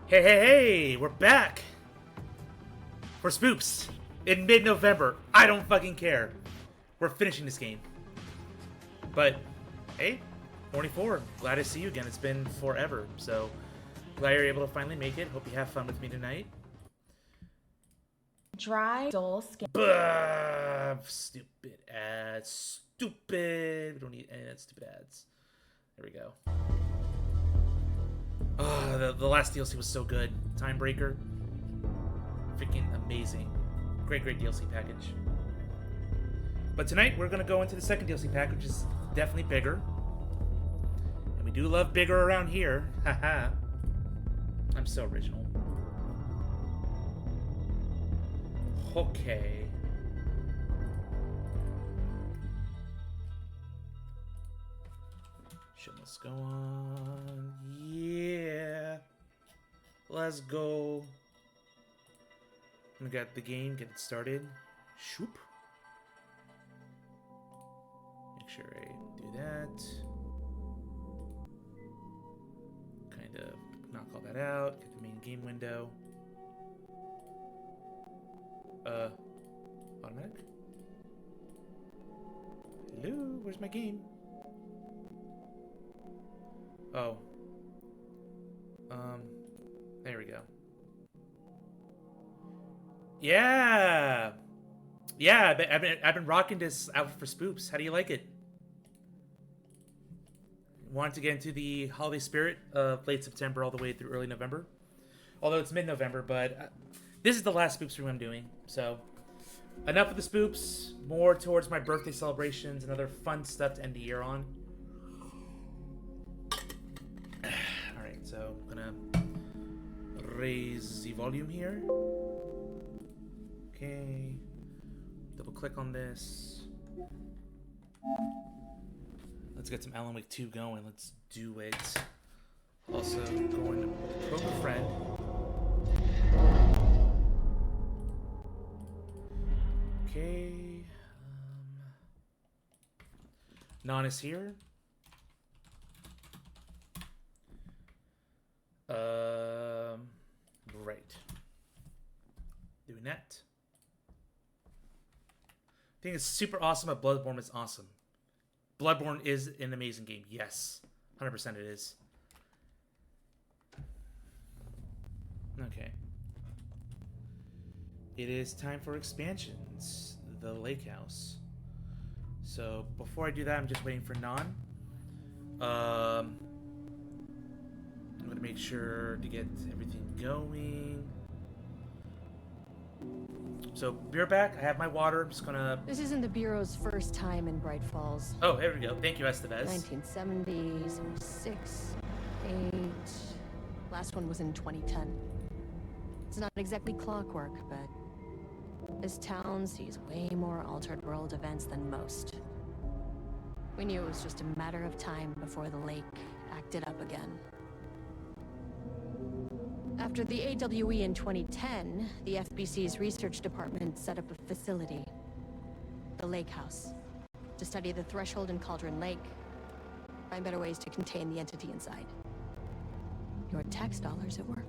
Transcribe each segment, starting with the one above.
Hey, hey, hey! We're back! For Spoops! In mid-November. I don't fucking care. We're finishing this game. But, hey, 24. Glad to see you again. It's been forever, so glad you're able to finally make it. Hope you have fun with me tonight. Dry, dull skin. Stupid ads. Stupid. We don't need any of that stupid ads. There we go. Oh, the last DLC was so good. Timebreaker. Freaking amazing. Great DLC package. But tonight, we're going to go into the second DLC pack, which is definitely bigger. And we do love bigger around here. Haha. I'm so original. Okay. Shit must go on. Yeah. Let's go. We got the game, get it started. Shoop. Make sure I do that. Kind of knock all that out. Get the main game window. Automatic? Hello, where's my game? Oh. There we go. Yeah! Yeah, I've been rocking this out for Spoops. How do you like it? Want to get into the holiday spirit of late September all the way through early November. Although it's mid-November, but this is the last Spoops stream I'm doing. So, enough of the Spoops. More towards my birthday celebrations and other fun stuff to end the year on. Alright, so I'm gonna raise the volume here. Okay. Double click on this. Let's get some Alan Wake 2 going. Let's do it. Also, going to poke a friend. Okay. Non is here. Right. Doing that. I think it's super awesome, but Bloodborne is awesome. Bloodborne is an amazing game. Yes. 100% it is. Okay. It is time for expansions. The Lake House. So, before I do that, I'm just waiting for Non. I'm going to make sure to get everything going. So, be right back. I have my water. I'm just gonna... This isn't the Bureau's first time in Bright Falls. Oh, here we go. Thank you, Estevez. 1970s, 6, 8... Last one was in 2010. It's not exactly clockwork, but this town sees way more altered world events than most. We knew it was just a matter of time before the lake acted up again. After the AWE in 2010, the FBC's research department set up a facility, the Lake House, to study the threshold in Cauldron Lake, find better ways to contain the entity inside. Your tax dollars at work.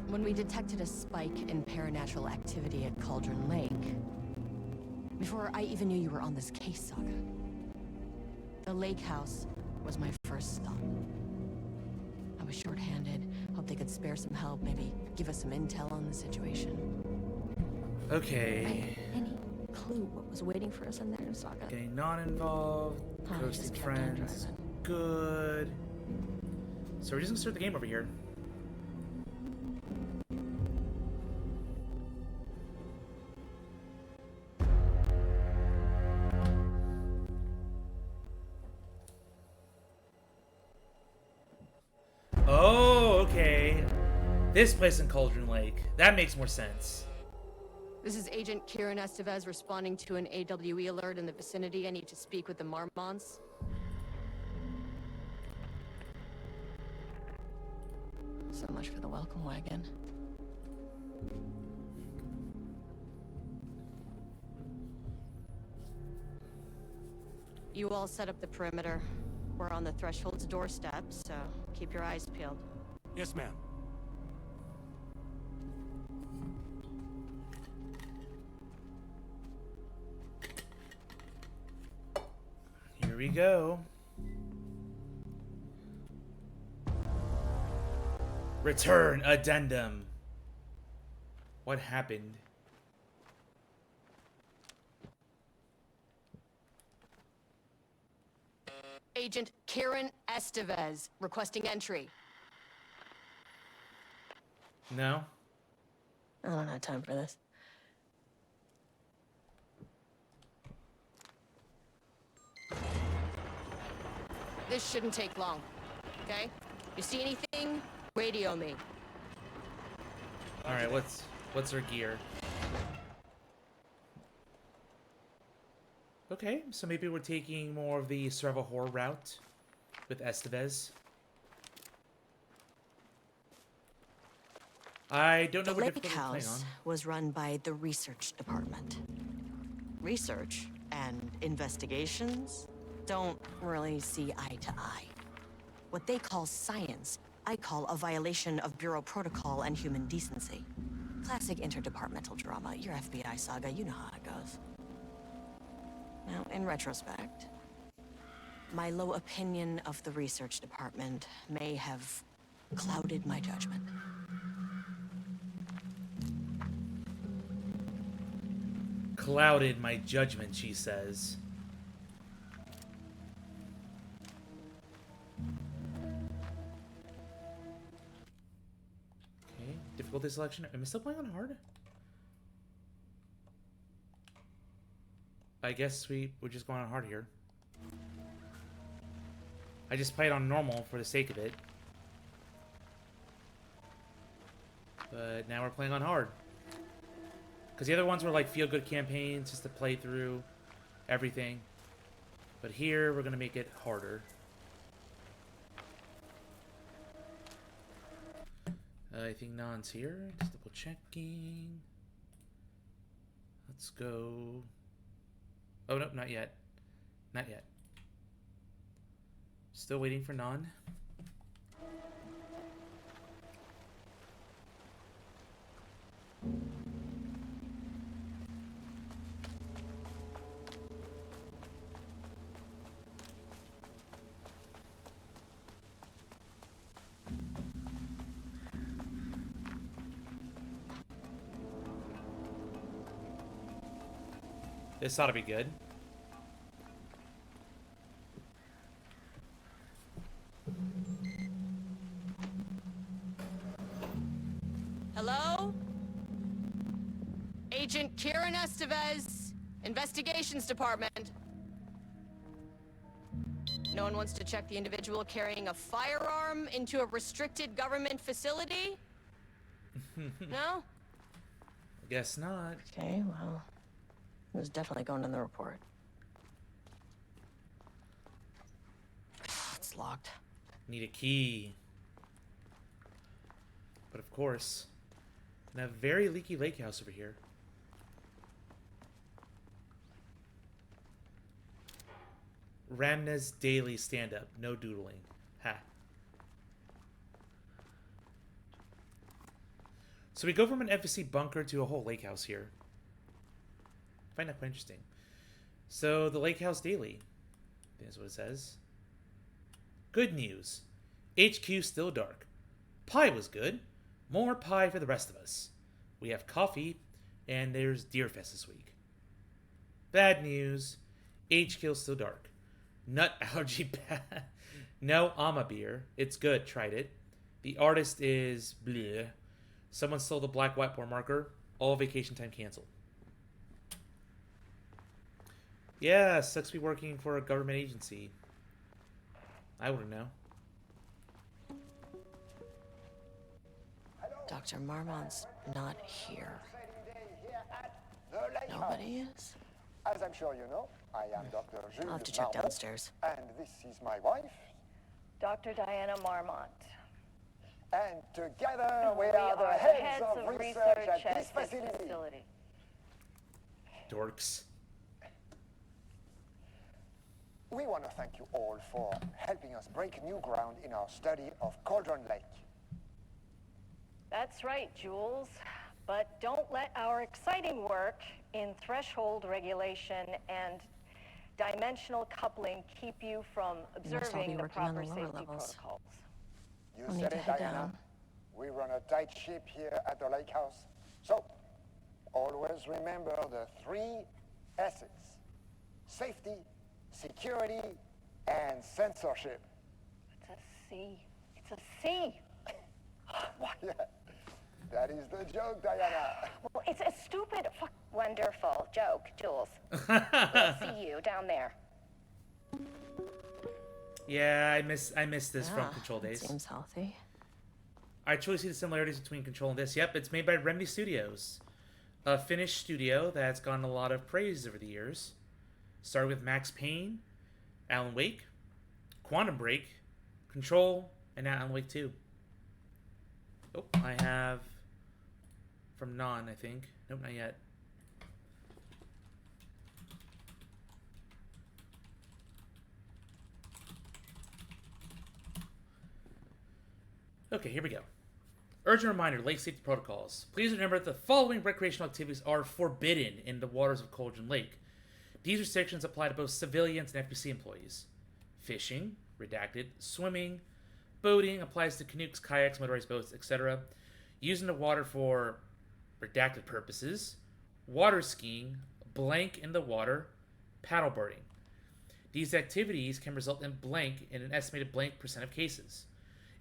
When we detected a spike in paranatural activity at Cauldron Lake, before I even knew you were on this case, Saga, the Lake House was my first stop. I was short-handed, hoped they could spare some help, maybe give us some intel on the situation. Okay. Any clue what was waiting for us in there, Saga? Getting non-involved, ghosting friends, good. So we're just gonna start the game over here. Oh, okay. This place in Cauldron Lake. That makes more sense. This is Agent Kieran Estevez responding to an AWE alert in the vicinity. I need to speak with the Marmons. So much for the welcome wagon. You all set up the perimeter. We're on the threshold's doorstep, so keep your eyes peeled. Yes, ma'am. Here we go. Return addendum. What happened? Agent Karen Estevez requesting entry. No? I don't have time for this. This shouldn't take long, okay? You see anything? Radio me. Alright, what's her gear? Okay, so maybe we're taking more of the survival horror route with Estevez. I don't know The what lake difficulty we're playing on. house was run by the research department. Research and investigations don't really see eye to eye. What they call science, I call a violation of Bureau protocol and human decency. Classic interdepartmental drama, your FBI saga, you know how it goes. Now, in retrospect, my low opinion of the research department may have clouded my judgment. Clouded my judgment, she says. Okay, difficulty selection. Am I still playing on hard? I guess we're just going on hard here. I just played on normal for the sake of it. But now we're playing on hard. Because the other ones were like feel-good campaigns just to play through everything. But here, we're going to make it harder. I think Nan's here. Just double checking. Let's go. Oh, no, not yet. Not yet. Still waiting for Nan. This ought to be good. Hello? Agent Karen Estevez, Investigations Department. No one wants to check the individual carrying a firearm into a restricted government facility? No? I guess not. Okay, well, it was definitely going in the report. It's locked. Need a key. But of course, in a very leaky lake house over here. Ramna's daily stand-up. No doodling. Ha. So we go from an FSC bunker to a whole lake house here. I find that quite interesting. So the lake house daily. That's what it says. Good news. HQ still dark. Pie was good. More pie for the rest of us. We have coffee, and there's Deerfest this week. Bad news. HQ still dark. Nut allergy bad. No Ama beer. It's good. Tried it. The artist is bleh. Someone stole the black whiteboard marker. All vacation time canceled. Yeah, sucks to be working for a government agency. I wouldn't know. Dr. Marmont's not here. Nobody is? As I'm sure you know, I am Dr. Zeus. I'll have to check downstairs. And this is my wife. Dr. Diana Marmont. And together we are the heads of research at this facility. Dorks. We want to thank you all for helping us break new ground in our study of Cauldron Lake. That's right, Jules. But don't let our exciting work in threshold regulation and dimensional coupling keep you from observing the proper safety protocols. You said it, Diana. We run a tight ship here at the lake house. So, always remember the 3 S's. Safety, security, and censorship. It's a C. It's a C. Yeah, that is the joke, Diana. Well, it's a stupid, wonderful joke, Jules. We'll see you down there. Yeah, I miss this from Control days. Seems healthy. I truly see the similarities between Control and this. Yep, it's made by Remedy Studios, a Finnish studio that's gotten a lot of praise over the years. Started with Max Payne, Alan Wake, Quantum Break, Control, and now Alan Wake 2. Oh, I have from Non, I think. Nope, not yet. Okay, here we go. Urgent reminder, lake safety protocols. Please remember that the following recreational activities are forbidden in the waters of Cauldron Lake. These restrictions apply to both civilians and FBC employees. Fishing, redacted, swimming, boating applies to canoes, kayaks, motorized boats, etc. Using the water for redacted purposes. Water skiing, blank in the water, paddleboarding. These activities can result in blank in an estimated blank % of cases.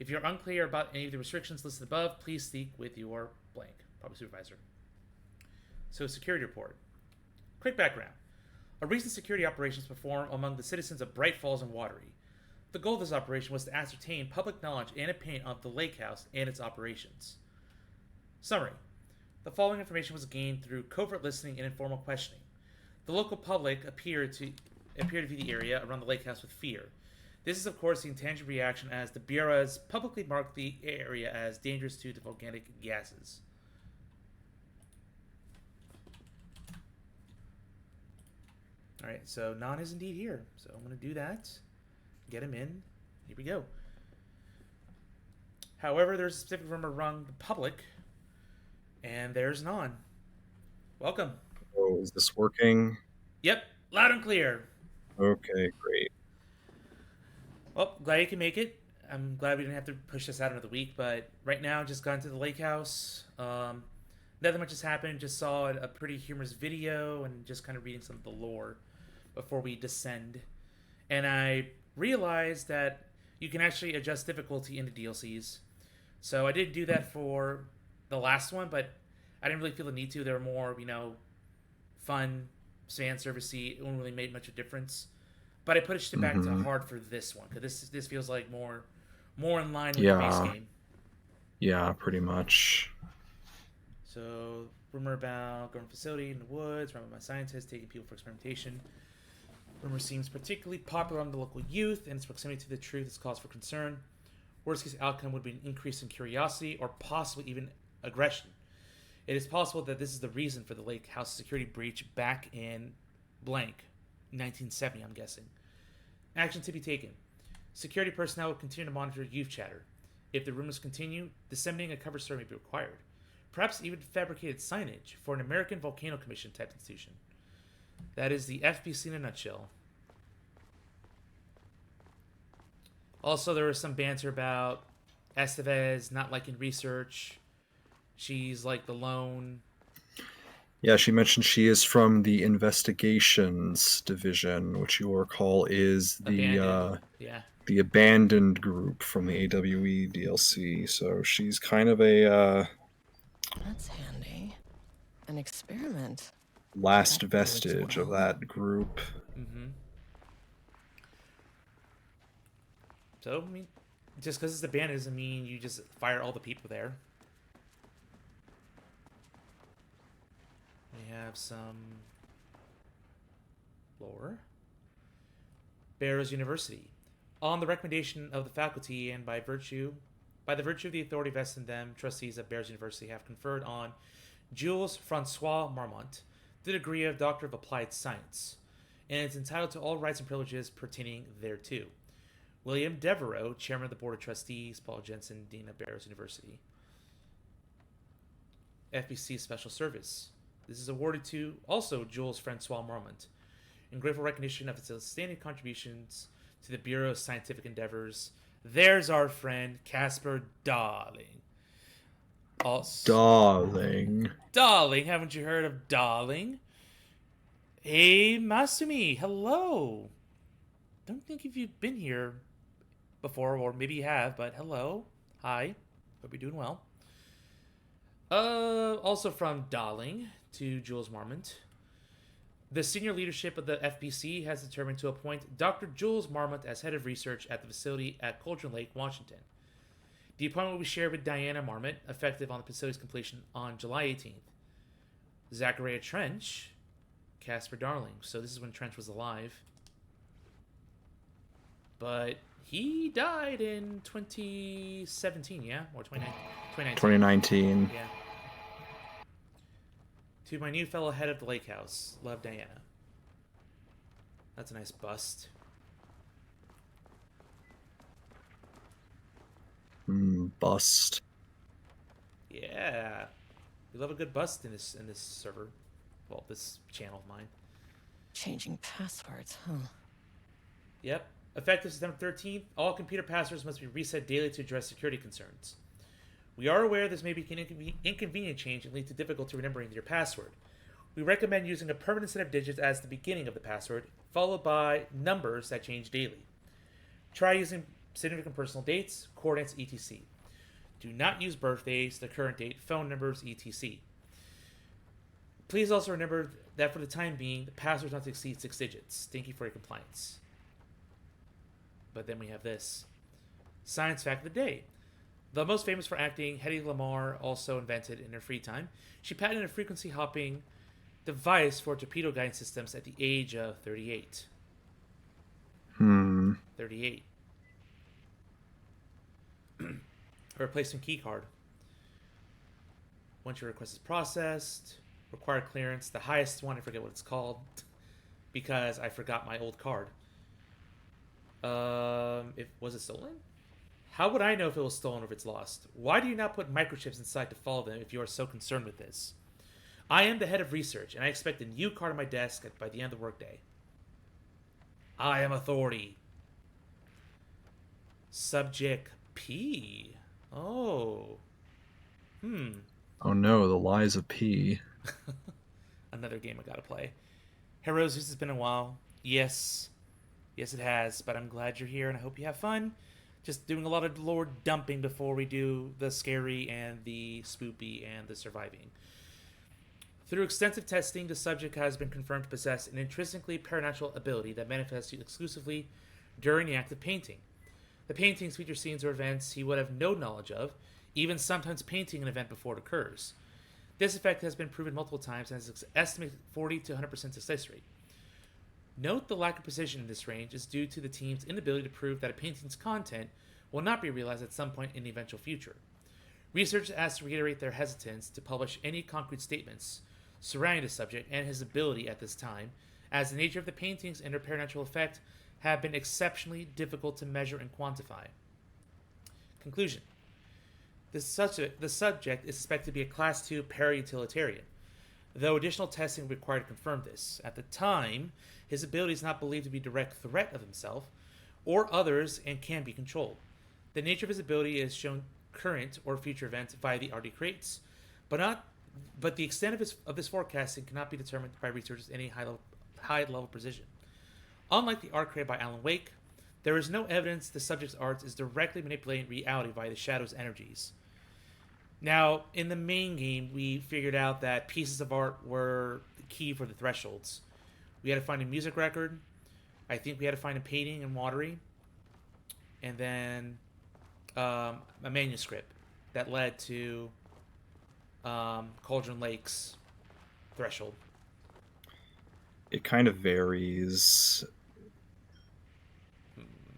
If you're unclear about any of the restrictions listed above, please speak with your blank, probably supervisor. So, security report. Quick background. A recent security operation was performed among the citizens of Bright Falls and Watery. The goal of this operation was to ascertain public knowledge and opinion of the lake house and its operations. Summary. The following information was gained through covert listening and informal questioning. The local public appeared to view the area around the lake house with fear. This is, of course, the intangible reaction as the Bureau has publicly marked the area as dangerous to the volcanic gases. Alright, so Non is indeed here. So I'm going to do that. Get him in. Here we go. However, there's a specific rumor around the public, and there's Non. Welcome. Oh, is this working? Yep, loud and clear. Okay, great. Well, glad you can make it. I'm glad we didn't have to push this out another week, but right now, just got into the lake house. Nothing much has happened. Just saw a pretty humorous video and just kind of reading some of the lore before we descend. And I realized that you can actually adjust difficulty in the DLCs. So I did do that for the last one, but I didn't really feel the need to. They were more, fun, fan servicey. It wouldn't really make much of a difference. But I pushed it back to hard for this one, because this feels like more in line with the base game. Yeah, pretty much. So, rumor about government facility in the woods, run by scientists taking people for experimentation. Rumor seems particularly popular among the local youth, and its proximity to the truth is cause for concern. Worst case outcome would be an increase in curiosity, or possibly even aggression. It is possible that this is the reason for the lake house security breach back in blank, 1970, I'm guessing. Action to be taken. Security personnel will continue to monitor youth chatter. If the rumors continue, disseminating a cover story may be required. Perhaps even fabricated signage for an American Volcano Commission type institution. That is the FBC in a nutshell. Also, there was some banter about Estevez not liking research. She's like the lone... Yeah, she mentioned she is from the investigations division, which you will recall is the abandoned group from the AWE DLC. So she's kind of a That's handy. An experiment. Last vestige of that group. Mm-hmm. So, I mean, just because it's abandoned doesn't mean you just fire all the people there. We have some lore. Barrows University. On the recommendation of the faculty and by the virtue of the authority vested in them, trustees of Barrows University have conferred on Jules Francois Marmont the degree of Doctor of Applied Science. and is entitled to all rights and privileges pertaining thereto. William Devereaux, Chairman of the Board of Trustees. Paul Jensen, Dean of Barrows University. FBC Special Service. This is awarded to also Jules Francois Marmont in grateful recognition of its outstanding contributions to the Bureau's scientific endeavors. There's our friend Casper Darling. Darling, haven't you heard of Darling? Hey, Masumi, hello. Don't think if you've been here before, or maybe you have, but hello. Hi. Hope you're doing well. Also from Darling to Jules Marmont. The senior leadership of the FBC has determined to appoint Dr. Jules Marmont as head of research at the facility at Cauldron Lake, Washington. The appointment will be shared with Diana Marmont, effective on the facility's completion on July 18th. Zachariah Trench, Casper Darling. So this is when Trench was alive. But he died in 2017, yeah? Or 2019. 2019. Yeah. To my new fellow head of the lake house. Love, Diana. That's a nice bust. Bust. Yeah. We love a good bust in this server. Well, this channel of mine. Changing passwords, huh? Yep. Effective September 13th, all computer passwords must be reset daily to address security concerns. We are aware this may be an inconvenient change and lead to difficulty remembering your password. We recommend using a permanent set of digits as the beginning of the password, followed by numbers that change daily. Try using significant personal dates, coordinates, etc. Do not use birthdays, the current date, phone numbers, etc. Please also remember that for the time being, the password is not to exceed 6 digits. Thank you for your compliance. But then we have this. Science fact of the day. The most famous for acting, Hedy Lamarr also invented in her free time. She patented a frequency hopping device for torpedo guidance systems at the age of 38. 38. A replacement key card. Once your request is processed, required clearance, the highest one, I forget what it's called, because I forgot my old card. Was it stolen? How would I know if it was stolen or if it's lost? Why do you not put microchips inside to follow them if you are so concerned with this? I am the head of research, and I expect a new card on my desk by the end of the workday. I am authority. Subject P. Oh. Oh no, the lies of P. Another game I gotta play. Hey Rose, this has been a while. Yes, it has, but I'm glad you're here, and I hope you have fun. Just doing a lot of lore dumping before we do the scary and the spoopy and the surviving. Through extensive testing, the subject has been confirmed to possess an intrinsically paranormal ability that manifests exclusively during the act of painting. The paintings feature scenes or events he would have no knowledge of, even sometimes painting an event before it occurs. This effect has been proven multiple times and has an estimated 40 to 100% success rate. Note the lack of precision in this range is due to the team's inability to prove that a painting's content will not be realized at some point in the eventual future. Researchers asked to reiterate their hesitance to publish any concrete statements surrounding the subject and his ability at this time, as the nature of the paintings and their paranormal effect have been exceptionally difficult to measure and quantify. Conclusion. The subject is suspected to be a Class 2 para-utilitarian, though additional testing required to confirm this. At the time, his ability is not believed to be a direct threat of himself or others and can be controlled. The nature of his ability is shown current or future events via the art he creates, but the extent of this forecasting cannot be determined by researchers with any high-level precision. Unlike the art created by Alan Wake, there is no evidence the subject's art is directly manipulating reality via the shadow's energies. Now, in the main game, we figured out that pieces of art were the key for the thresholds. We had to find a music record. I think we had to find a painting in Watery. And then a manuscript that led to Cauldron Lake's threshold. It kind of varies.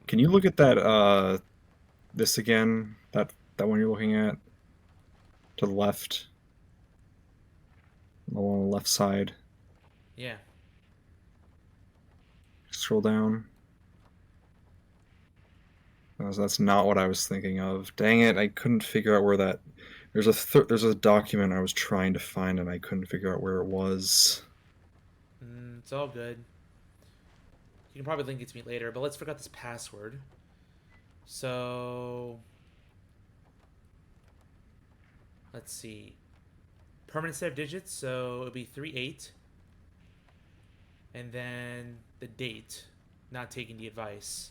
Can you look at that, this again? That one you're looking at? To the left. Along the left side. Yeah. Scroll down. That's not what I was thinking of. Dang it, I couldn't figure out where that... There's a document I was trying to find and I couldn't figure out where it was. It's all good. You can probably link it to me later, but let's forget this password. So... let's see. Permanent set of digits, so it'll be 38. And then the date, not taking the advice.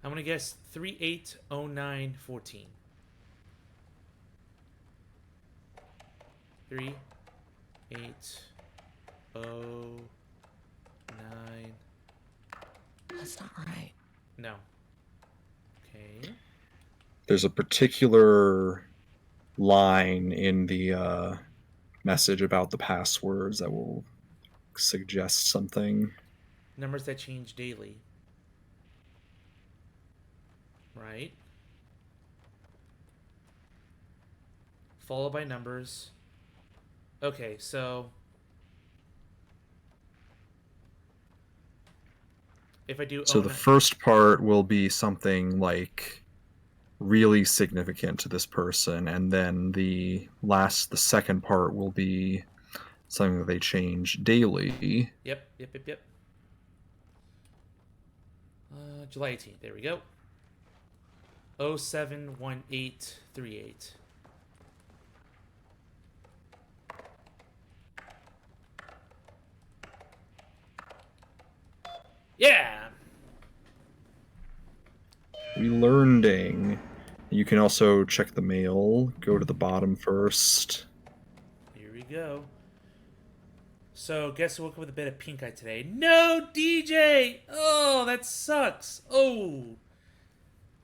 I'm going to guess 380914. 3809. That's not right. No. Okay. There's a particular line in the message about the passwords that will suggest something. Numbers that change daily. Right. Followed by numbers. Okay, so if I do... So the first part will be something like really significant to this person, and then the second part will be something that they change daily. Yep. July 18th. There we go. 071838. Yeah. We learning. You can also check the mail. Go to the bottom first. Here we go. So, guess who woke up with a bit of pink eye today? No, DJ! Oh, that sucks. Oh.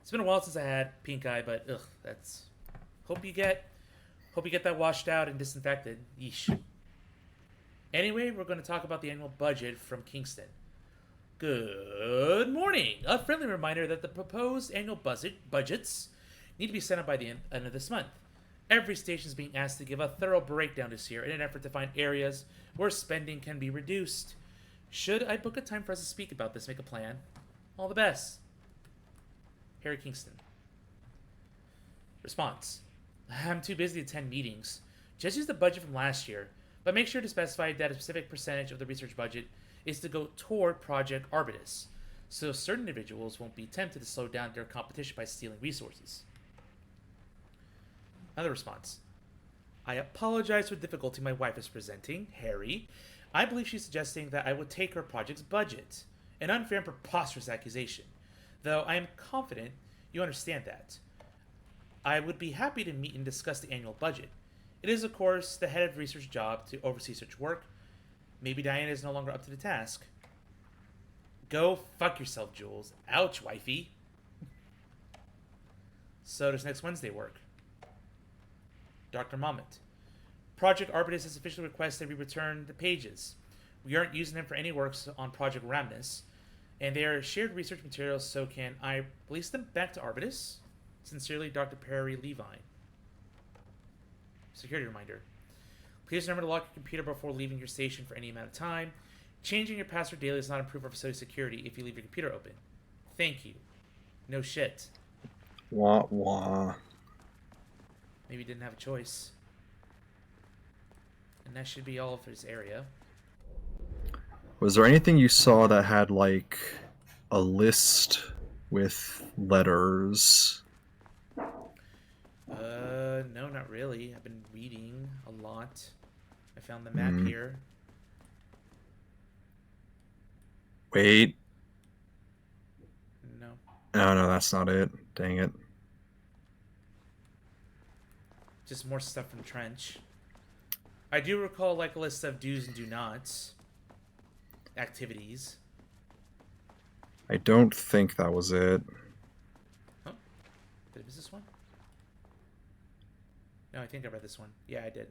It's been a while since I had pink eye, but ugh, that's... Hope you get that washed out and disinfected. Yeesh. Anyway, we're going to talk about the annual budget from Kingston. Good morning. A friendly reminder that the proposed annual budgets need to be sent out by the end of this month. Every station is being asked to give a thorough breakdown this year in an effort to find areas where spending can be reduced. Should I book a time for us to speak about this, make a plan? All the best. Harry Kingston. Response. I'm too busy to attend meetings. Just use the budget from last year, but make sure to specify that a specific percentage of the research budget is to go toward Project Arbitus, so certain individuals won't be tempted to slow down their competition by stealing resources. Another response. I apologize for the difficulty my wife is presenting, Harry. I believe she's suggesting that I would take her project's budget. An unfair and preposterous accusation, though I am confident you understand that. I would be happy to meet and discuss the annual budget. It is, of course, the head of research job to oversee such work. Maybe Diana is no longer up to the task. Go fuck yourself, Jules. Ouch, wifey. So does next Wednesday work? Dr. Moment. Project Arbitus has officially requested we return the pages. We aren't using them for any works on Project Ramnus, and they are shared research materials, so can I release them back to Arbitus? Sincerely, Dr. Perry Levine. Security reminder. Please remember to lock your computer before leaving your station for any amount of time. Changing your password daily does not improve our facility security if you leave your computer open. Thank you. No shit. Wah wah. Maybe he didn't have a choice. And that should be all of his area. Was there anything you saw that had, like, a list with letters? No, not really. I've been reading a lot. I found the map here. Wait. No. Oh, no, that's not it. Dang it. Just more stuff from Trench. I do recall, like, a list of do's and do nots. Activities. I don't think that was it. Oh. Did I miss this one? No, I think I read this one. Yeah, I did.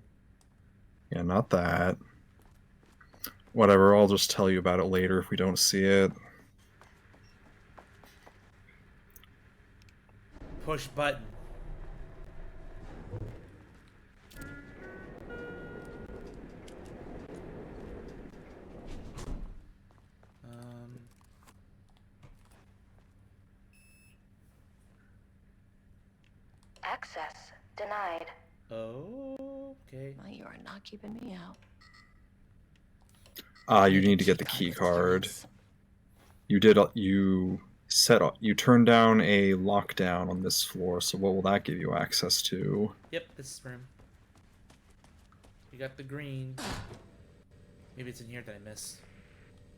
Yeah, not that. Whatever, I'll just tell you about it later if we don't see it. Push button. Access denied. Oh, okay. Well, you are not keeping me out. You need to get the key card. You turned down a lockdown on this floor, so what will that give you access to? Yep, this is room. You got the green. Maybe it's in here that I missed.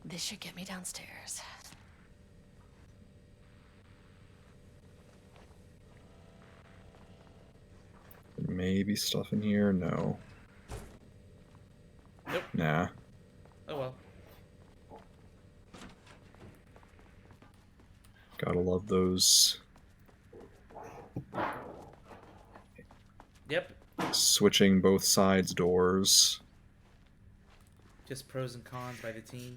This should get me downstairs. Maybe stuff in here? No. Nope. Nah. Oh well. Gotta love those. Yep. Switching both sides doors. Just pros and cons by the team.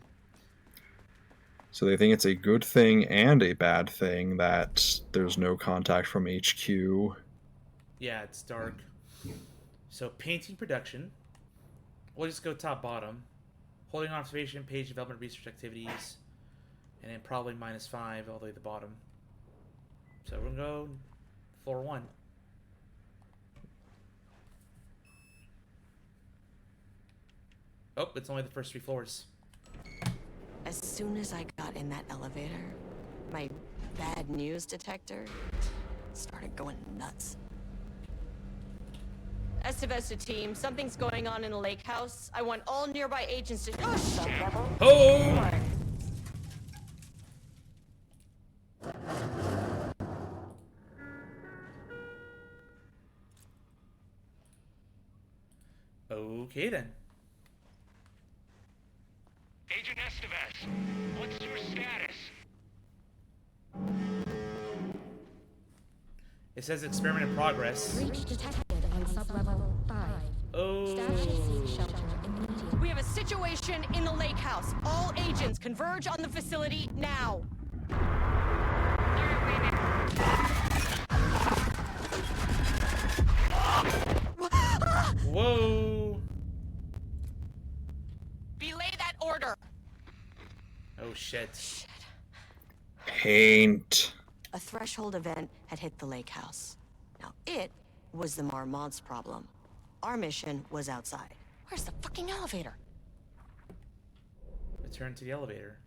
So they think it's a good thing and a bad thing that there's no contact from HQ. Yeah, it's dark. So painting production. We'll just go top bottom. Holding observation, page development, research activities. And then probably -5 all the way to the bottom. So we're gonna go floor 1. Oh, it's only the first 3 floors. As soon as I got in that elevator, my bad news detector started going nuts. Estevesta team, something's going on in the lake house. I want all nearby agents to... Oh! Okay then. Agent Estevez, what's your status? It says experiment in progress. Breach detected on sublevel 5. Oh. Staff should seek shelter immediately. We have a situation in the lake house. All agents converge on the facility now. Whoa. Belay that order. Oh shit. Paint. A threshold event had hit the lake house. Now it was the Marmont's problem. Our mission was outside. Where's the fucking elevator? Return to the elevator.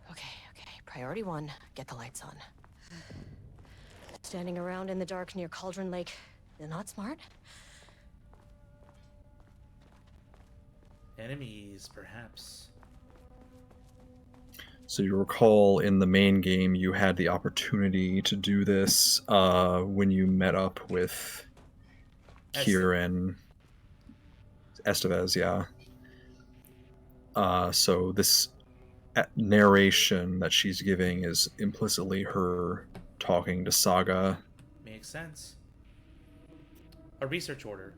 Okay. Priority 1, get the lights on. Standing around in the dark near Cauldron Lake, you're not smart? Enemies, perhaps. So you recall in the main game you had the opportunity to do this when you met up with Kieran Estevez, yeah. So this narration that she's giving is implicitly her talking to Saga. Makes sense. A research order.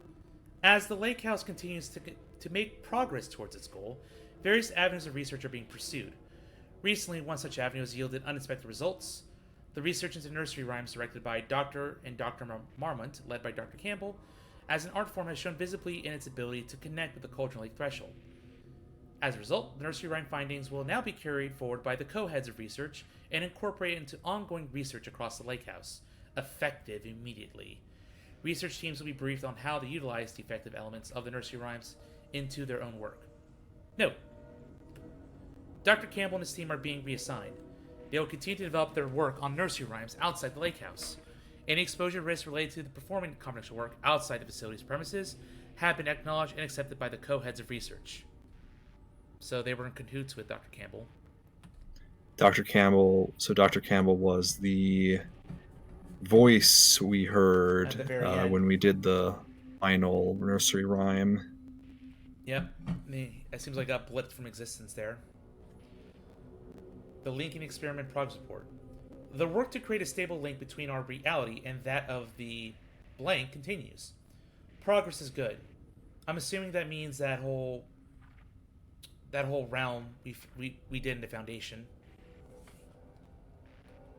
As the lake house continues to make progress towards its goal, various avenues of research are being pursued. Recently, one such avenue has yielded unexpected results. The research into nursery rhymes directed by Dr. Marmont, led by Dr. Campbell, as an art form has shown visibly in its ability to connect with the Cauldron Lake threshold. As a result, the nursery rhyme findings will now be carried forward by the co-heads of research and incorporated into ongoing research across the lake house, effective immediately. Research teams will be briefed on how to utilize the effective elements of the nursery rhymes into their own work. Note: Dr. Campbell and his team are being reassigned. They will continue to develop their work on nursery rhymes outside the lake house. Any exposure risks related to the performing confidential work outside the facility's premises have been acknowledged and accepted by the co-heads of research. So they were in cahoots with Dr. Campbell. Dr. Campbell was the voice we heard when we did the final nursery rhyme. Yep, it seems like I got blipped from existence there. The linking experiment progress report. The work to create a stable link between our reality and that of the blank continues. Progress is good. I'm assuming that means that whole realm we did in the Foundation.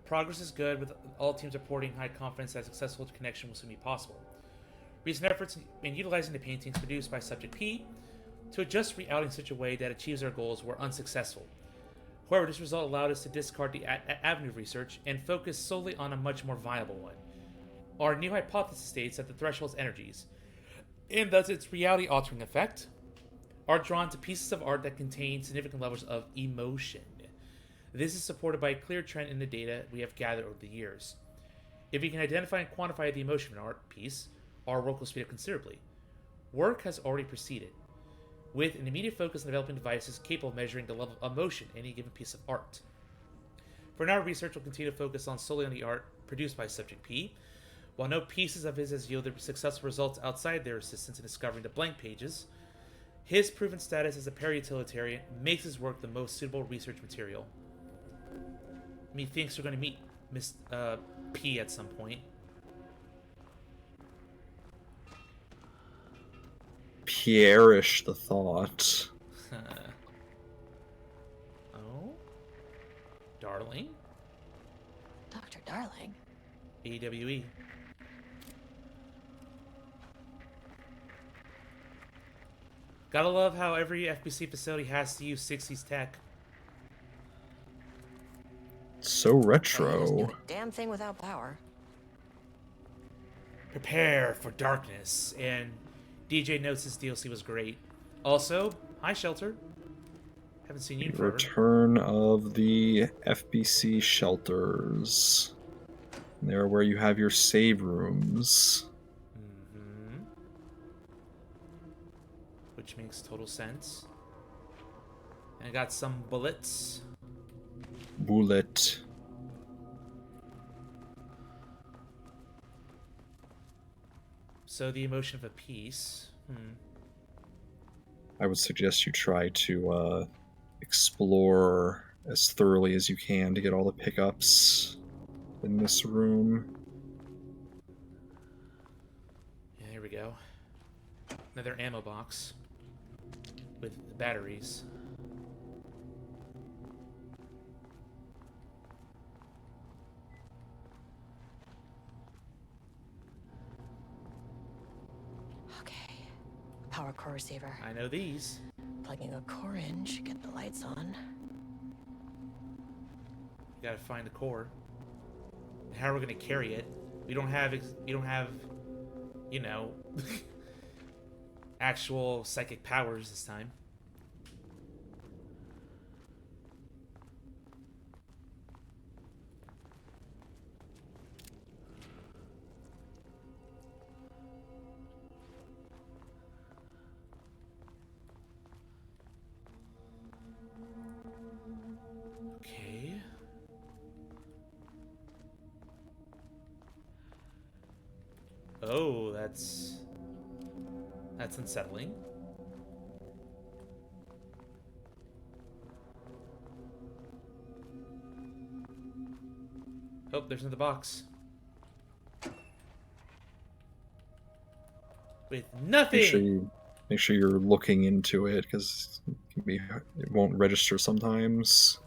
Progress is good, with all teams reporting high confidence that successful connection will soon be possible. Recent efforts in utilizing the paintings produced by Subject P to adjust reality in such a way that achieves our goals were unsuccessful. However, this result allowed us to discard the avenue of research and focus solely on a much more viable one. Our new hypothesis states that the threshold's energies, and thus its reality-altering effect, are drawn to pieces of art that contain significant levels of emotion. This is supported by a clear trend in the data we have gathered over the years. If we can identify and quantify the emotion of an art piece, our work will speed up considerably. Work has already proceeded, with an immediate focus on developing devices capable of measuring the level of emotion in any given piece of art. For now, research will continue to focus solely on the art produced by Subject P. While no pieces of his has yielded successful results outside their assistance in discovering the blank pages, his proven status as a para-utilitarian makes his work the most suitable research material. Methinks we're going to meet Miss P at some point. Pierreish the thought. Oh? Darling? Dr. Darling? AWE. Gotta love how every FBC facility has to use 60s tech. So retro. Just do a damn thing without power. Prepare for darkness, and DJ notes this DLC was great. Also, hi Shelter. Haven't seen you in forever. Return of the FBC shelters. They're where you have your save rooms. Mm-hmm. Which makes total sense. And I got some bullets. Bullet. So the emotion of a piece. I would suggest you try to explore as thoroughly as you can to get all the pickups in this room. Yeah, here we go. Another ammo box with batteries. Okay. Power core receiver. I know these. Plugging a core in should get the lights on. You gotta find the core. How are we gonna carry it? We don't have, you know, actual psychic powers this time. Okay. Oh, that's unsettling. Oh, there's another box. With nothing! Make sure you're looking into it, because it won't register sometimes.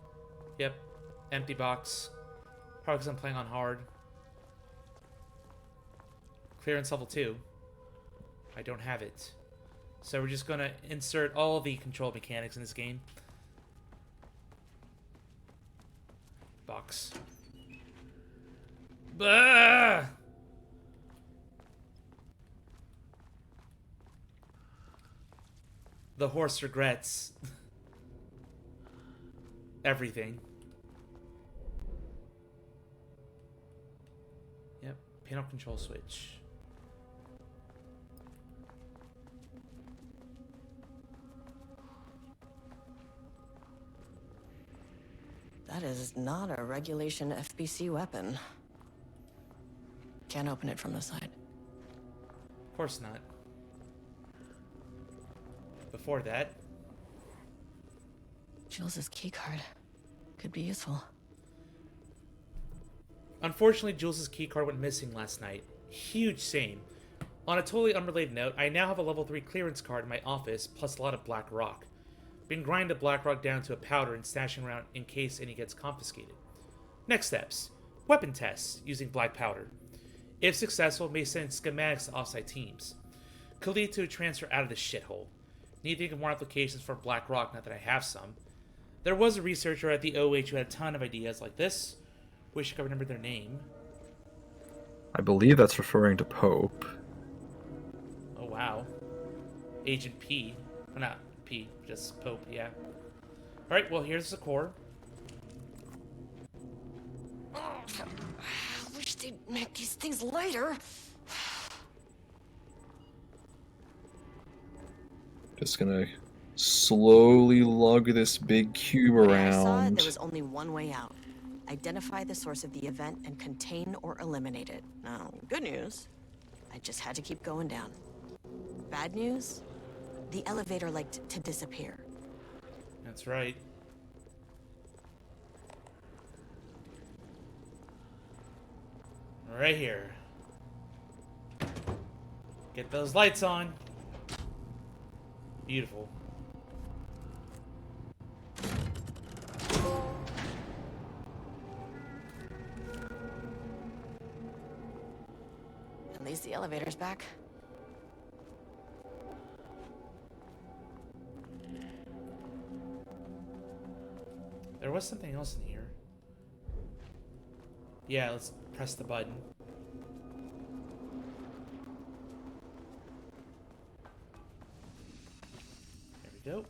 Yep. Empty box. Probably because I'm playing on hard. Clearance level 2. I don't have it. So we're just gonna insert all the control mechanics in this game. Box. Bah! The horse regrets everything. Yep, panel control switch. That is not a regulation FBC weapon. Can't open it from the side. Of course not. Before that, Jules's keycard could be useful. unfortunately, Jules's keycard went missing last night. Huge shame. On a totally unrelated note, I now have a level 3 clearance card in my office, plus a lot of black rock. Been grinding the black rock down to a powder and stashing around in case any gets confiscated. Next steps: weapon tests using black powder. If successful, may send schematics to offsite teams. Could lead to a transfer out of the shithole. Need to think of more applications for black rock, not that I have some. There was a researcher at the OH who had a ton of ideas like this. Wish I could remember their name. I believe that's referring to Pope. Oh, wow. Agent P. Well, not P, just Pope, yeah. Alright, well, here's the core. Oh, I wish they'd make these things lighter. Just gonna slowly lug this big cube The way I saw it, around. there was only one way out. Identify the source of the event and contain or eliminate it. Now, good news, I just had to keep going down. Bad news, the elevator liked to disappear. That's right. Right here. Get those lights on. Beautiful. At least the elevator's back. There was something else in here. Yeah, let's press the button. There we go.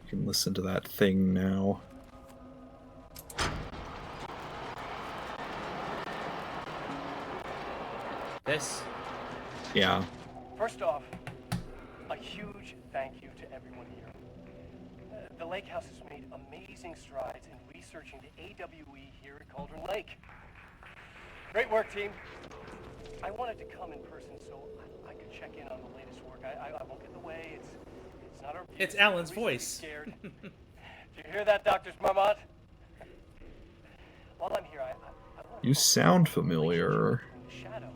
You can listen to that thing now. This? Yeah. First off, a huge thank you to everyone here. The Lake House has made amazing strides in researching the AWE here at Cauldron Lake. Great work, team. I wanted to come in person so I could check in on the latest work. I won't get in the way. It's not our view. It's Alan's No reason to be voice. Scared. Do you hear that, Dr. Marmot? While I'm here, I want to You sound familiar. the shadow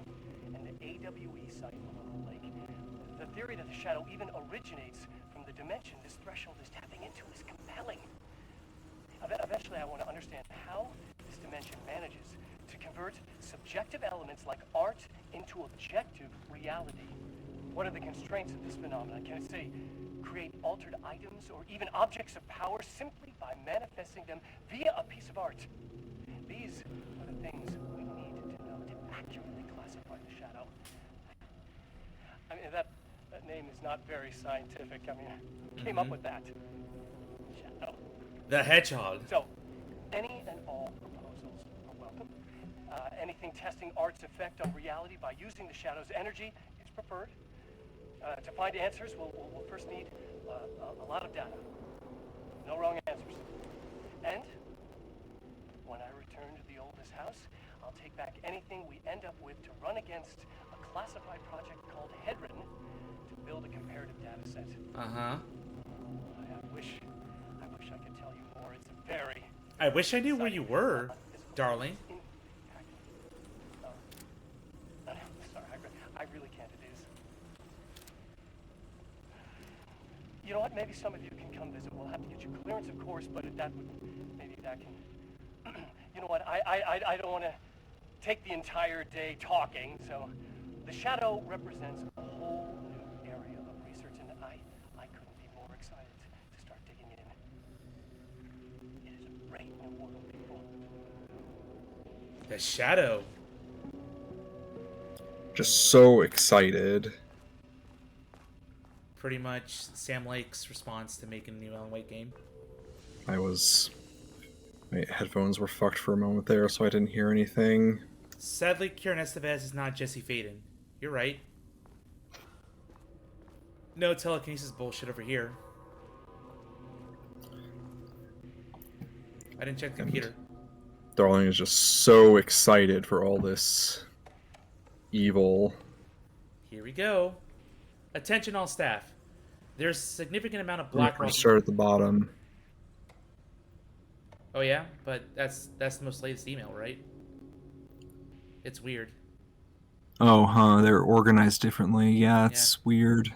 and the AWE site along the lake. The theory that the shadow even originates from the dimension this threshold is tapping into is compelling. Eventually, I want to understand how this dimension manages to convert subjective elements like art into objective reality. What are the constraints of this phenomenon? Can it, say, create altered items or even objects of power simply by manifesting them via a piece of art? These are the things we need to know to accurately classify the shadow. I mean, that name is not very scientific. I mean, who came up with that? Shadow. The hedgehog. So, any and all proposals are welcome. Anything testing art's effect on reality by using the shadow's energy is preferred. To find answers, we'll first need a lot of data. No wrong answers. And when I return to the oldest house, I'll take back anything we end up with to run against a classified project called Hedron to build a comparative data set. Uh-huh. I wish I could tell you more. It's a very... I wish I knew where you were, darling. Sorry, I really can't. It is. You know what? Maybe some of you can come visit. We'll have to get you clearance, of course, but maybe that can... You know what? I don't want to take the entire day talking, so the shadow represents a whole new area of research, and I couldn't be more excited to start digging in. It is a great new world, people. The shadow. Just so excited. Pretty much Sam Lake's response to making a new Alan Wake game. My headphones were fucked for a moment there, so I didn't hear anything. Sadly, Kieran Estevez is not Jesse Faden. You're right. No telekinesis bullshit over here. I didn't check the computer. Darling is just so excited for all this evil. Here we go. Attention all staff. There's a significant amount of black rock. Start at the bottom. Oh yeah? But that's the most latest email, right? It's weird. Oh, huh. They're organized differently. Yeah, it's weird.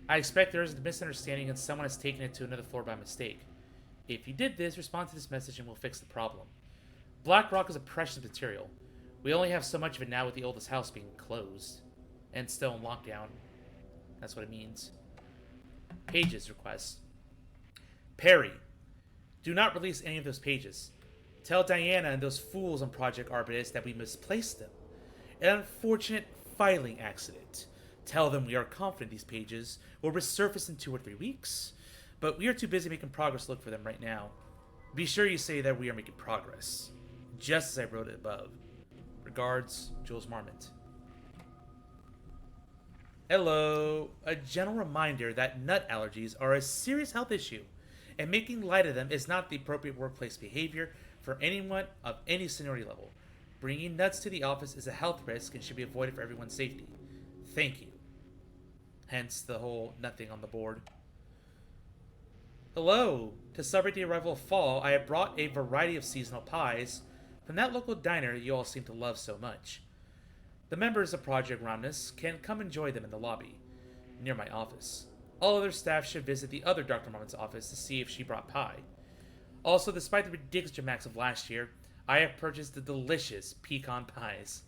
I expect there is a misunderstanding and someone has taken it to another floor by mistake. If you did this, respond to this message and we'll fix the problem. Black rock is a precious material. We only have so much of it now with the oldest house being closed. And still in lockdown. That's what it means. Pages request. Perry. Do not release any of those pages. Tell Diana and those fools on Project Arbutus that we misplaced them. An unfortunate filing accident. Tell them we are confident these pages will resurface in 2 or 3 weeks, but we are too busy making progress to look for them right now. Be sure you say that we are making progress, just as I wrote it above. Regards, Jules Marmont. Hello. A gentle reminder that nut allergies are a serious health issue, and making light of them is not the appropriate workplace behavior for anyone of any seniority level. Bringing nuts to the office is a health risk and should be avoided for everyone's safety. Thank you. Hence the whole nothing on the board. Hello. To celebrate the arrival of fall, I have brought a variety of seasonal pies from that local diner you all seem to love so much. The members of Project Romnus can come enjoy them in the lobby, near my office. All other staff should visit the other Dr. Marmon's office to see if she brought pie. Also, despite the ridiculous dramatics of last year, I have purchased the delicious pecan pies.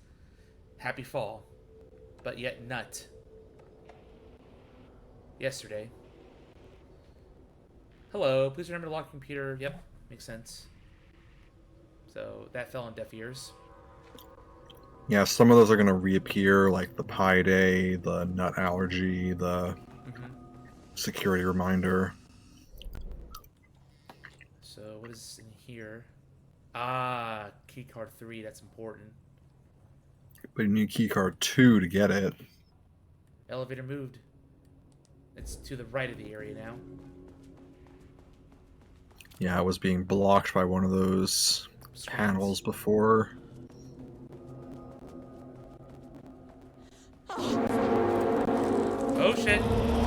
Happy fall, but yet nut. Yesterday. Hello, please remember to lock your computer. Yep, makes sense. So, that fell on deaf ears. Yeah, some of those are going to reappear, like the Pi Day, the nut allergy, the security reminder. So, what is in here? Ah, keycard 3, that's important. But you need keycard 2 to get it. Elevator moved. It's to the right of the area now. Yeah, I was being blocked by one of those panels before. Oh shit.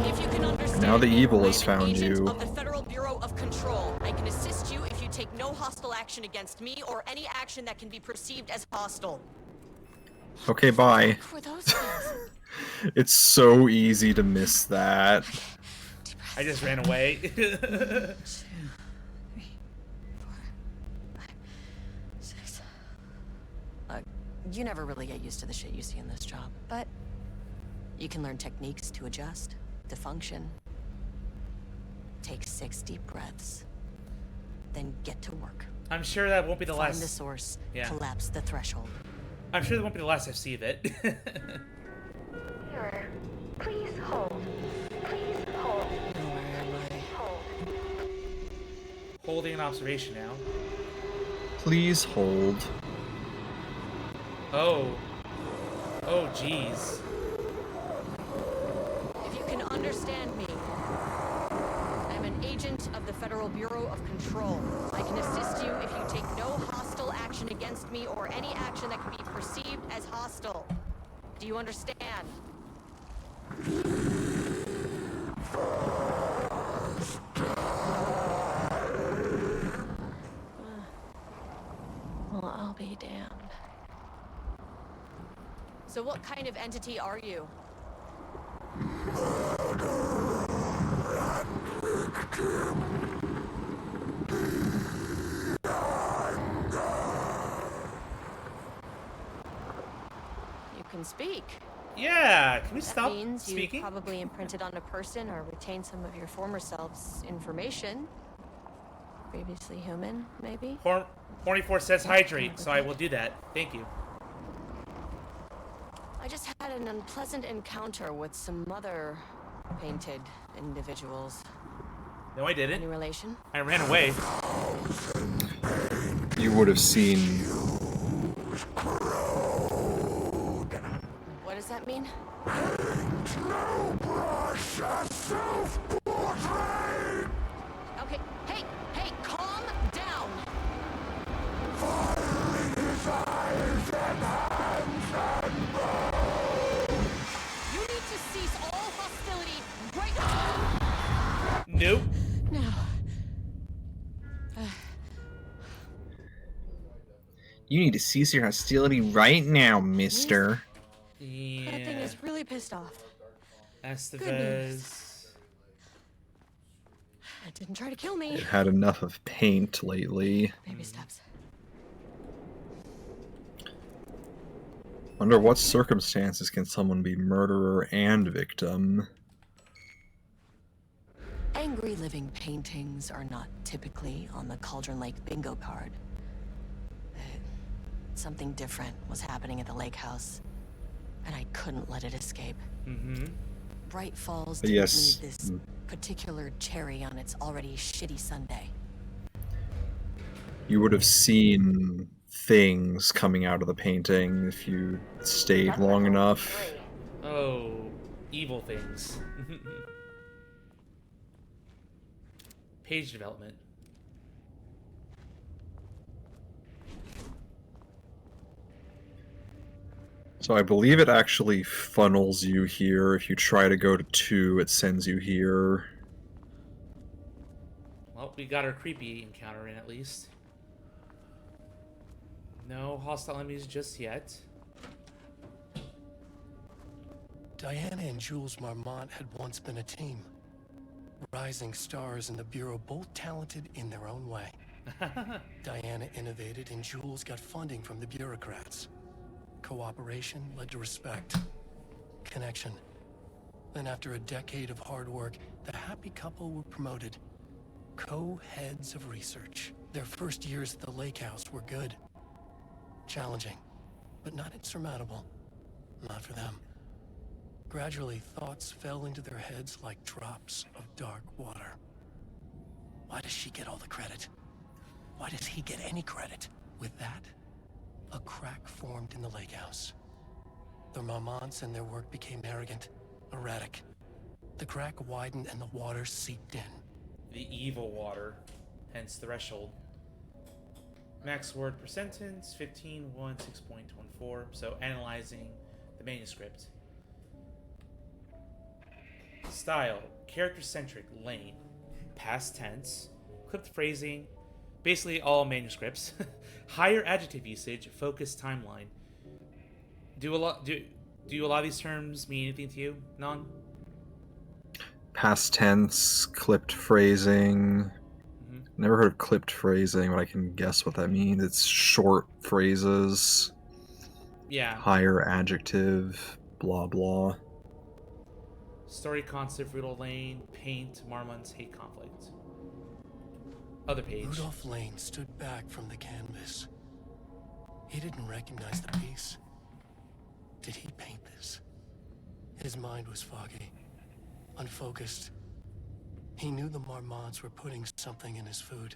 If you can understand, now the evil has I'm an found agent you. Of the Federal Bureau of Control. I can assist you if you take no hostile action against me or any action that can be perceived as hostile. Okay, bye. Were those things? It's so easy to miss that. I just ran away. 2, 3, 4, 5, 6. You never really get used to the shit you see in this job, but you can learn techniques to adjust, to function. Take 6 deep breaths, then get to work. I'm sure that won't be the last. Find the source, Yeah. collapse the threshold. I'm sure that won't be the last I see of it. Sir, please hold. Please hold. Where am I? Hold. Holding an observation now. Please hold. Oh. Oh, jeez. If you can understand me, I'm an agent of the Federal Bureau of Control. I can assist you if you take no hostile action against me or any action that can be perceived as hostile. Do you understand? Well, I'll be damned. So what kind of entity are you? You can speak. Yeah, can we That stop means speaking? you probably imprinted on a person or retained some of your former self's information. Previously human, maybe? Horny4 says hydrate, so I will do that. Thank you. I just had an unpleasant encounter with some other painted individuals. No, I Any didn't. relation? I ran away. You would have seen. What does that mean? Okay, hey, calm down! You need to cease all hostility right now! Nope. Now. You need to cease your hostility right now, mister. That thing Yeah. is really pissed off. Estevez. It didn't try to kill me. It had enough of paint lately. Baby steps. Under what circumstances can someone be murderer and victim? Angry living paintings are not typically on the Cauldron Lake bingo card. Something different was happening at the lake house, and I couldn't let it escape. Bright Falls didn't need this particular cherry on its already shitty sundae. You would have seen things coming out of the painting if you stayed long enough. Oh, evil things. Page development. So I believe it actually funnels you here. If you try to go to 2, it sends you here. Well, we got our creepy encounter in at least. No hostile enemies just yet. Diana and Jules Marmont had once been a team. Rising stars in the Bureau, both talented in their own way. Diana innovated and Jules got funding from the bureaucrats. Cooperation led to respect, connection. Then after a decade of hard work, the happy couple were promoted. Co-heads of research. Their first years at the lake house were good. Challenging, but not insurmountable. Not for them. Gradually, thoughts fell into their heads like drops of dark water. Why does she get all the credit? Why does he get any credit? With that, a crack formed in the lake house. The Marmonts and their work became arrogant, erratic. The crack widened and the water seeped in. The evil water, hence threshold. Max word per sentence, 15.1.6.14. So analyzing the manuscript. Style, character-centric, Lane. Past tense, clipped phrasing, basically all manuscripts. Higher adjective usage, focused timeline. Do a lot of these terms mean anything to you, Non? Past tense, clipped phrasing. Never heard of clipped phrasing, but I can guess what that means. It's short phrases. Yeah. Higher adjective, blah blah. Story concept, Rudolph Lane, paint, Marmont's hate conflict. Other page. Rudolph Lane stood back from the canvas. He didn't recognize the piece. Did he paint this? His mind was foggy, unfocused. He knew the Marmonts were putting something in his food.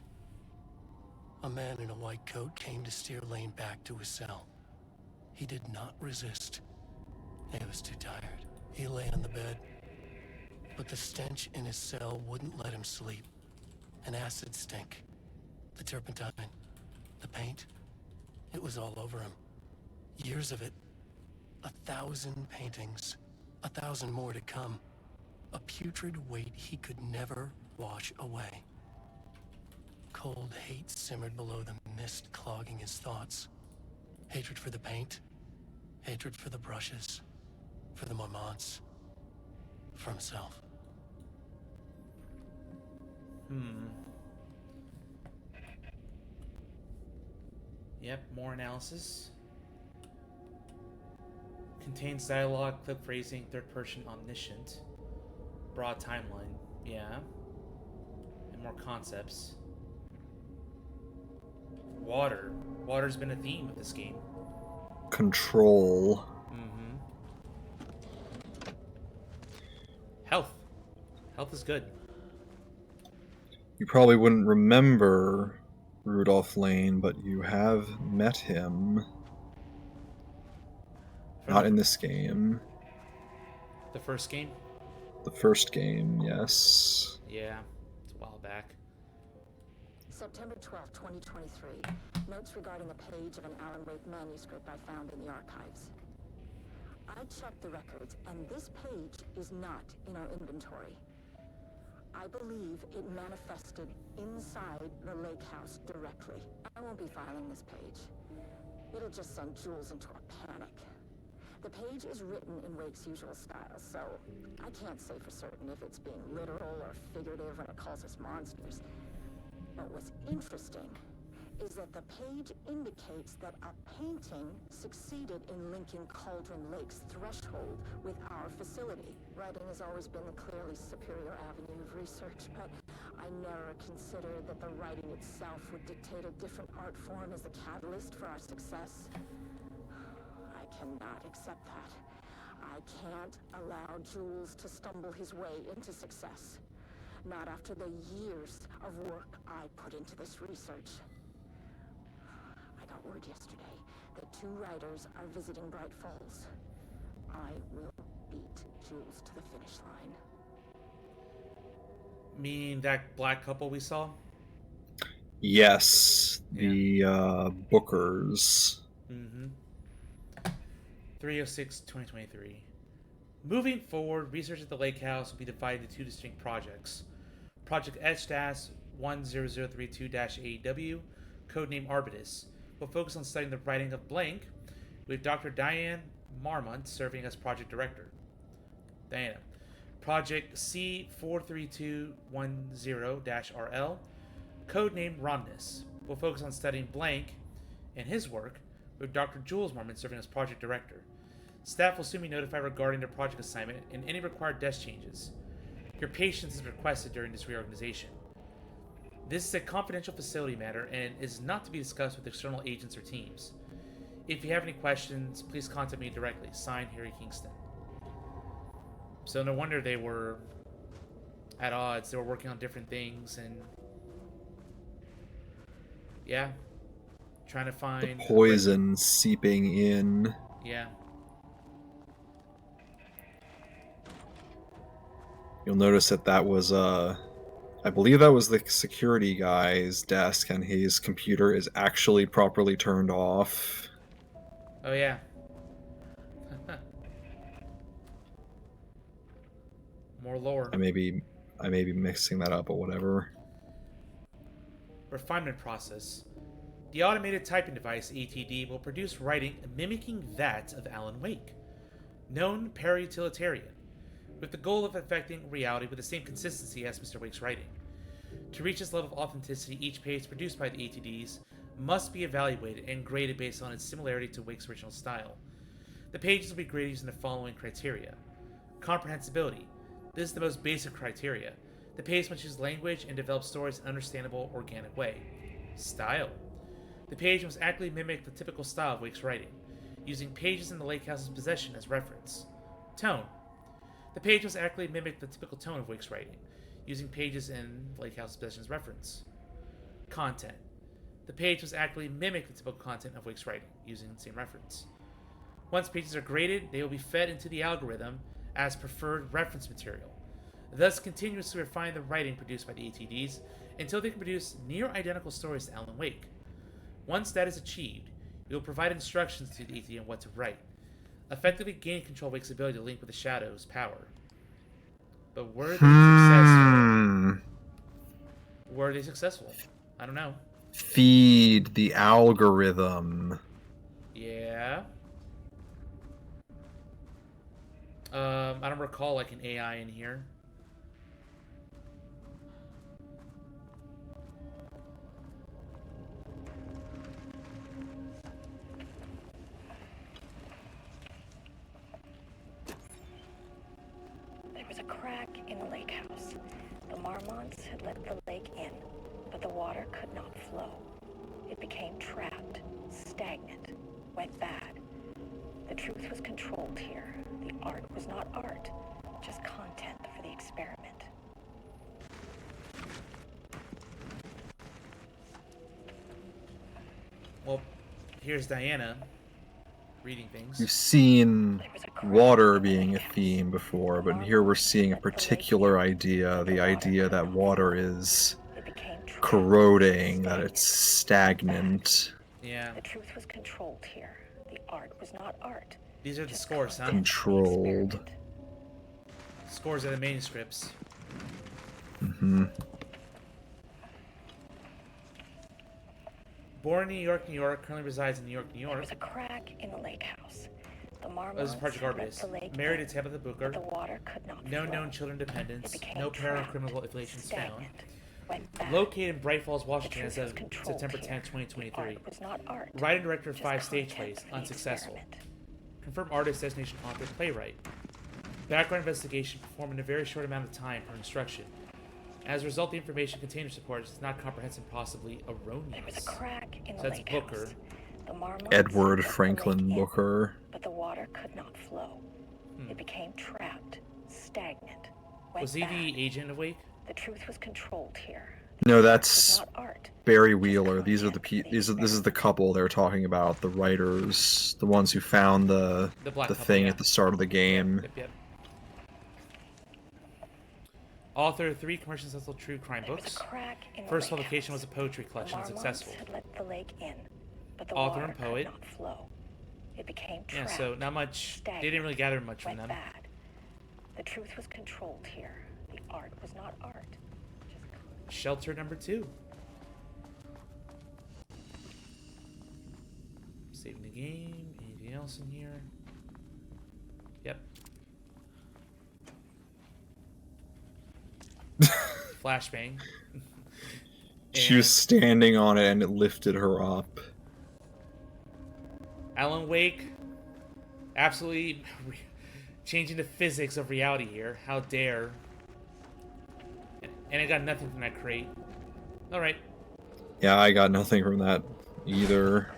A man in a white coat came to steer Lane back to his cell. He did not resist. He was too tired. He lay on the bed, but the stench in his cell wouldn't let him sleep. An acid stink. The turpentine. The paint. It was all over him. Years of it. 1,000 paintings. 1,000 more to come. A putrid weight he could never wash away. Cold hate simmered below the mist clogging his thoughts. Hatred for the paint. Hatred for the brushes. For the Marmonts. For himself. Yep, more analysis. Contains dialogue, clip phrasing, third person omniscient. Broad timeline, yeah. And more concepts. Water. Water's been a theme of this game. Control. Health. Health is good. You probably wouldn't remember Rudolph Lane, but you have met him. Not in this game. The first game? The first game, yes. Yeah, it's a while back. September 12, 2023. Notes regarding a page of an Alan Wake manuscript I found in the archives. I checked the records, and this page is not in our inventory. I believe it manifested inside the lake house directly. I won't be filing this page. It'll just send Jules into a panic. The page is written in Wake's usual style, so I can't say for certain if it's being literal or figurative when it calls us monsters. But what's interesting is that the page indicates that a painting succeeded in linking Cauldron Lake's threshold with our facility. Writing has always been the clearly superior avenue of research, but I I never considered that the writing itself would dictate a different art form as the catalyst for our success. I cannot accept that. I can't allow Jules to stumble his way into success. Not after the years of work I put into this research. I got word yesterday that 2 writers are visiting Bright Falls. I will beat Jules to the finish line. Meaning that black couple we saw? Yes, the Bookers. Mm-hmm. 3/06/2023. Moving forward, research at the Lake House will be divided into 2 distinct projects. Project H-10032-AEW, codename Arbitus, will focus on studying the writing of blank, with Dr. Diane Marmont serving as project director. Diana. Project C43210-RL, codenamed Romnus, will focus on studying blank and his work, with Dr. Jules Marmont serving as project director. Staff will soon be notified regarding their project assignment and any required desk changes. Your patience is requested during this reorganization. This is a confidential facility matter and is not to be discussed with external agents or teams. If you have any questions, please contact me directly. Signed, Harry Kingston. So no wonder they were at odds. They were working on different things and... yeah. Trying to find... the poison seeping in. Yeah. You'll notice that was, I believe that was the security guy's desk, and his computer is actually properly turned off. Oh, yeah. More lore. I may be mixing that up, but whatever. Refinement process. The automated typing device, ATD, will produce writing mimicking that of Alan Wake, known para-utilitarian, with the goal of affecting reality with the same consistency as Mr. Wake's writing. To reach this level of authenticity, each page produced by the ATDs must be evaluated and graded based on its similarity to Wake's original style. The pages will be graded using the following criteria. Comprehensibility. This is the most basic criteria. The page must use language and develop stories in an understandable, organic way. Style. The page must accurately mimic the typical style of Wake's writing, using pages in the Lake House's possession as reference. Tone. The page must accurately mimic the typical tone of Wake's writing, using pages in Lake House's possession as reference. Content. The page must accurately mimic the typical content of Wake's writing, using the same reference. Once pages are graded, they will be fed into the algorithm as preferred reference material, thus continuously refining the writing produced by the ATDs until they can produce near-identical stories to Alan Wake. Once that is achieved, you will provide instructions to the ATD on what to write, effectively gaining control of Wake's ability to link with the Shadow's power. But were they successful? Were they successful? I don't know. Feed the algorithm. Yeah. I don't recall like an AI in here. There was a crack in the lake house. The Marmonts had let the lake in, but the water could not flow. It became trapped, stagnant, went bad. The truth was controlled here. The art was not art, just content for the experiment. Well, here's Diana reading things. We've seen water being a theme before, but here we're seeing a particular idea, the idea that water is corroding, that it's stagnant. Yeah. The truth was controlled here. The art was not art. These are the scores, huh? Controlled. Scores of the manuscripts. Mm-hmm. Born in New York, New York, currently resides in New York, New York. There was a crack in the lake house. The Marmonts This is Project Arbitus. Married to Tabitha Booker. the water could not No flow. known children dependents. It became No trapped, paracriminal affiliations found. stagnant, went bad. Located in Bright Falls, Washington The as truth of was controlled September here. 10th, 2023. The art was not art, Writer and director of just 5 stage content plays, for the unsuccessful. experiment. Confirmed artist, destination, author, playwright. Background investigation performed in a very short amount of time per instruction. As a result, the information container support is not comprehensive, possibly erroneous. There was a crack in So the that's lake Booker. house. The marmots Edward let the Franklin lake in, Booker. but the water could not flow. It became trapped, stagnant. Was he the agent of Wake? The truth was controlled here. No, that's not art. Barry Wheeler. These are this is the couple they're talking about. The writers, the ones who found the couple, thing yeah. at the start of the game. Yep. Author of 3 commercially successful true crime books. First publication was a poetry collection, successful. Had let the lake in, but the Author water and poet. could not flow. It became trapped, Yeah, so not much. They didn't really gather much from them. Bad. The truth was controlled here. The art was not art. Shelter number 2. Saving the game. Anything else in here? Yep. Flashbang. She was standing on it and it lifted her up. Alan Wake. Absolutely changing the physics of reality here. How dare. And I got nothing from that crate. Alright. Yeah, I got nothing from that either.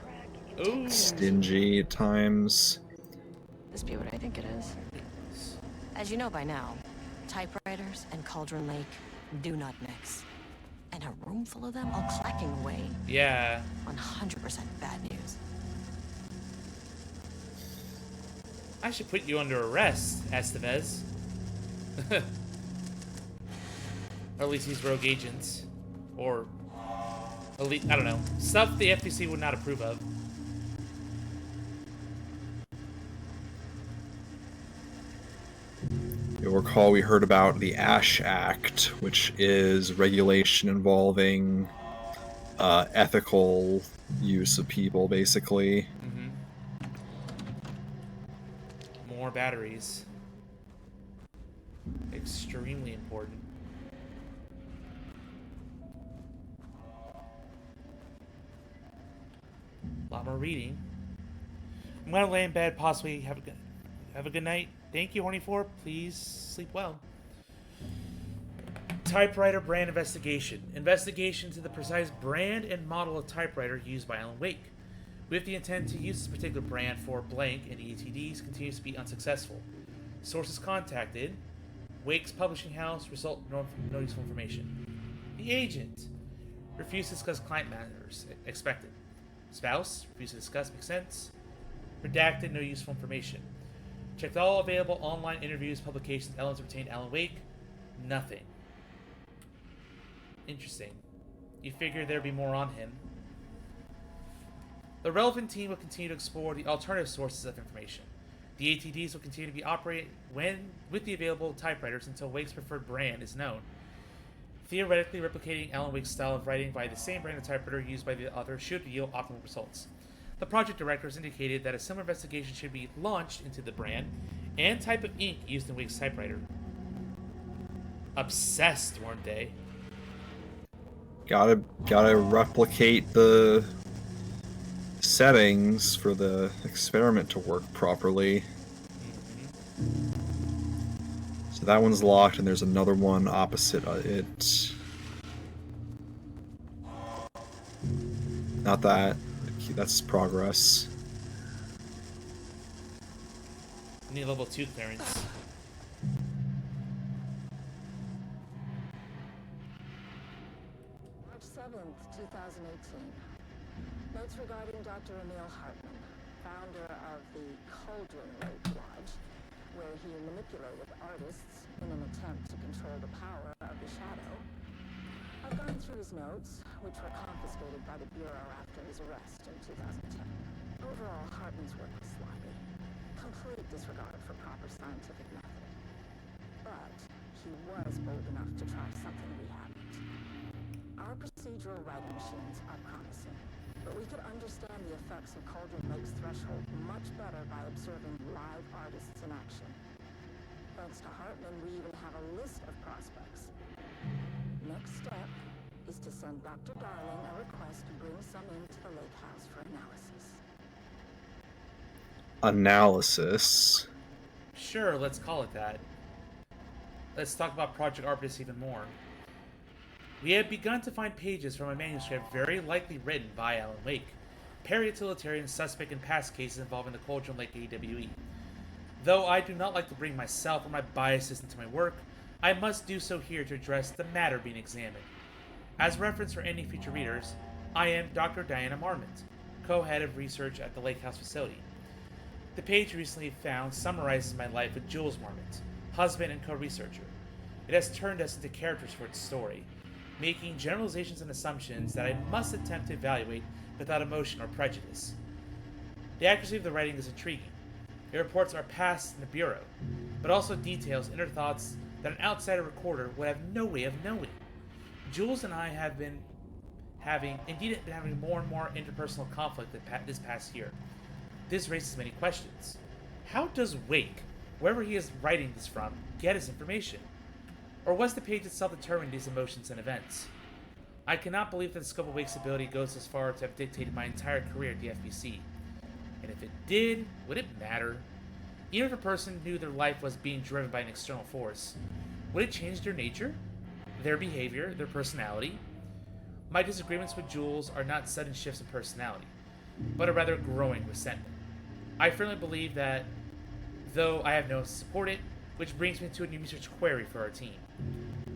Ooh. Stingy at times. This be what I think it is. As you know by now, typewriters and Cauldron Lake do not mix. And a room full of them all clacking away. Yeah. 100% bad news. I should put you under arrest, Estevez. Or at least these rogue agents. Or, at least, I don't know. Stuff the FTC would not approve of. You'll recall we heard about the Ash Act, which is regulation involving ethical use of people, basically. More batteries. Extremely important. A lot more reading. I'm gonna lay in bed, possibly have a good night. Thank you, Horny4. Please sleep well. Typewriter brand investigation. Investigation to the precise brand and model of typewriter used by Alan Wake. With the intent to use this particular brand for blank and ETDs continues to be unsuccessful. Sources contacted. Wake's publishing house. Result no useful information. The agent refused to discuss client matters. Expected. Spouse refused to discuss. Makes sense. Redacted. No useful information. Checked all available online interviews, publications, elements obtained Alan Wake. Nothing. Interesting. You figure there'd be more on him. The relevant team will continue to explore the alternative sources of information. The ATDs will continue to be operated with the available typewriters until Wake's preferred brand is known. Theoretically, replicating Alan Wake's style of writing by the same brand of typewriter used by the author should yield optimal results. The project directors indicated that a similar investigation should be launched into the brand and type of ink used in Wake's typewriter. Obsessed, weren't they? Gotta replicate the settings for the experiment to work properly. So that one's locked, and there's another one opposite it. Not that. That's progress. Need level 2 clearance. March 7th, 2018. Notes regarding Dr. Emil Hartman, founder of the Cauldron Lake Lodge, where he manipulated artists in an attempt to control the power of the shadow. I've gone through his notes, which were confiscated by the Bureau after his arrest in 2010. Overall, Hartman's work was sloppy. Complete disregard for proper scientific method. But he was bold enough to try something we haven't. Our procedural writing machines are promising, but we could understand the effects of Cauldron Lake's threshold much better by observing live artists in action. Thanks to Hartman, we even have a list of prospects. Next step is to send Dr. Darling a request to bring some into the lake house for analysis. Analysis? Sure, let's call it that. Let's talk about Project Arbutus even more. We had begun to find pages from a manuscript very likely written by Alan Wake, para-utilitarian suspect in past cases involving the Cauldron Lake AWE. Though I do not like to bring myself or my biases into my work, I must do so here to address the matter being examined. As reference for any future readers, I am Dr. Diana Marmont, co-head of research at the Lake House facility. The page recently found summarizes my life with Jules Marmont, husband and co-researcher. It has turned us into characters for its story, making generalizations and assumptions that I must attempt to evaluate without emotion or prejudice. The accuracy of the writing is intriguing. It reports our past in the Bureau, but also details inner thoughts that an outsider recorder would have no way of knowing. Jules and I have been having more and more interpersonal conflict this past year. This raises many questions. How does Wake, wherever he is writing this from, get his information? Or was the page itself determining these emotions and events? I cannot believe that the scope of Wake's ability goes as far to have dictated my entire career at the FBC. And if it did, would it matter? Even if a person knew their life was being driven by an external force, would it change their nature, their behavior, their personality? My disagreements with Jules are not sudden shifts in personality, but a rather growing resentment. I firmly believe that, though I have no one to support it, which brings me to a new research query for our team.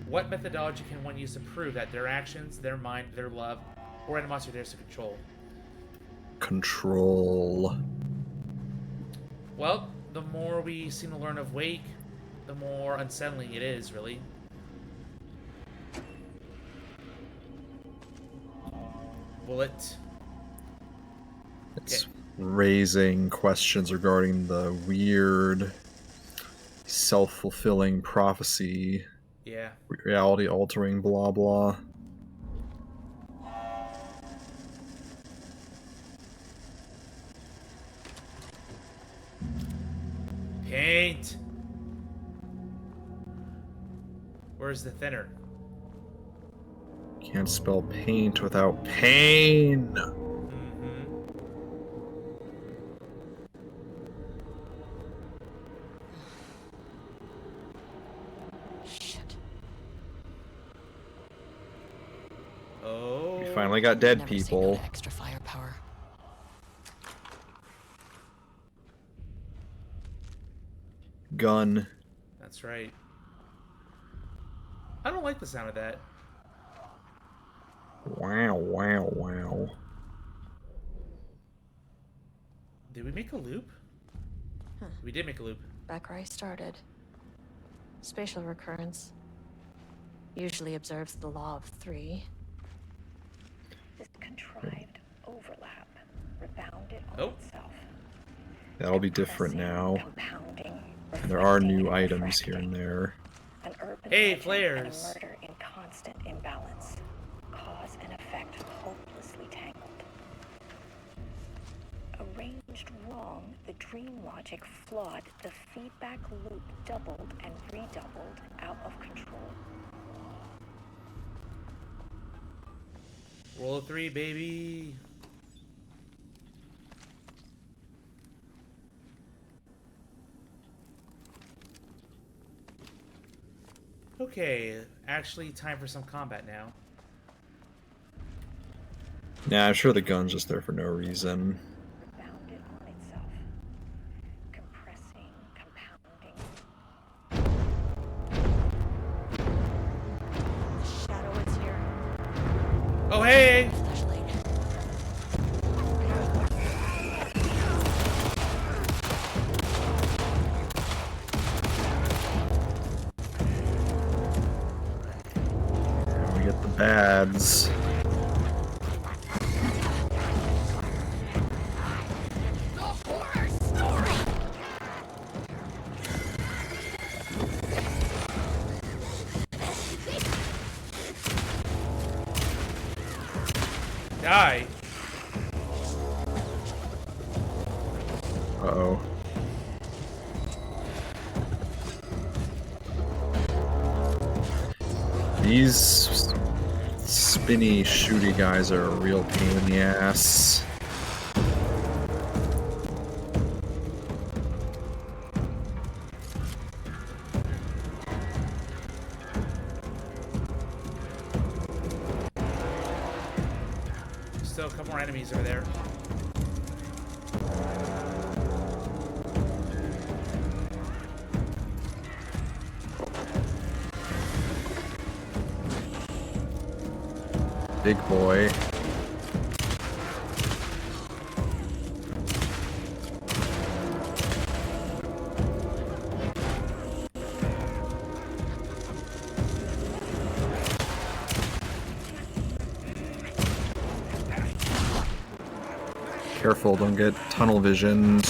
What methodology can one use to prove that their actions, their mind, their love, or animosity are theirs to control? Control. Well, the more we seem to learn of Wake, the more unsettling it is, really. Bullet. It's raising questions regarding the weird self-fulfilling prophecy. Yeah. Reality altering blah blah. Paint. Where's the thinner? Can't spell paint without pain. Shit. Oh. We finally got dead Never seen people. no extra firepower. Gun. That's right. I don't like the sound of that. Wow, wow, wow. Did we make a loop? Huh. We did make a loop. Back where I started. Spatial recurrence usually observes the law of 3. This contrived overlap rebounded on Oh. itself. That'll be different now. There are new items here and there. An urban Hey, legend flares. and a murder in constant imbalance. Cause and effect hopelessly tangled. Arranged wrong, the dream logic flawed, the feedback loop doubled and redoubled, out of control. Roll of 3, baby. Okay, actually time for some combat now. Yeah, I'm sure the gun's just there for no reason. Rebounded on itself. Compressing, compounding. Shadow is here. Oh, hey! We get the bads. Die. Uh-oh. These spinny, shooty guys are a real pain in the ass. couple more enemies over there. Big boy. Careful, don't get tunnel visioned.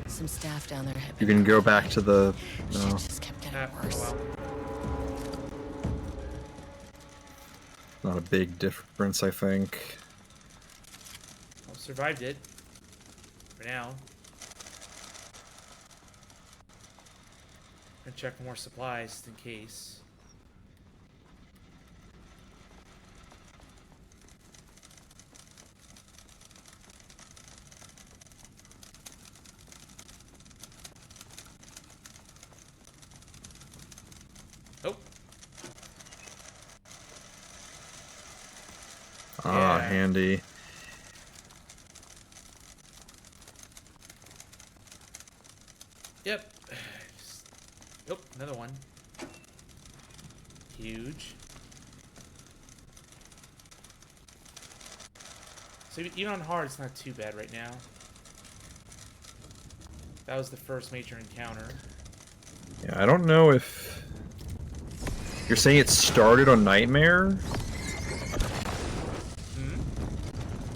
Some staff down there. You can go back to the. Shit just kept getting worse. Not a big difference, I think. Well, survived it. For now. And check for more supplies just in case. Oh. Ah, handy. Yep. Oh, another one. Huge. So even on hard, it's not too bad right now. That was the first major encounter. Yeah, I don't know if... You're saying it started on Nightmare? Hmm?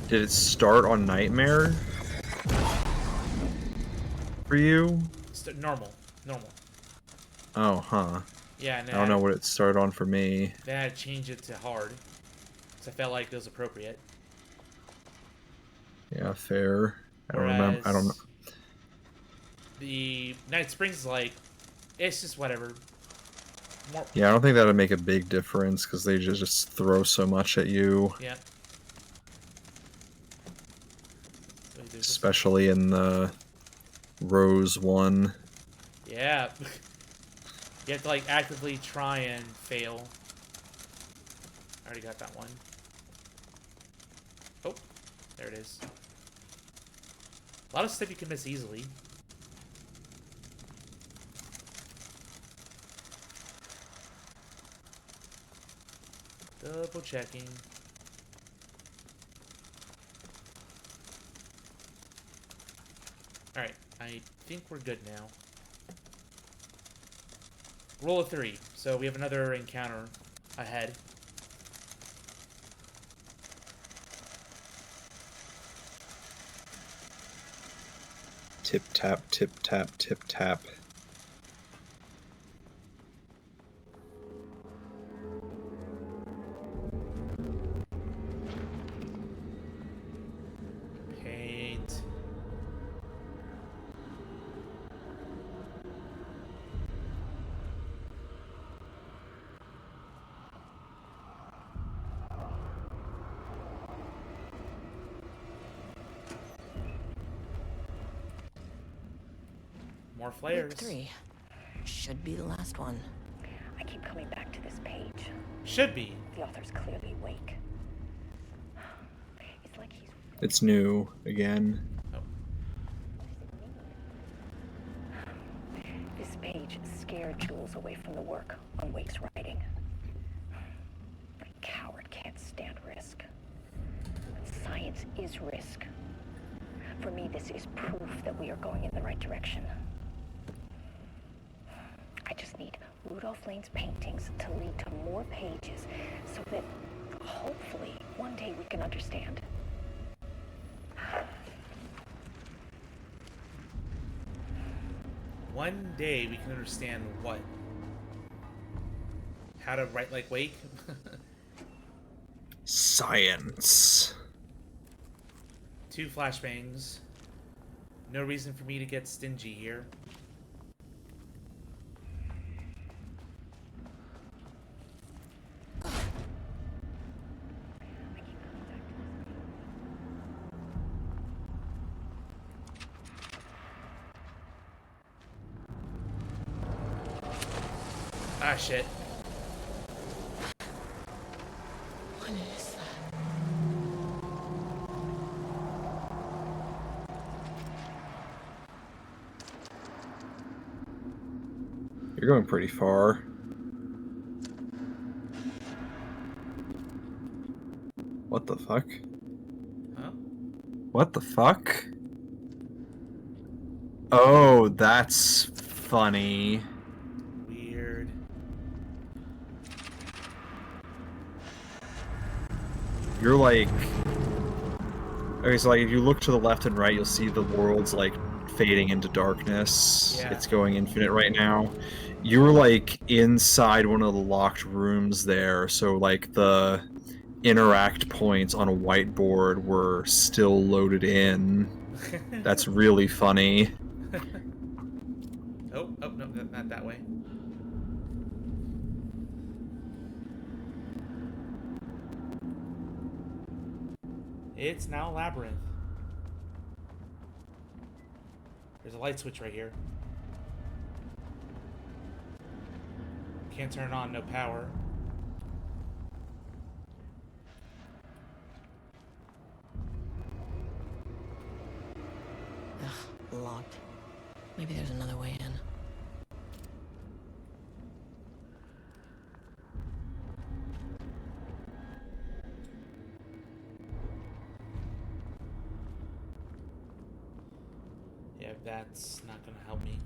Did it start on Nightmare? For you? Normal. Normal. Oh, huh. Yeah, and I don't know what it started on for me. Then I had to change it to hard. Because I felt like it was appropriate. Yeah, fair. I don't remember. I don't know. The Night Springs is like, it's just whatever. More... Yeah, I don't think that would make a big difference because they just throw so much at you. Yeah. So especially in the Rose one. Yeah. You have to like actively try and fail. I already got that one. Oh, there it is. A lot of stuff you can miss easily. Double checking. Alright, I think we're good now. Roll of 3, so we have another encounter ahead. Tip tap, tip tap, tip tap. Paint. More flares. Week 3. Should be the last one. I keep coming back to this page. Should be. The author's clearly awake. It's like he's... It's new again. Oh. This page scared Jules away from the work on Wake's writing. A coward can't stand risk. Science is risk. For me, this is proof that we are going in the right direction. I just need Rudolph Lane's paintings to lead to more pages so that hopefully one day we can understand. One day we can understand what? How to write like Wake? Science. 2 flashbangs. No reason for me to get stingy here. Ah, shit. What is that? You're going pretty far. What the fuck? Huh? What the fuck? Oh, that's funny. Weird. You're like... Okay, so like if you look to the left and right, you'll see the world's like fading into darkness. Yeah. It's going infinite right now. You're like inside one of the locked rooms there, so like the interact points on a whiteboard were still loaded in. That's really funny. Oh, no, not that way. It's now Labyrinth. There's a light switch right here. Can't turn it on, no power. Ugh, locked. Maybe there's another way in. Yeah, that's not gonna help me.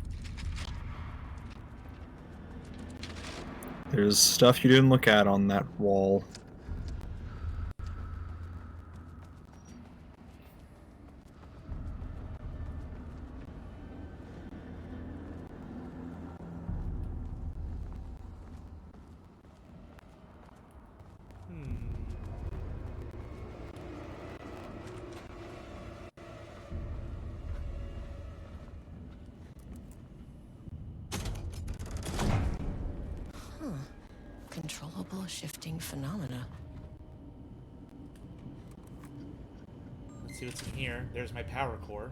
There's stuff you didn't look at on that wall. Controllable shifting phenomena. Let's see what's in here. There's my power core.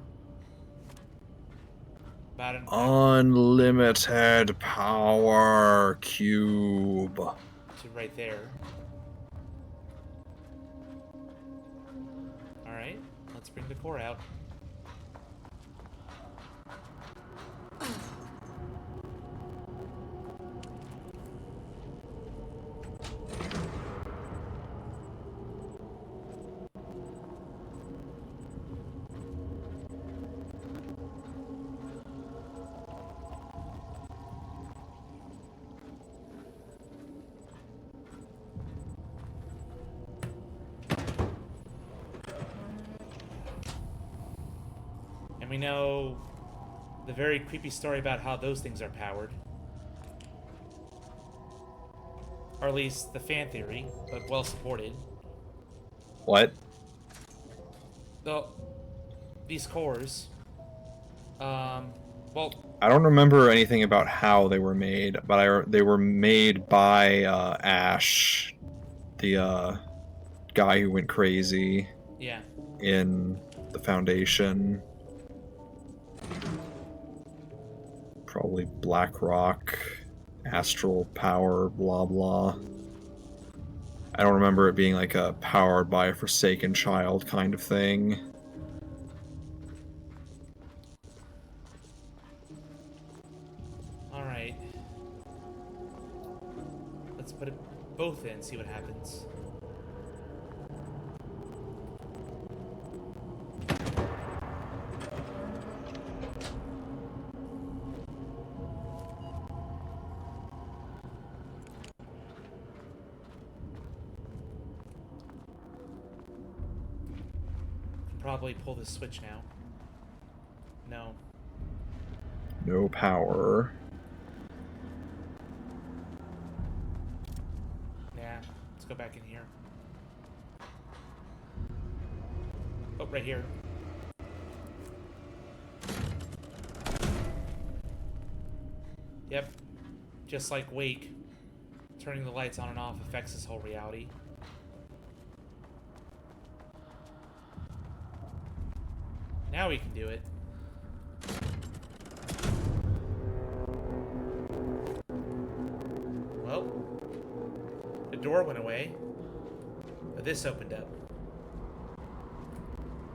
About an Unlimited power cube. to right there. Alright, let's bring the core out. And we know the very creepy story about how those things are powered. Or at least the fan theory, but well supported. What? These cores. Well, I don't remember anything about how they were made, but they were made by Ash, the guy who went crazy. Yeah. In the Foundation. Probably BlackRock, Astral Power, blah blah. I don't remember it being like a powered by a Forsaken Child kind of thing. Alright. Let's put it both in, see what happens. Probably pull this switch now. No. No power. Yeah, let's go back in here. Oh, right here. Yep. Just like Wake, turning the lights on and off affects this whole reality. Now we can do it. door went away. But this opened up.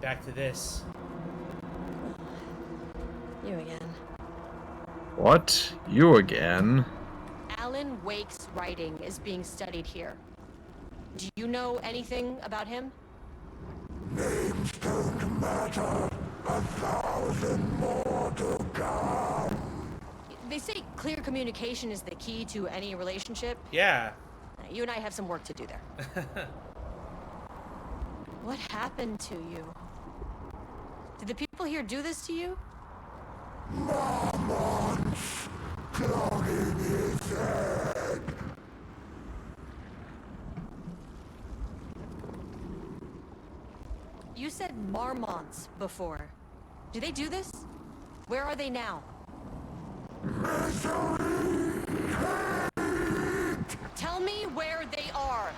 Back to this. You again. What? You again? Alan Wake's writing is being studied here. Do you know anything about him? Names don't matter. 1,000 more to come. They say clear communication is the key to any relationship. Yeah. You and I have some work to do there. What happened to you? Did the people here do this to you? Marmots clogging his head. You said marmots before. Do they do this? Where are they now? Misery, hate. Tell me where they are.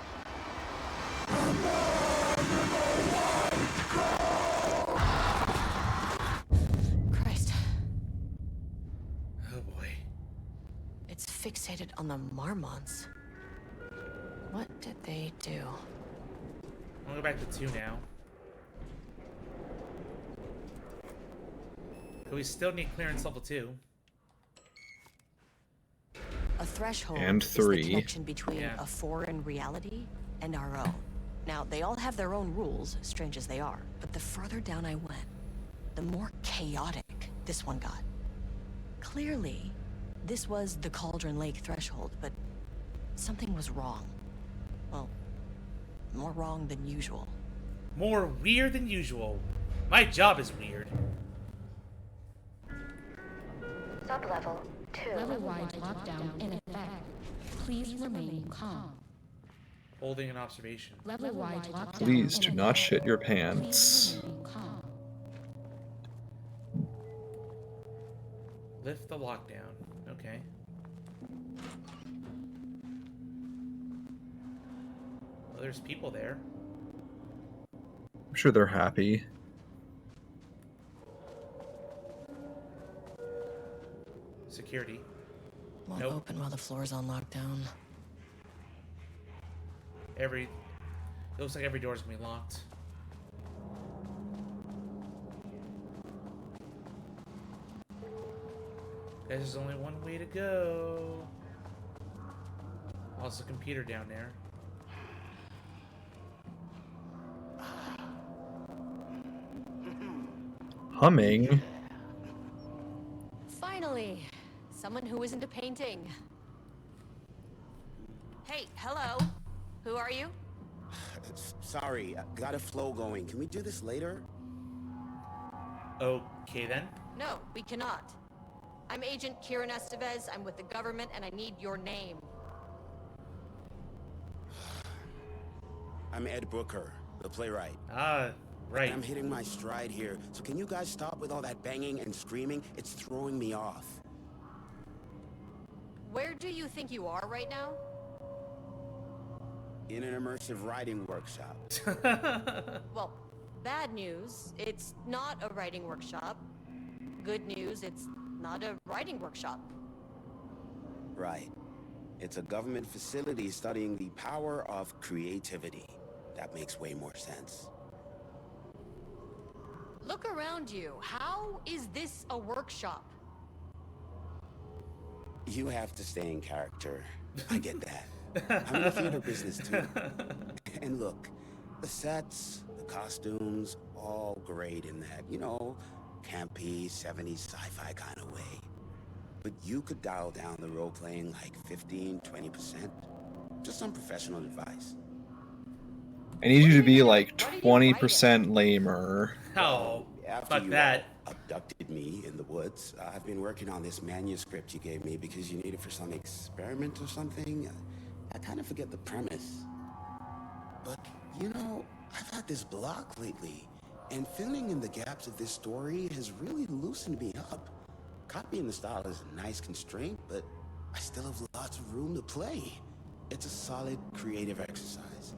Christ. Oh boy. It's fixated on the marmots. What did they do? I'll go back to 2 now. But we still need clearance level 2. A threshold And is 3. the connection between a foreign reality and our own. Now, they all have their own rules, strange as they are. But the further down I went, the more chaotic this one got. Clearly, this was the Cauldron Lake threshold, but something was wrong. Well, more wrong than usual. More weird than usual. My job is weird. Sublevel 2. Level-wide lockdown in effect. Please remain calm. Holding an observation. Level-wide lockdown. Please do not shit your pants. Please remain calm. Lift the lockdown. Okay. Well, there's people there. I'm sure they're happy. Security. Won't Nope. open while the floor's on lockdown. It looks like every door's gonna be locked. There's only one way to go. Also, computer down there. Humming? Finally, someone who isn't a painting. Hey, hello. Who are you? Sorry, got a flow going. Can we do this later? Okay then. No, we cannot. I'm Agent Kieran Estevez. I'm with the government, and I need your name. I'm Ed Brooker, the playwright. Ah, right. I'm hitting my stride here, so can you guys stop with all that banging and screaming? It's throwing me off. Where do you think you are right now? In an immersive writing workshop. Well, bad news, it's not a writing workshop. Good news, it's not a writing workshop. Right. It's a government facility studying the power of creativity. That makes way more sense. Look around you. How is this a workshop? You have to stay in character. I get that. I'm in the theater business too. And look, the sets, the costumes, all great in that, you know, campy, 70s sci-fi kind of way. But you could dial down the role-playing like 15, 20%. Just some professional advice. I need you to be like 20% lamer. Oh, After fuck you that. abducted me in the woods, I've been working on this manuscript you gave me because you need it for some experiment or something. I kind of forget the premise. But, you know, I've had this block lately, and filling in the gaps of this story has really loosened me up. Copying the style is a nice constraint, but I still have lots of room to play. It's a solid creative exercise.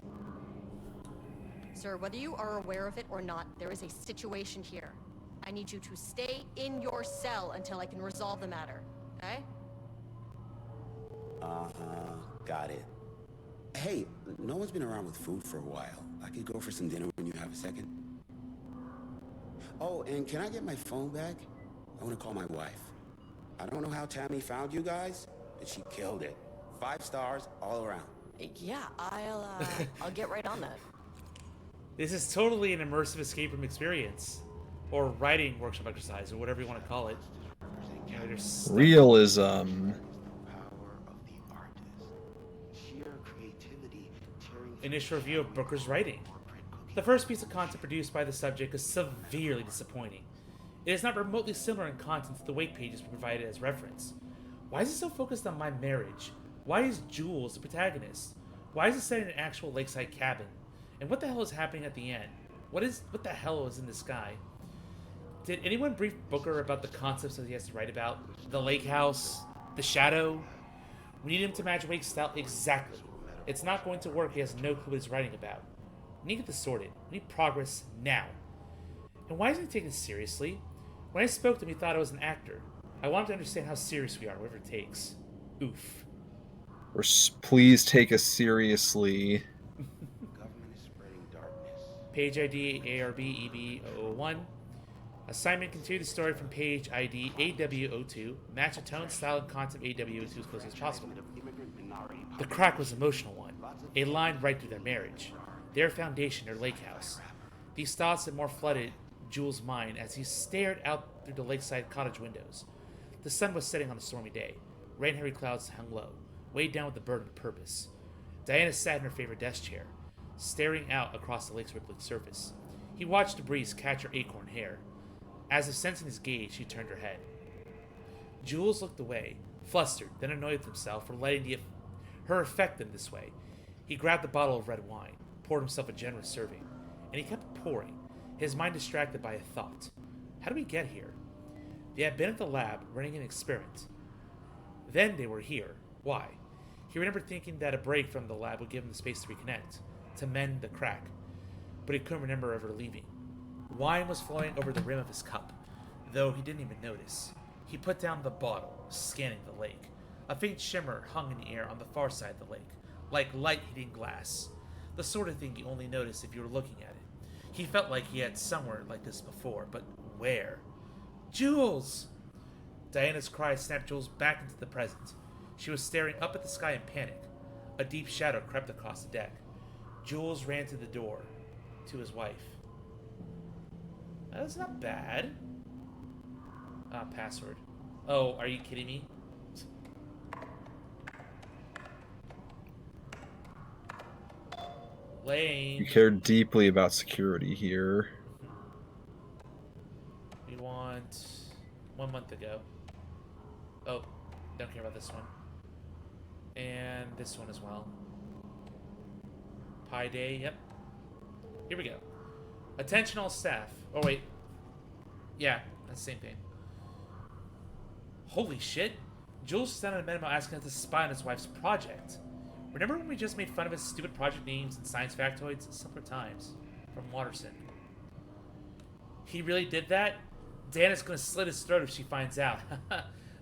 Sir, whether you are aware of it or not, there is a situation here. I need you to stay in your cell until I can resolve the matter, okay? Uh-huh, got it. Hey, no one's been around with food for a while. I could go for some dinner when you have a second. Oh, and can I get my phone back? I want to call my wife. I don't know how Tammy found you guys, but she killed it. 5 stars all around. Yeah, I'll get right on that. This is totally an immersive escape room experience. Or writing workshop exercise, or whatever you want to call it. You know, there's Realism. Initial review of Booker's writing. The first piece of content produced by the subject is severely disappointing. It is not remotely similar in content to the wake pages we provided as reference. Why is it so focused on my marriage? Why is Jules the protagonist? Why is it set in an actual lakeside cabin? And what the hell is happening at the end? What the hell is in the sky? Did anyone brief Booker about the concepts that he has to write about? The lake house? The shadow? We need him to match Wake's style exactly. It's not going to work. He has no clue what he's writing about. We need to get this sorted. We need progress now. And why isn't he taken seriously? When I spoke to him, he thought I was an actor. I wanted to understand how serious we are, whatever it takes. Oof. Or please take us seriously. Page ID ARB-EB001. Assignment: continue the story from page ID AW02. Match the tone, style, and content of AW02 as close as possible. The crack was an emotional one. A line right through their marriage. Their foundation, their lake house. These thoughts had more flooded Jules' mind as he stared out through the lakeside cottage windows. The sun was setting on a stormy day. Rain-heavy clouds hung low, weighed down with the burden of purpose. Diana sat in her favorite desk chair, staring out across the lake's rippling surface. He watched the breeze catch her acorn hair. As if sensing his gaze, she turned her head. Jules looked away, flustered, then annoyed with himself for letting her affect him this way. He grabbed a bottle of red wine, poured himself a generous serving, and he kept pouring, his mind distracted by a thought. How did we get here? They had been at the lab, running an experiment. Then they were here. Why? He remembered thinking that a break from the lab would give him the space to reconnect, to mend the crack, but he couldn't remember ever leaving. Wine was flowing over the rim of his cup, though he didn't even notice. He put down the bottle, scanning the lake. A faint shimmer hung in the air on the far side of the lake, like light hitting glass. The sort of thing you only notice if you were looking at it. He felt like he had somewhere like this before, but where? Jules! Diana's cry snapped Jules back into the present. She was staring up at the sky in panic. A deep shadow crept across the deck. Jules ran to the door, to his wife. That's not bad. Password. Oh, are you kidding me? Lane. You care deeply about security here. We want 1 month ago. Oh, don't care about this one. And this one as well. Pi Day, yep. Here we go. Attention all staff. Oh, wait. Yeah, that's the same thing. Holy shit. Jules sent out a memo asking us to spy on his wife's project. Remember when we just made fun of his stupid project names and science factoids? Simpler times. From Watterson. He really did that? Dana's gonna slit his throat if she finds out.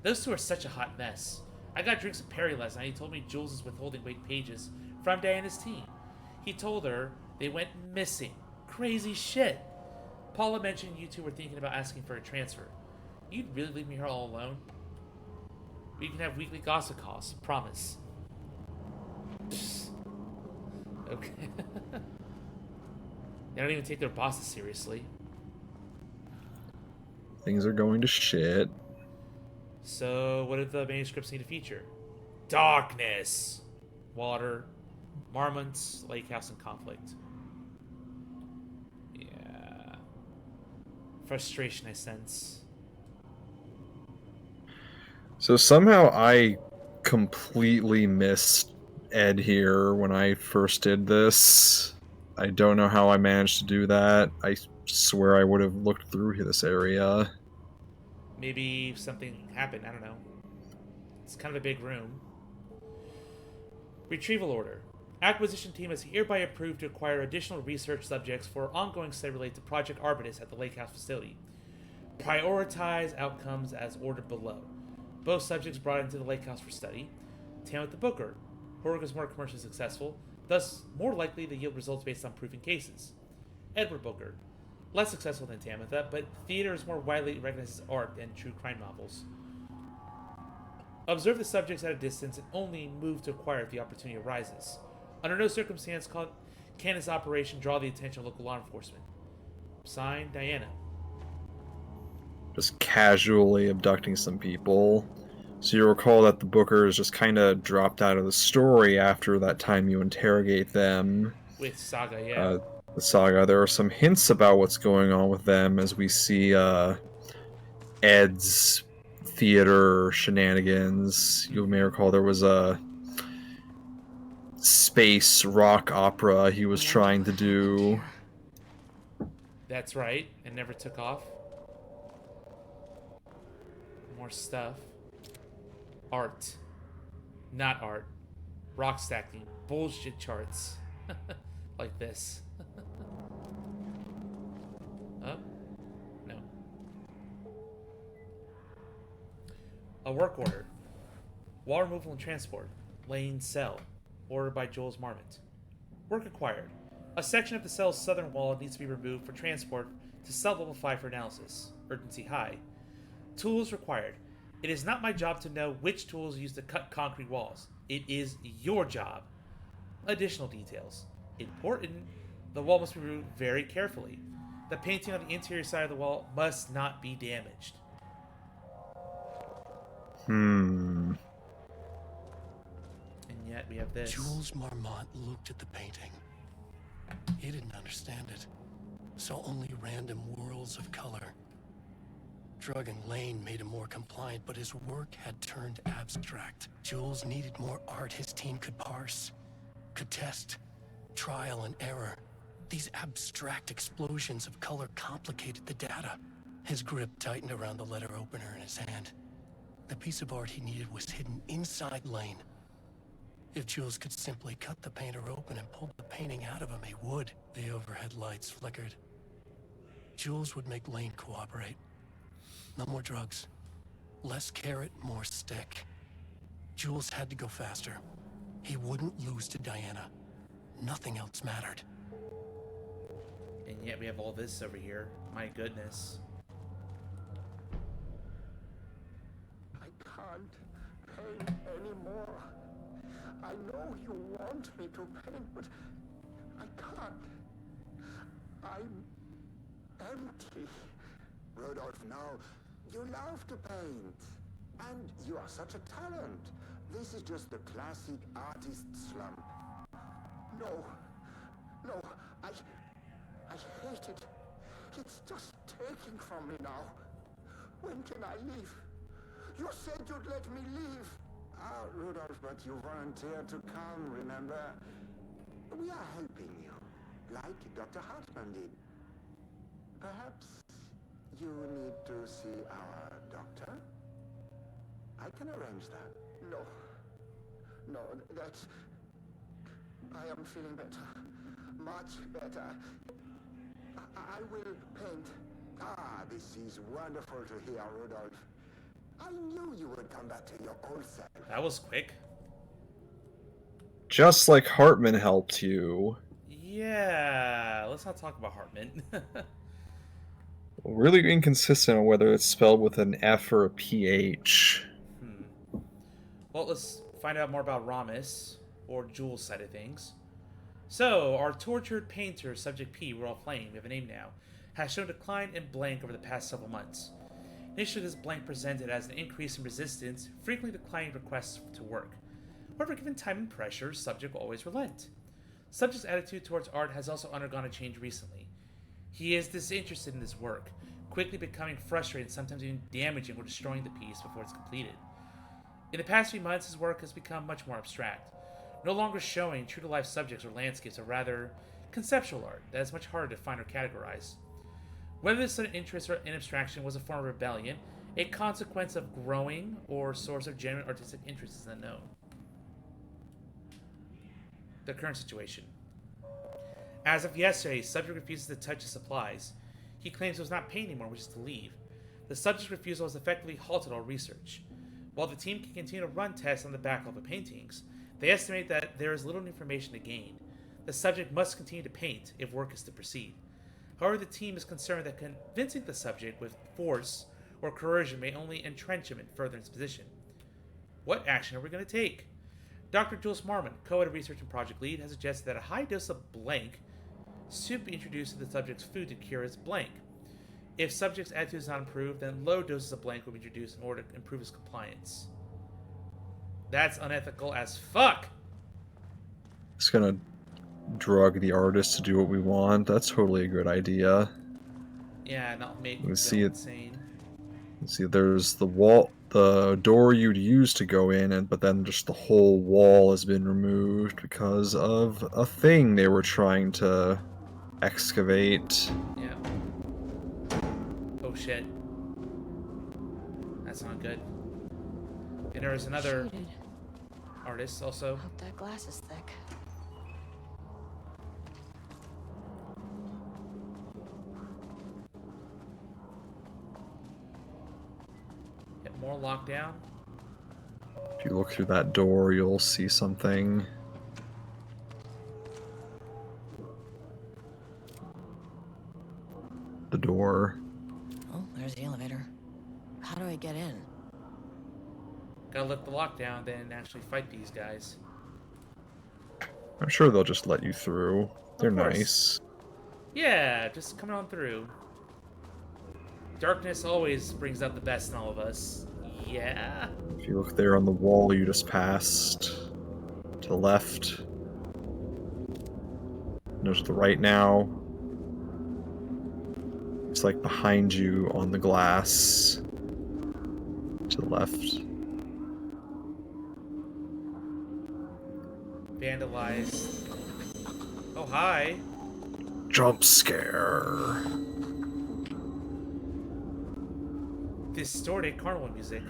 Those two are such a hot mess. I got drinks with Perry last night. He told me Jules is withholding wake pages from Diana's team. He told her they went missing. Crazy shit. Paula mentioned you two were thinking about asking for a transfer. You'd really leave me here all alone? We can have weekly gossip calls. Promise. Okay. They don't even take their bosses seriously. Things are going to shit. So, what did the manuscripts need to feature? Darkness! Water. Marmots, lake house, and conflict. Yeah. Frustration, I sense. So somehow I completely missed Ed here when I first did this. I don't know how I managed to do that. I swear I would have looked through this area. Maybe something happened, I don't know. It's kind of a big room. Retrieval order. Acquisition team is hereby approved to acquire additional research subjects for ongoing study related to Project Arbitus at the Lake House facility. Prioritize outcomes as ordered below. Both subjects brought into the Lake House for study. Tammy with the Booker. Her work is more commercially successful, thus more likely to yield results based on proven cases. Edward Booker. Less successful than Tamitha, but theater is more widely recognized as art than true crime novels. Observe the subjects at a distance and only move to acquire if the opportunity arises. Under no circumstance can this operation draw the attention of local law enforcement. Signed, Diana. Just casually abducting some people. So you recall that the Bookers just kind of dropped out of the story after that time you interrogate them. With Saga, yeah. The Saga. There are some hints about what's going on with them as we see Ed's theater shenanigans. You may recall there was a space rock opera he was trying to do. That's right, and never took off. More stuff. Art. Not art. Rock stacking. Bullshit charts. Like this. Oh? No. A work order. Wall removal and transport. Lane cell. Ordered by Jules Marmot. Work acquired. A section of the cell's southern wall needs to be removed for transport to cell level 5 for analysis. Urgency high. Tools required. It is not my job to know which tools used to cut concrete walls. It is your job. Additional details. Important. The wall must be removed very carefully. The painting on the interior side of the wall must not be damaged. And yet we have this. Jules Marmot looked at the painting. He didn't understand it. Saw only random whirls of color. Drug and Lane made him more compliant, but his work had turned abstract. Jules needed more art his team could parse, could test, trial and error. These abstract explosions of color complicated the data. His grip tightened around the letter opener in his hand. The piece of art he needed was hidden inside Lane. If Jules could simply cut the painter open and pull the painting out of him, he would. The overhead lights flickered. Jules would make Lane cooperate. No more drugs. Less carrot, more stick. Jules had to go faster. He wouldn't lose to Diana. Nothing else mattered. And yet we have all this over here. My goodness. I can't paint anymore. I know you want me to paint, but I can't. I'm empty. Rudolph, now, you love to paint. And you are such a talent. This is just the classic artist slump. No, I hate it. It's just taking from me now. When can I leave? You said you'd let me leave. Ah, Rudolph, but you volunteered to come, remember? We are helping you, like Dr. Hartman did. Perhaps you need to see our doctor? I can arrange that. No, that's... I am feeling better. Much better. I will paint. Ah, this is wonderful to hear, Rudolph. I knew you would come back to your old self. That was quick. Just like Hartman helped you. Yeah, let's not talk about Hartman. Really inconsistent on whether it's spelled with an F or a PH. Well, let's find out more about Ramos, or Jules' side of things. So, our tortured painter, Subject P, we're all playing, we have a name now, has shown decline in blank over the past several months. Initially, this blank presented as an increase in resistance, frequently declining requests to work. However, given time and pressure, Subject will always relent. Subject's attitude towards art has also undergone a change recently. He is disinterested in his work, quickly becoming frustrated and sometimes even damaging or destroying the piece before it's completed. In the past few months, his work has become much more abstract, no longer showing true-to-life subjects or landscapes, but rather conceptual art that is much harder to find or categorize. Whether this sudden interest in abstraction was a form of rebellion, a consequence of growing, or source of genuine artistic interest is unknown. The current situation. As of yesterday, subject refuses to touch his supplies. He claims he was not painting anymore, wishes to leave. The subject's refusal has effectively halted all research. While the team can continue to run tests on the backlog of paintings, They estimate that there is little information to gain. The subject must continue to paint if work is to proceed. However, the team is concerned that convincing the subject with force or coercion may only entrench him further in his position. What action are we going to take? Dr. Jules Marmon, co-head of research and project lead, has suggested that a high dose of blank should be introduced to the subject's food to cure his blank. If subject's attitude is not improved, then low doses of blank will be introduced in order to improve his compliance. That's unethical as fuck! It's gonna drug the artist to do what we want. That's totally a good idea. Yeah, not make We them see it. insane. See, there's the door you'd use to go in, but then just the whole wall has been removed because of a thing they were trying to excavate. Yeah. Oh shit. That's not good. And there is another artist also. Hope that glass is thick. Get more lockdown. If you look through that door, you'll see something. The door. Oh, there's the elevator. How do I get in? Gotta lift the lockdown, then actually fight these guys. I'm sure they'll just let you through. They're nice. Yeah, just come on through. Darkness always brings out the best in all of us. Yeah. If you look there on the wall you just passed, to the left. There's the right now. It's like behind you on the glass. To the left. Vandalized. Oh, hi. Jump scare. Distorted carnival music.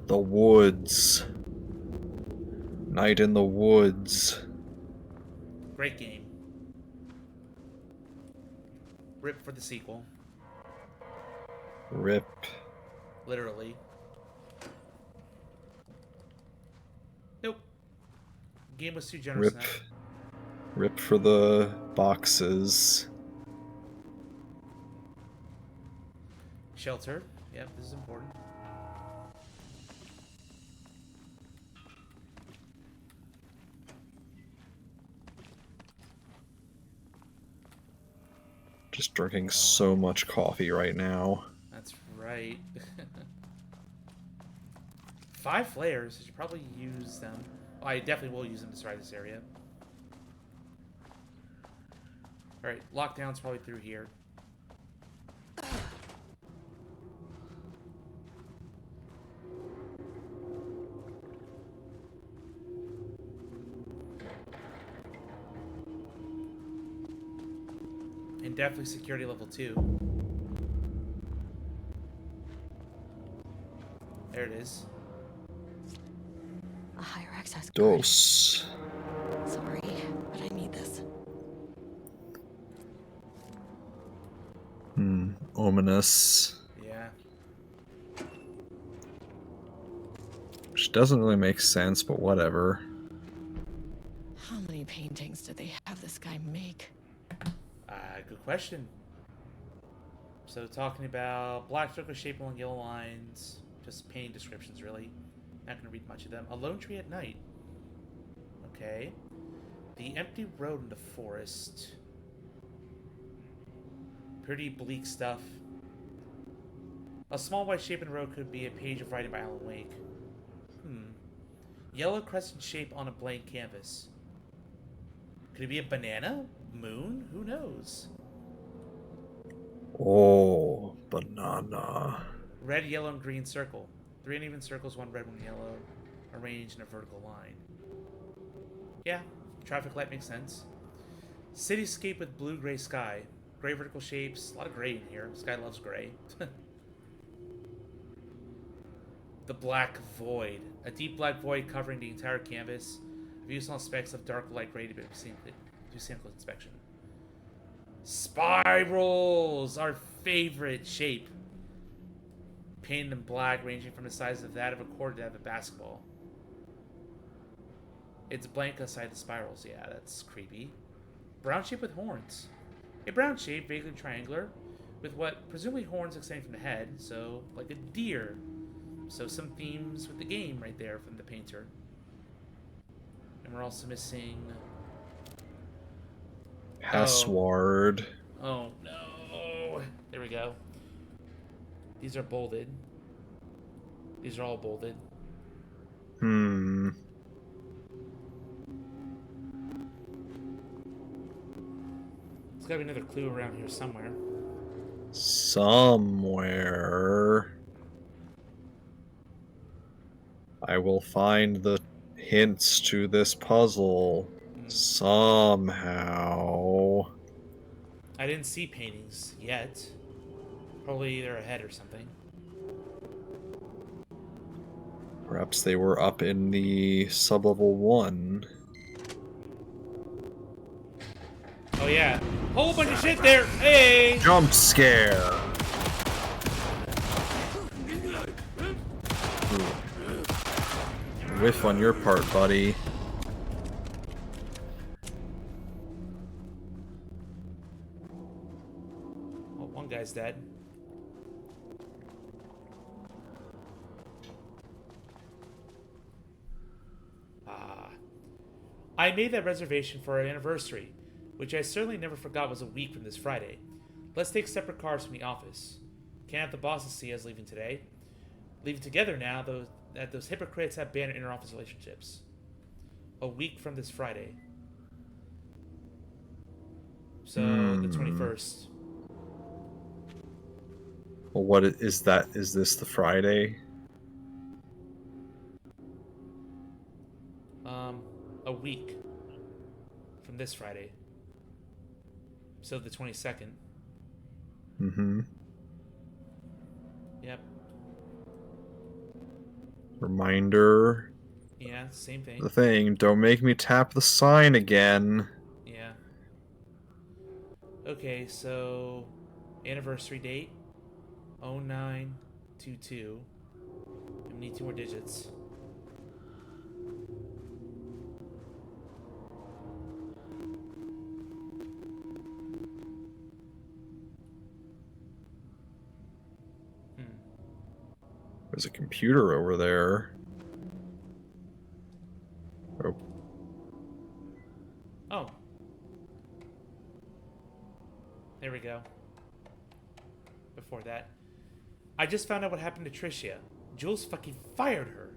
The woods. Night in the woods. Great game. Rip for the sequel. Rip. Literally. Nope. Game was too generous. Rip. Rip for the boxes. Shelter. Yep, this is important. Just drinking so much coffee right now. That's right. 5 flares. I should probably use them. Oh, I definitely will use them to survive this area. Alright, lockdown's probably through here. And definitely security level 2. There it is. A higher access. Dose. Sorry, but I need this. Ominous. Yeah. Which doesn't really make sense, but whatever. How many paintings did they have this guy make? Good question. So talking about black circles shaped along yellow lines, just painting descriptions really. Not gonna read much of them. A lone tree at night. Okay. The empty road in the forest. Pretty bleak stuff. A small white shape in the road could be a page of writing by Alan Wake. Yellow crescent shape on a blank canvas. Could it be a banana? Moon? Who knows? Oh, banana. Red, yellow, and green circle. 3 uneven circles, 1 red, 1 yellow, arranged in a vertical line. Yeah, traffic light makes sense. Cityscape with blue-gray sky. Gray vertical shapes. A lot of gray in here. This guy loves gray. The Black Void. A deep black void covering the entire canvas. I've used all specs of dark light gray to do sample inspection. Spirals! Our favorite shape. Painted in black, ranging from the size of that of a quarter to that of a basketball. It's blank aside the spirals. Yeah, that's creepy. Brown shape with horns. A brown shape, vaguely triangular, with what presumably horns extending from the head, so like a deer. So some themes with the game right there from the painter. And we're also missing... Password. Oh no! There we go. These are bolded. These are all bolded. Hmm. There's gotta be another clue around here somewhere. Somewhere. I will find the hints to this puzzle somehow. I didn't see paintings yet. Probably they're ahead or something. Perhaps they were up in the sublevel 1. Oh yeah. Whole bunch of shit there! Hey! Jump scare! Whiff on your part, buddy. Oh, one guy's dead. I made that reservation for our anniversary, which I certainly never forgot was a week from this Friday. Let's take separate cars from the office. Can't have the bosses see us leaving today. Leaving together now, those hypocrites have banned inter-office relationships. A week from this Friday. So, the 21st. Well, what is that? Is this the Friday? A week from this Friday. So the 22nd. Mm-hmm. Yep. Reminder. Yeah, same thing. The thing, don't make me tap the sign again. Yeah. Okay, so anniversary date 0922. We need 2 more digits. There's a computer over there. Oh. Oh. There we go. Before that. I just found out what happened to Tricia. Jules fucking fired her.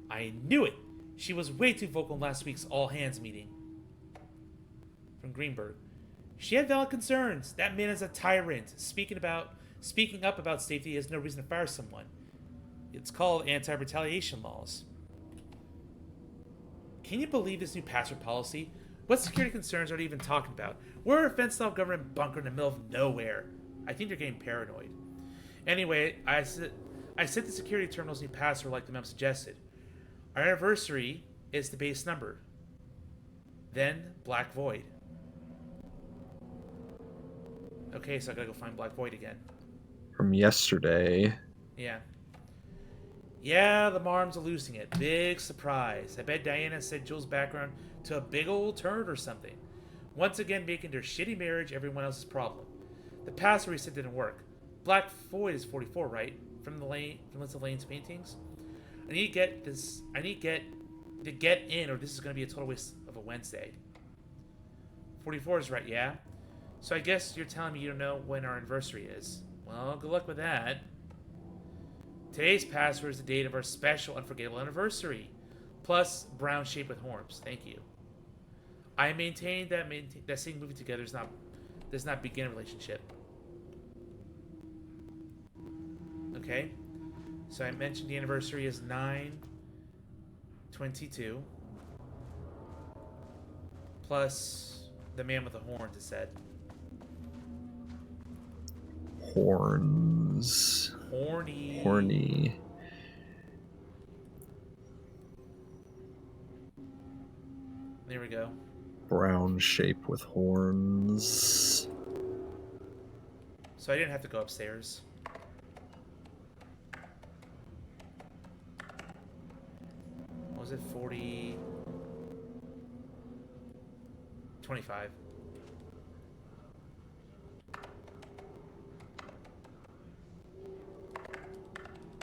I knew it. She was way too vocal in last week's all-hands meeting. From Greenberg. She had valid concerns. That man is a tyrant. Speaking up about safety is no reason to fire someone. It's called anti-retaliation laws. Can you believe this new password policy? What security concerns are they even talking about? We're a fenced-off government bunker in the middle of nowhere. I think they're getting paranoid. Anyway, I set the security terminal's new password like the mem suggested. Our anniversary is the base number. Then Black Void. Okay, so I gotta go find Black Void again. From yesterday. Yeah. Yeah, the Marms are losing it. Big surprise. I bet Diana said Jules' background to a big old turd or something. Once again making their shitty marriage everyone else's problem. The password reset didn't work. Black Void is 44, right? From Lisa Lane's paintings? I need to get in or this is going to be a total waste of a Wednesday. 44 is right, yeah? So I guess you're telling me you don't know when our anniversary is. Well, good luck with that. Today's password is the date of our special unforgettable anniversary. Plus, brown shape with horns. Thank you. I maintain that seeing moving together does not begin a relationship. Okay. So I mentioned the anniversary is 9/22. Plus the man with the horns, it said. horns. Horny. There we go. Brown shape with horns. So I didn't have to go upstairs. What was it? 40... 25.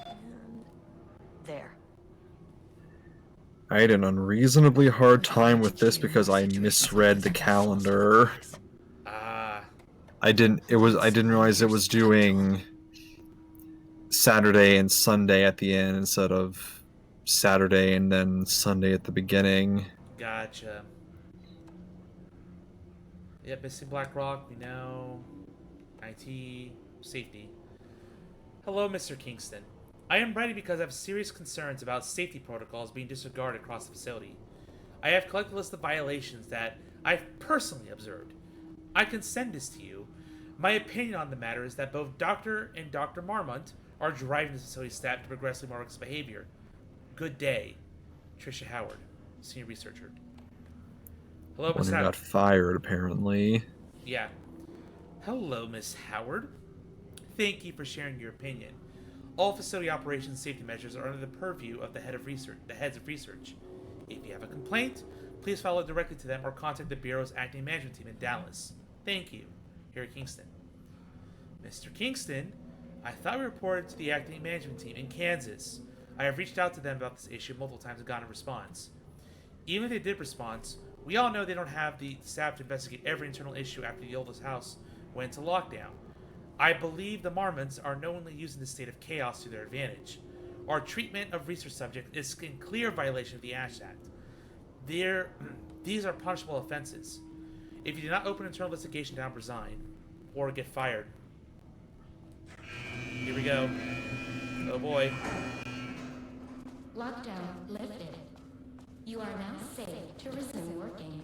And there. I had an unreasonably hard time with this because I misread the calendar. I didn't realize it was doing Saturday and Sunday at the end instead of Saturday and then Sunday at the beginning. Gotcha. Yep, missing Black Rock, we know. IT, safety. Hello, Mr. Kingston. I am ready because I have serious concerns about safety protocols being disregarded across the facility. I have collected a list of violations that I've personally observed. I can send this to you. My opinion on the matter is that both Dr. and Dr. Marmont are driving the facility staff to progressively more reckless behavior. Good day. Trisha Howard, senior researcher. Hello, Miss Howard. Got fired, apparently. Yeah. Hello, Miss Howard. Thank you for sharing your opinion. All facility operations and safety measures are under the purview of the heads of research. If you have a complaint, please follow it directly to them or contact the Bureau's acting management team in Dallas. Thank you. Harry Kingston. Mr. Kingston, I thought we reported to the acting management team in Kansas. I have reached out to them about this issue multiple times and gotten a response. Even if they did respond, we all know they don't have the staff to investigate every internal issue after the oldest house went into lockdown. I believe the Marmonts are knowingly using this state of chaos to their advantage. Our treatment of research subjects is in clear violation of the Ash Act. These are punishable offenses. If you do not open internal investigation, down, resign, or get fired. Here we go. Oh boy. Lockdown lifted. You are now safe to resume working.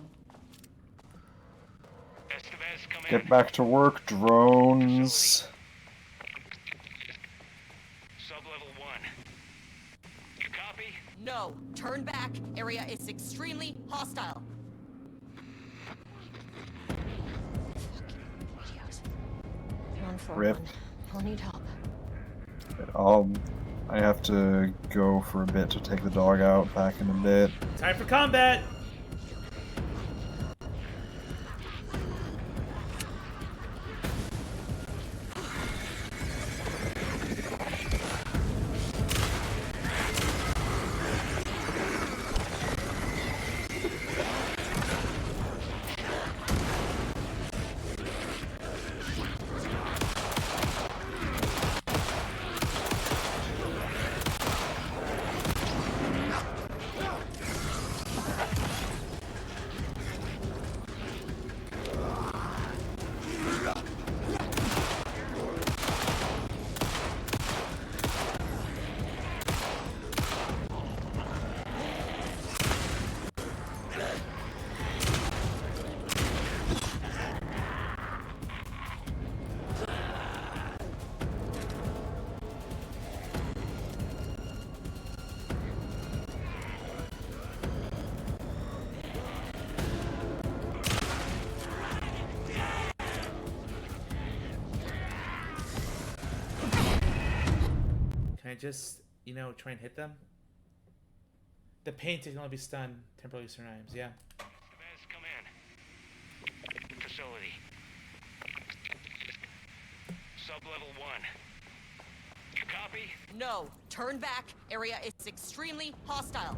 Get back to work, drones. Sub-level 1. You copy? No, turn back. Area is extremely hostile. They're on floor Rip. one. I'll need help. I have to go for a bit to take the dog out. Back in a bit. Time for combat! Just, try and hit them? The paint can only be stunned temporarily certain items, yeah. Estevez, come in. Facility. Sub-level 1. You copy? No, turn back. Area is extremely hostile.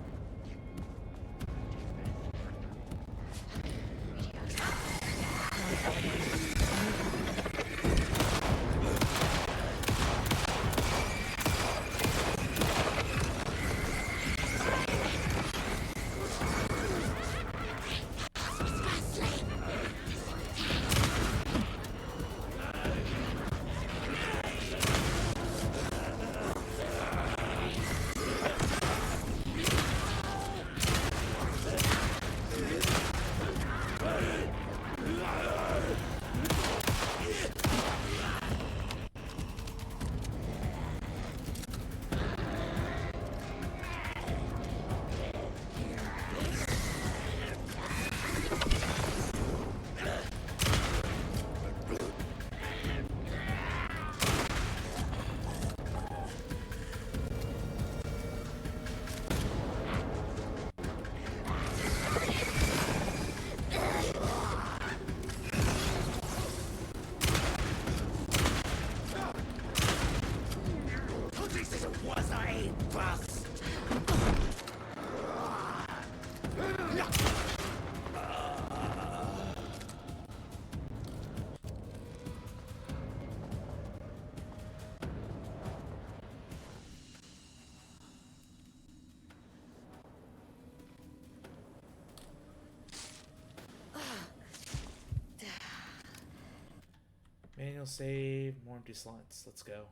Manual save, more empty slots. Let's go.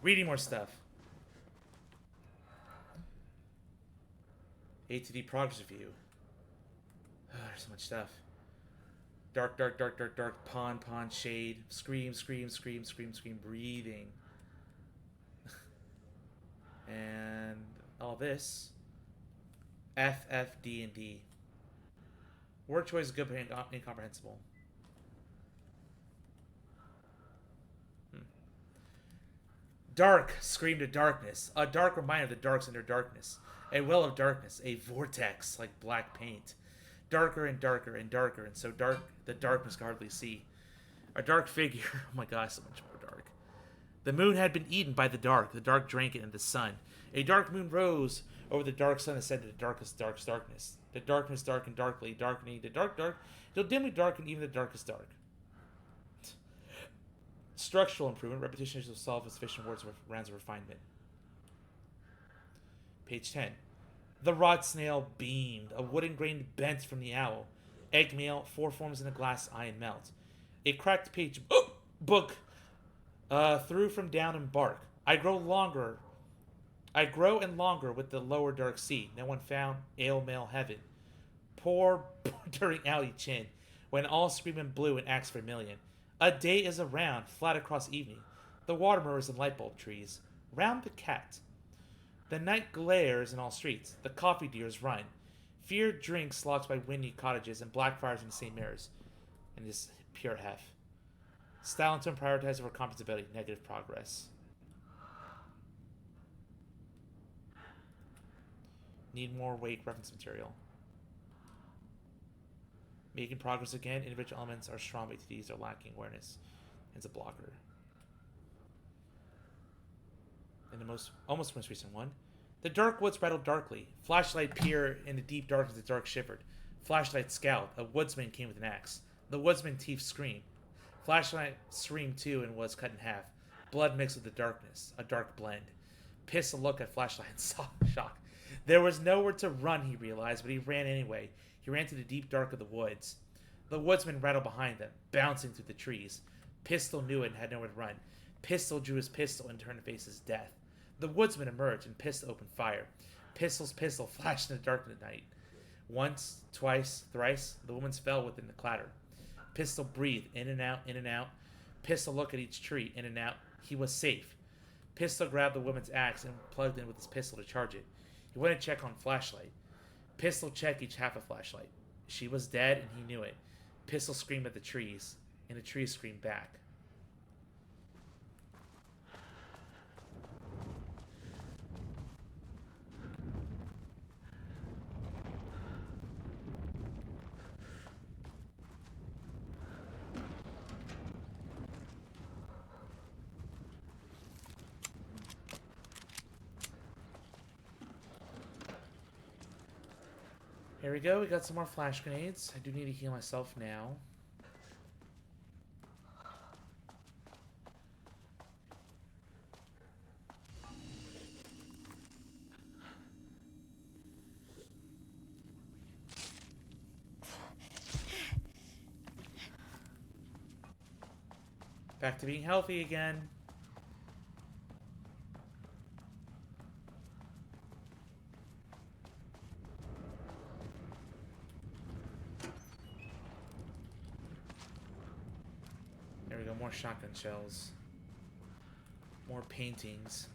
Reading more stuff. A to D progress review. Oh, there's so much stuff. Dark, dark, dark, dark, dark. Pawn, pawn, shade. Scream, scream, scream, scream, scream. Breathing. And all this. F, F, D, and D. Word choice is good but incomprehensible. Dark screamed at darkness. A dark reminder of the darks and their darkness. A well of darkness. A vortex like black paint. Darker and darker and darker, and so dark the darkness could hardly see. A dark figure. Oh my gosh, so much more dark. The moon had been eaten by the dark. The dark drank it in the sun. A dark moon rose over the dark sun and said to the darkest darkness. The darkness darkened darkly, darkening the dark, till dimly darkened even the darkest dark. Structural improvement. Repetition will solve with sufficient rounds of refinement. Page 10. The rod snail beamed. A wooden grain bent from the owl. Egg mail, 4 forms in a glass iron melt. A cracked page book through from down and bark. I grow and longer with the lower dark sea. No one found ale mail heaven. Poor during alley chin, when all screaming blue and axe vermilion. A day is around, flat across evening. The water mirrors and light bulb trees. Round the cat. The night glares in all streets. The coffee deers run. Fear drinks locked by windy cottages and black fires in the same mirrors. And this pure hef. Style and tone prioritize over compatibility. Negative progress. Need more weight reference material. Making progress again. Individual elements are strong, but these are lacking awareness. It's a blocker. And the almost most recent one. The dark woods rattled darkly. Flashlight peered in the deep darkness. The dark shivered. Flashlight scowled. A woodsman came with an axe. The woodsman teeth screamed. Flashlight screamed too and was cut in half. Blood mixed with the darkness. A dark blend. Pissed a look at Flashlight and saw shock. There was nowhere to run, he realized, but he ran anyway. He ran to the deep dark of the woods. The woodsman rattled behind them, bouncing through the trees. Pistol knew it and had nowhere to run. Pistol drew his pistol and turned to face his death. The woodsman emerged and Pistol opened fire. Pistol flashed in the dark of the night. Once, twice, thrice, the woman's fell within the clatter. Pistol breathed, in and out, in and out. Pistol looked at each tree, in and out. He was safe. Pistol grabbed the woman's axe and plugged in with his pistol to charge it. He went to check on Flashlight. Pistol checked each half of Flashlight. She was dead, and he knew it. Pistol screamed at the trees, and the trees screamed back. Here we go, we got some more flash grenades. I do need to heal myself now. Back to being healthy again. There we go, more shotgun shells. More paintings.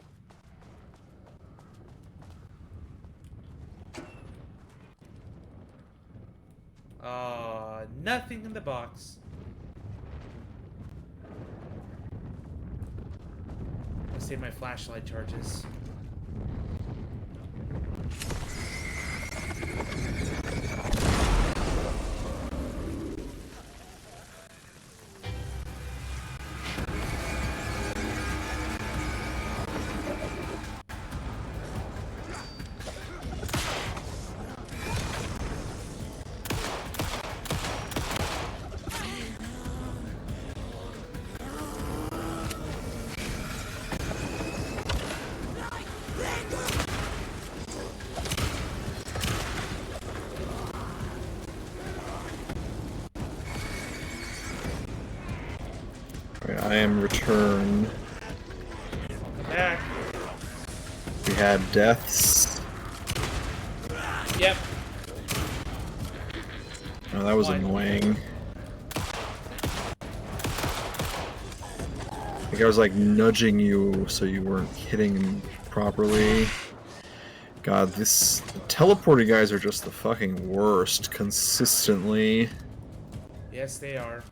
Nothing in the box. to save my flashlight charges. I am returned. Welcome back. We had deaths. Yep. Oh, that was annoying. I think I was like nudging you so you weren't hitting properly. God, the teleporting guys are just the fucking worst consistently. Yes, they are.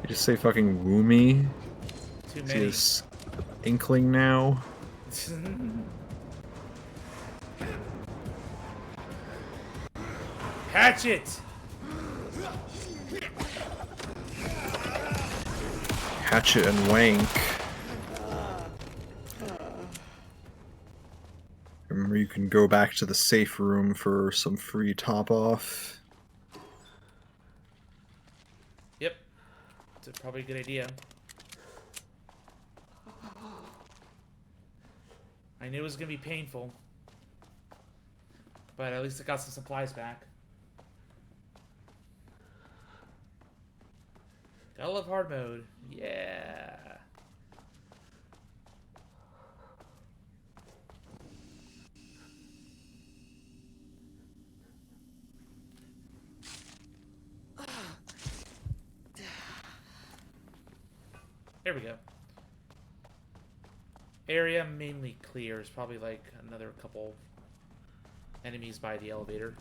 You just say fucking woo me? Too Is many. he this inkling now? Hatchet! Hatchet and wank. Remember, you can go back to the safe room for some free top-off. Yep. It's probably a good idea. I knew it was going to be painful. But at least I got some supplies back. Gotta love hard mode. Yeah. There we go. Area mainly clear. There's probably like another couple enemies by the elevator.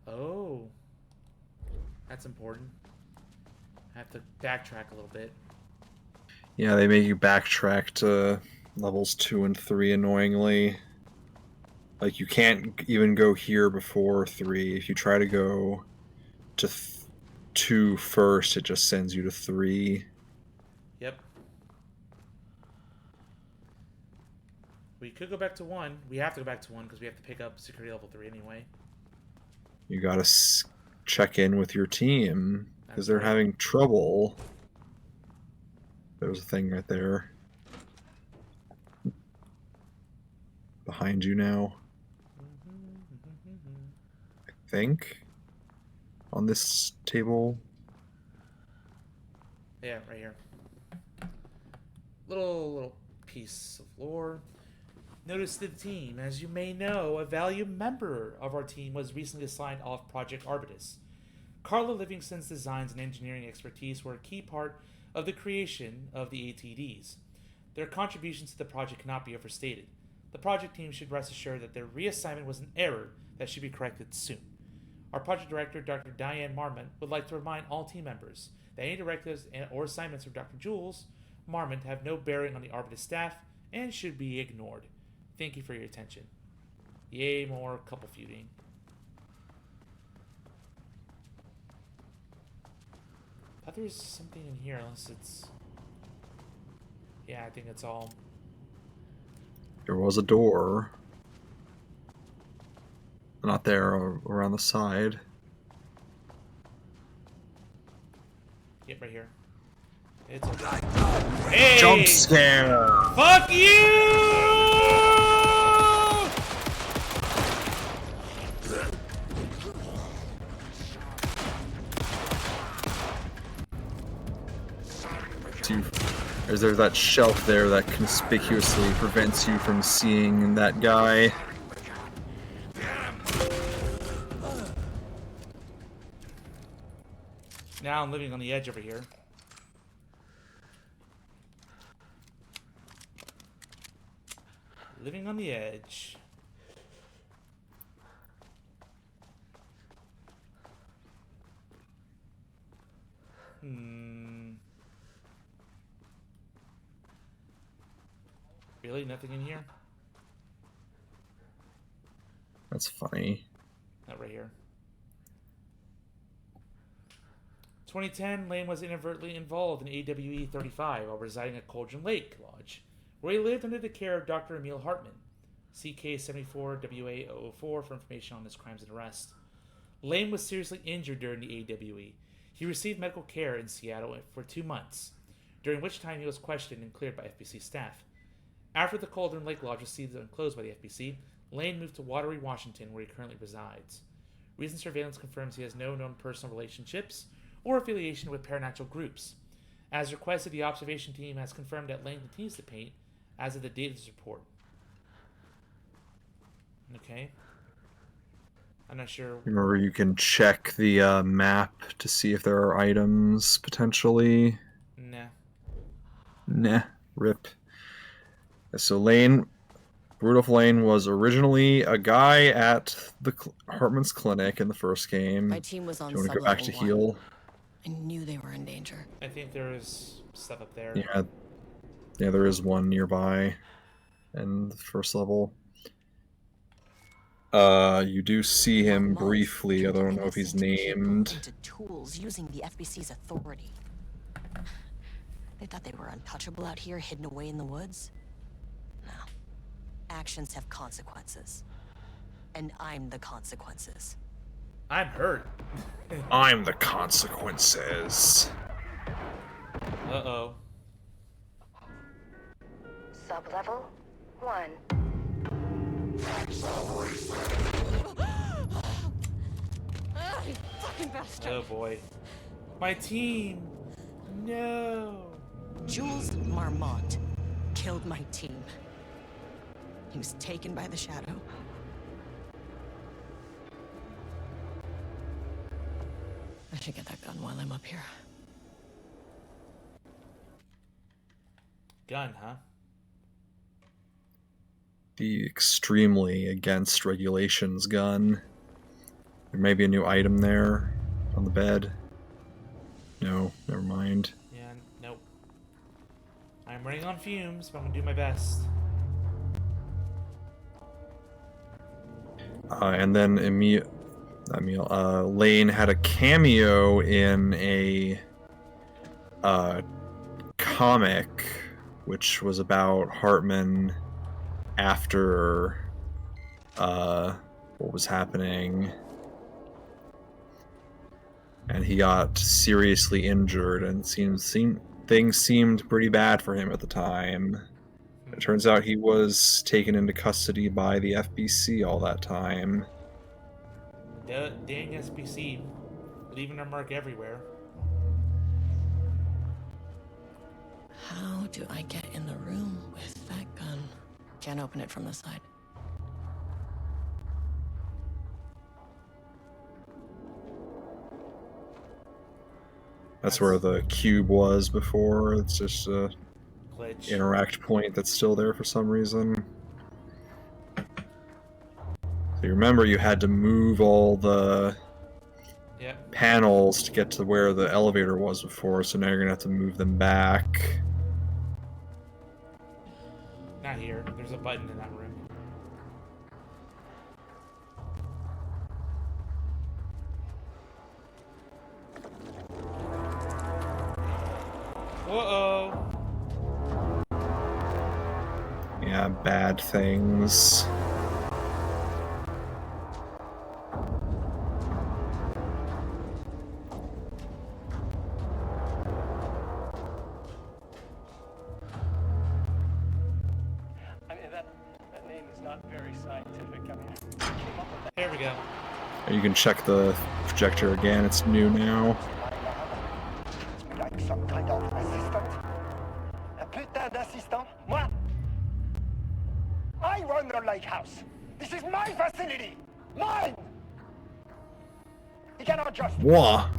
Oh. That's important. I have to backtrack a little bit. Yeah, they make you backtrack to levels 2 and 3 annoyingly. Like, you can't even go here before 3. If you try to go to 2 first, it just sends you to 3. Yep. We could go back to 1. We have to go back to 1 because we have to pick up security level 3 anyway. You gotta check in with your team because they're having trouble. There's a thing right there. Behind you now. I think. On this table. Yeah, right here. Little piece of lore. Notice the team. As you may know, a valued member of our team was recently assigned off Project Arbitus. Carla Livingston's designs and engineering expertise were a key part of the creation of the ATDs. Their contributions to the project cannot be overstated. The project team should rest assured that their reassignment was an error that should be corrected soon. Our project director, Dr. Diane Marmont, would like to remind all team members that any directives or assignments from Dr. Jules Marmont have no bearing on the Arbitus staff and should be ignored. Thank you for your attention. Yay, more couple feuding. I thought there was something in here, unless it's... Yeah, I think it's all... There was a door. Not there, around the side. Yep, right here. It's a... Hey! Jump scare! Fuck you! Is there that shelf there that conspicuously prevents you from seeing that guy? Now I'm living on the edge over here. Living on the edge. Really? Nothing in here? That's funny. Not right here. 2010, Lane was inadvertently involved in AWE 35 while residing at Cauldron Lake Lodge, where he lived under the care of Dr. Emil Hartman. CK74WA004 for information on his crimes and arrest. Lane was seriously injured during the AWE. He received medical care in Seattle for 2 months, during which time he was questioned and cleared by FBC staff. After the Cauldron Lake Lodge was seized and closed by the FBC, Lane moved to Wateree, Washington, where he currently resides. Recent surveillance confirms he has no known personal relationships or affiliation with paranatural groups. As requested, the observation team has confirmed that Lane continues to paint as of the date of this report. Okay. I'm not sure. Remember, you can check the map to see if there are items, potentially. Nah. Nah. Rip. So Lane, Rudolph Lane was originally a guy at the Hartman's clinic in the first game. My team was on Do you want to go back to heal? I knew they were in danger. I think there is stuff up there. Yeah, there is one nearby in the first level. You do see him briefly. I don't know if he's named. Tools using the FBC's authority. They thought they were untouchable out here, hidden away in the woods. No. Actions have consequences. And I'm the consequences. I'm hurt. I'm the consequences. Uh-oh. Sublevel 1. You fucking bastard. Oh boy. My team! No! Jules Marmont killed my team. He was taken by the Shadow. I should get that gun while I'm up here. Gun, huh? The extremely against regulations gun. There may be a new item there on the bed. No, never mind. Yeah, nope. I'm running on fumes, but I'm gonna do my best. And then Lane had a cameo in a comic, which was about Hartman after what was happening, and he got seriously injured, and things seemed pretty bad for him at the time. It turns out he was taken into custody by the FBC all that time. The dang SPC, leaving their mark everywhere. How do I get in the room with that gun? Can't open it from the side. That's where the cube was before. It's just a Glitch. interact point that's still there for some reason. So you remember you had to move all the panels to get to where the elevator was before, so now you're gonna have to move them back. Not here. There's a button in that room. Uh-oh. Yeah, bad things. That name is not very scientific. I mean, I came up with that. Here we go. You can check the projector again. It's new now. Like some kind of assistant. run the lake house. This is my facility. Mine! He cannot just walk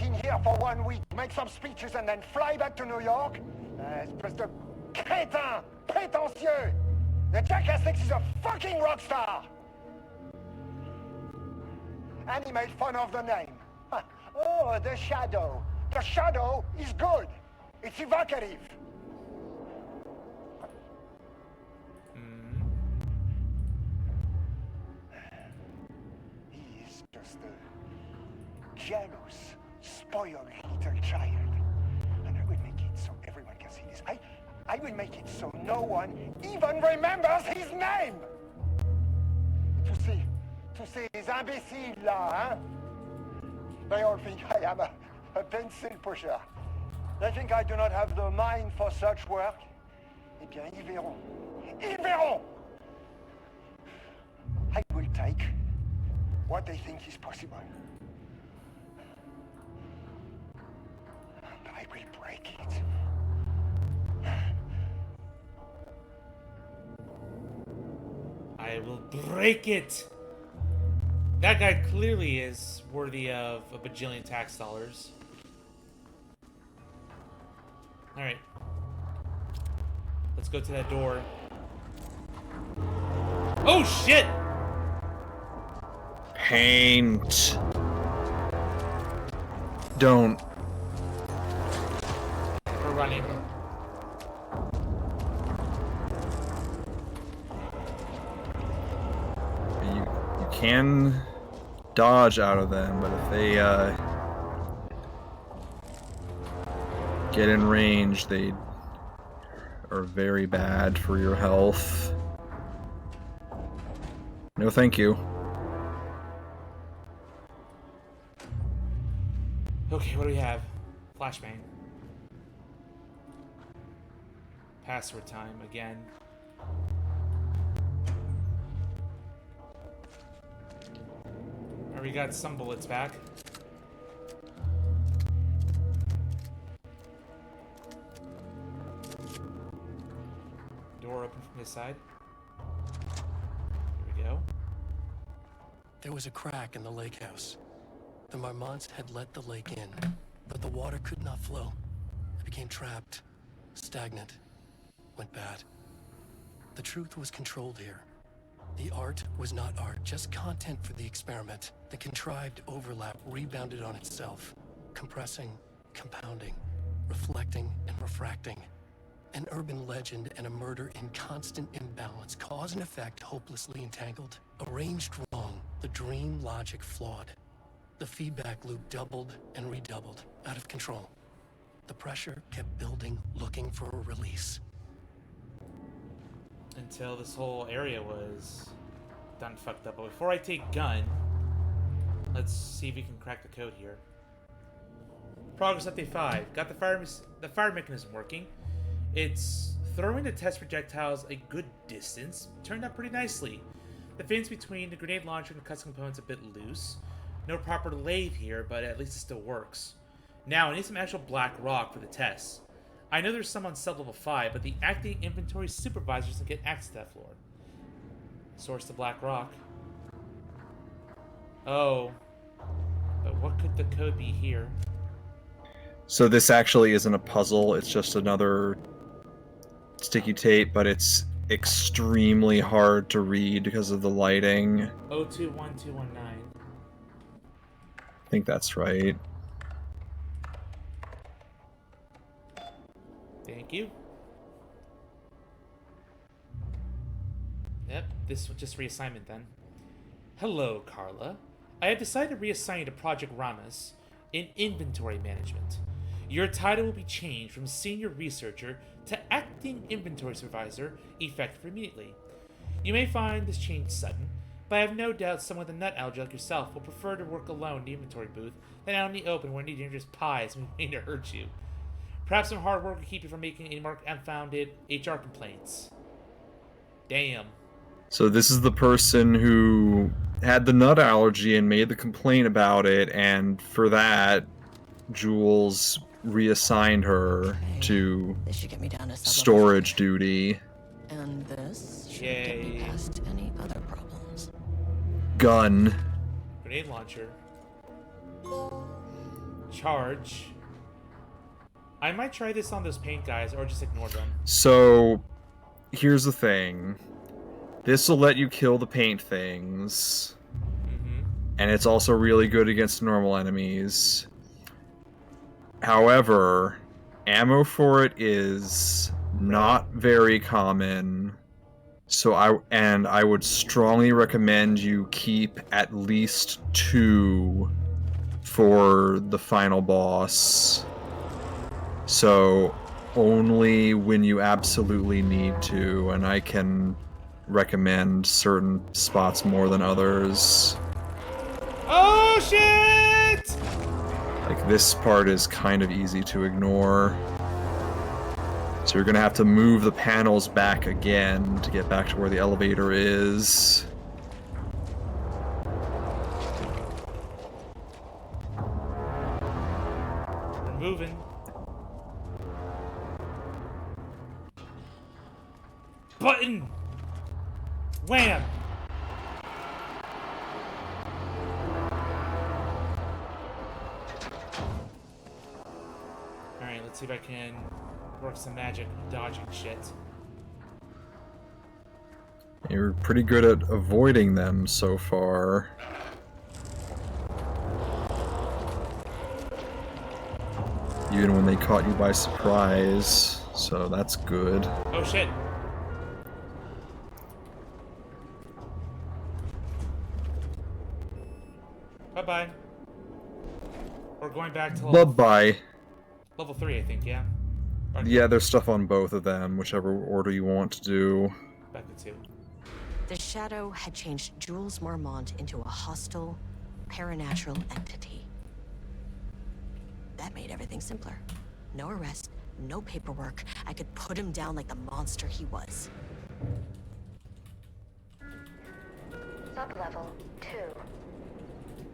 in here for 1 week, make some speeches, and then fly back to New York. Espèce de crétin, prétentieux. The jackass thinks he's a fucking rock star. And he made fun of the name. Oh, the Shadow. The Shadow is good. It's evocative. He is just a jealous, spoiled little child. And I will make it so everyone can see this. I will make it so no one even remembers his name. To ces imbéciles là, hein? They all think I am a pencil pusher. They think I do not have the mind for such work. Eh bien, ils verront. Ils verront! I will take what they think is possible. And I will break it. I will break it! That guy clearly is worthy of a bajillion tax dollars. Alright. Let's go to that door. Oh shit! Paint. Don't. We're running. You can dodge out of them, but if they get in range, they are very bad for your health. No thank you. Okay, what do we have? Flashbang. Password time again. We got some bullets back. Door open from this side. Here we go. There was a crack in the lake house. The Marmonts had let the lake in, but the water could not flow. It became trapped, stagnant, went bad. The truth was controlled here. The art was not art, just content for the experiment. The contrived overlap rebounded on itself, compressing, compounding, reflecting and refracting. An urban legend and a murder in constant imbalance, cause and effect hopelessly entangled. Arranged wrong, the dream logic flawed. The feedback loop doubled and redoubled, out of control. The pressure kept building, looking for a release. Until this whole area was done fucked up. But before I take gun, let's see if we can crack the code here. Progress update 5. Got the fire mechanism working. It's throwing the test projectiles a good distance. Turned out pretty nicely. The fins between the grenade launcher and the custom components a bit loose. No proper lathe here, but at least it still works. Now I need some actual black rock for the tests. I know there's some on sub level 5, but the acting inventory supervisor doesn't get access to that floor. Source the black rock. Oh. But what could the code be here? So this actually isn't a puzzle, it's just another sticky tape, but it's extremely hard to read because of the lighting. 021219. I think that's right. Thank you. Yep, this was just reassignment then. Hello, Carla. I have decided to reassign you to Project Ramas in Inventory Management. Your title will be changed from Senior Researcher to Acting Inventory Supervisor, effective immediately. You may find this change sudden, but I have no doubt someone with a nut allergy like yourself will prefer to work alone in the inventory booth than out in the open where any dangerous pies may to hurt you. Perhaps some hard work will keep you from making any more unfounded HR complaints. Damn. So this is the person who had the nut allergy and made the complaint about it, and for that, Jules reassigned her to This should get me down to storage duty. And this should get me past any other problems. Gun. Grenade launcher. Charge. I might try this on those paint guys, or just ignore them. So, here's the thing. This will let you kill the paint things. And it's also really good against normal enemies. However, ammo for it is not very common. So I would strongly recommend you keep at least 2 for the final boss. So only when you absolutely need to, and I can recommend certain spots more than others. Oh shit! Like, this part is kind of easy to ignore. So you're gonna have to move the panels back again to get back to where the elevator is. We're moving. Button! Wham! Alright, let's see if I can work some magic dodging shit. You're pretty good at avoiding them so far. Even when they caught you by surprise, so that's good. Oh shit! Bye-bye. We're going back to Bye-bye. Level 3, I think, yeah? Or Yeah, there's stuff on both of them, whichever order you want to do. back to 2. The Shadow had changed Jules Marmont into a hostile, paranatural entity. That made everything simpler. No arrest, no paperwork. I could put him down like the monster he was. Sublevel 2.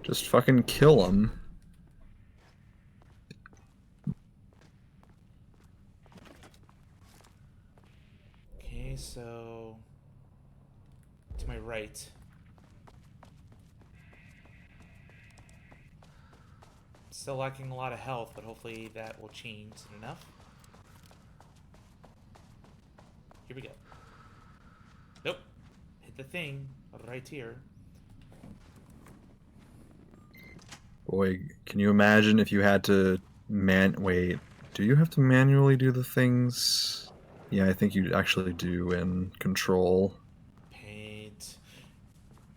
Just fucking kill him. Okay, so... to my right. Still lacking a lot of health, but hopefully that will change soon enough. Here we go. Nope. Hit the thing right here. Boy, can you imagine if you had to wait, do you have to manually do the things? Yeah, I think you actually do in Control. Paint.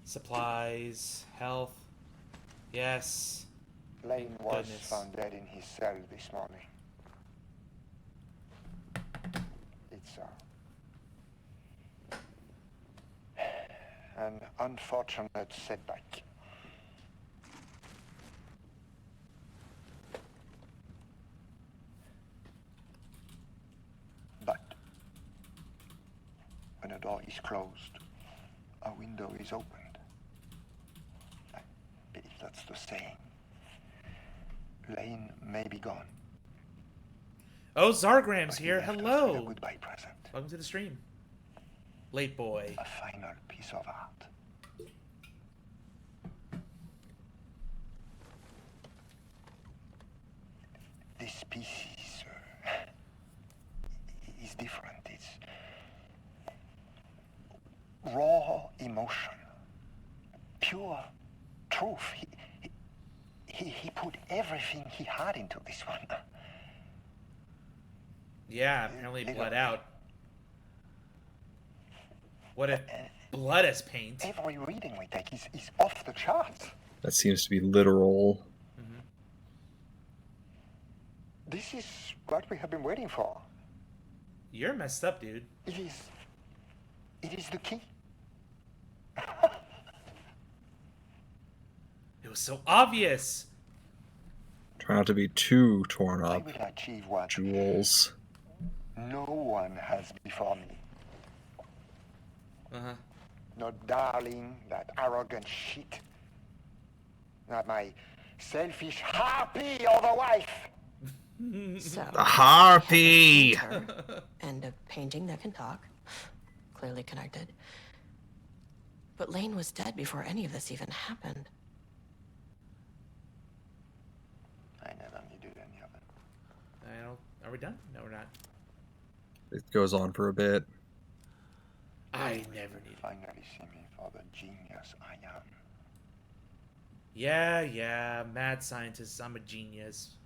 Supplies. Health. Yes. Lane was found dead in his cell this morning. It's an unfortunate setback. But when a door is closed, a window is opened. I believe that's the saying. Lane may be gone. Oh, Zargram's here. Hello. A goodbye present. Welcome to the stream. Late boy. A final piece of art. This piece is different. It's raw emotion, pure truth. He put everything he had into this one. Yeah, apparently bled out. What if blood as paint? Every reading we take is off the charts. That seems to be literal. Mm-hmm. This is what we have been waiting for. You're messed up, dude. It is the key. It was so obvious. Try not to be too torn I up. will achieve what Jules. no one has before me. Uh-huh. Not darling, that arrogant shit. Not my selfish harpy of a wife. So, The harpy! and a painting that can talk. clearly connected. But Lane was dead before any of this even happened. I never needed any of it. Are we done? No, we're not. It goes on for a bit. I never needed. Finally see me for the genius I am. Yeah, mad scientist, I'm a genius.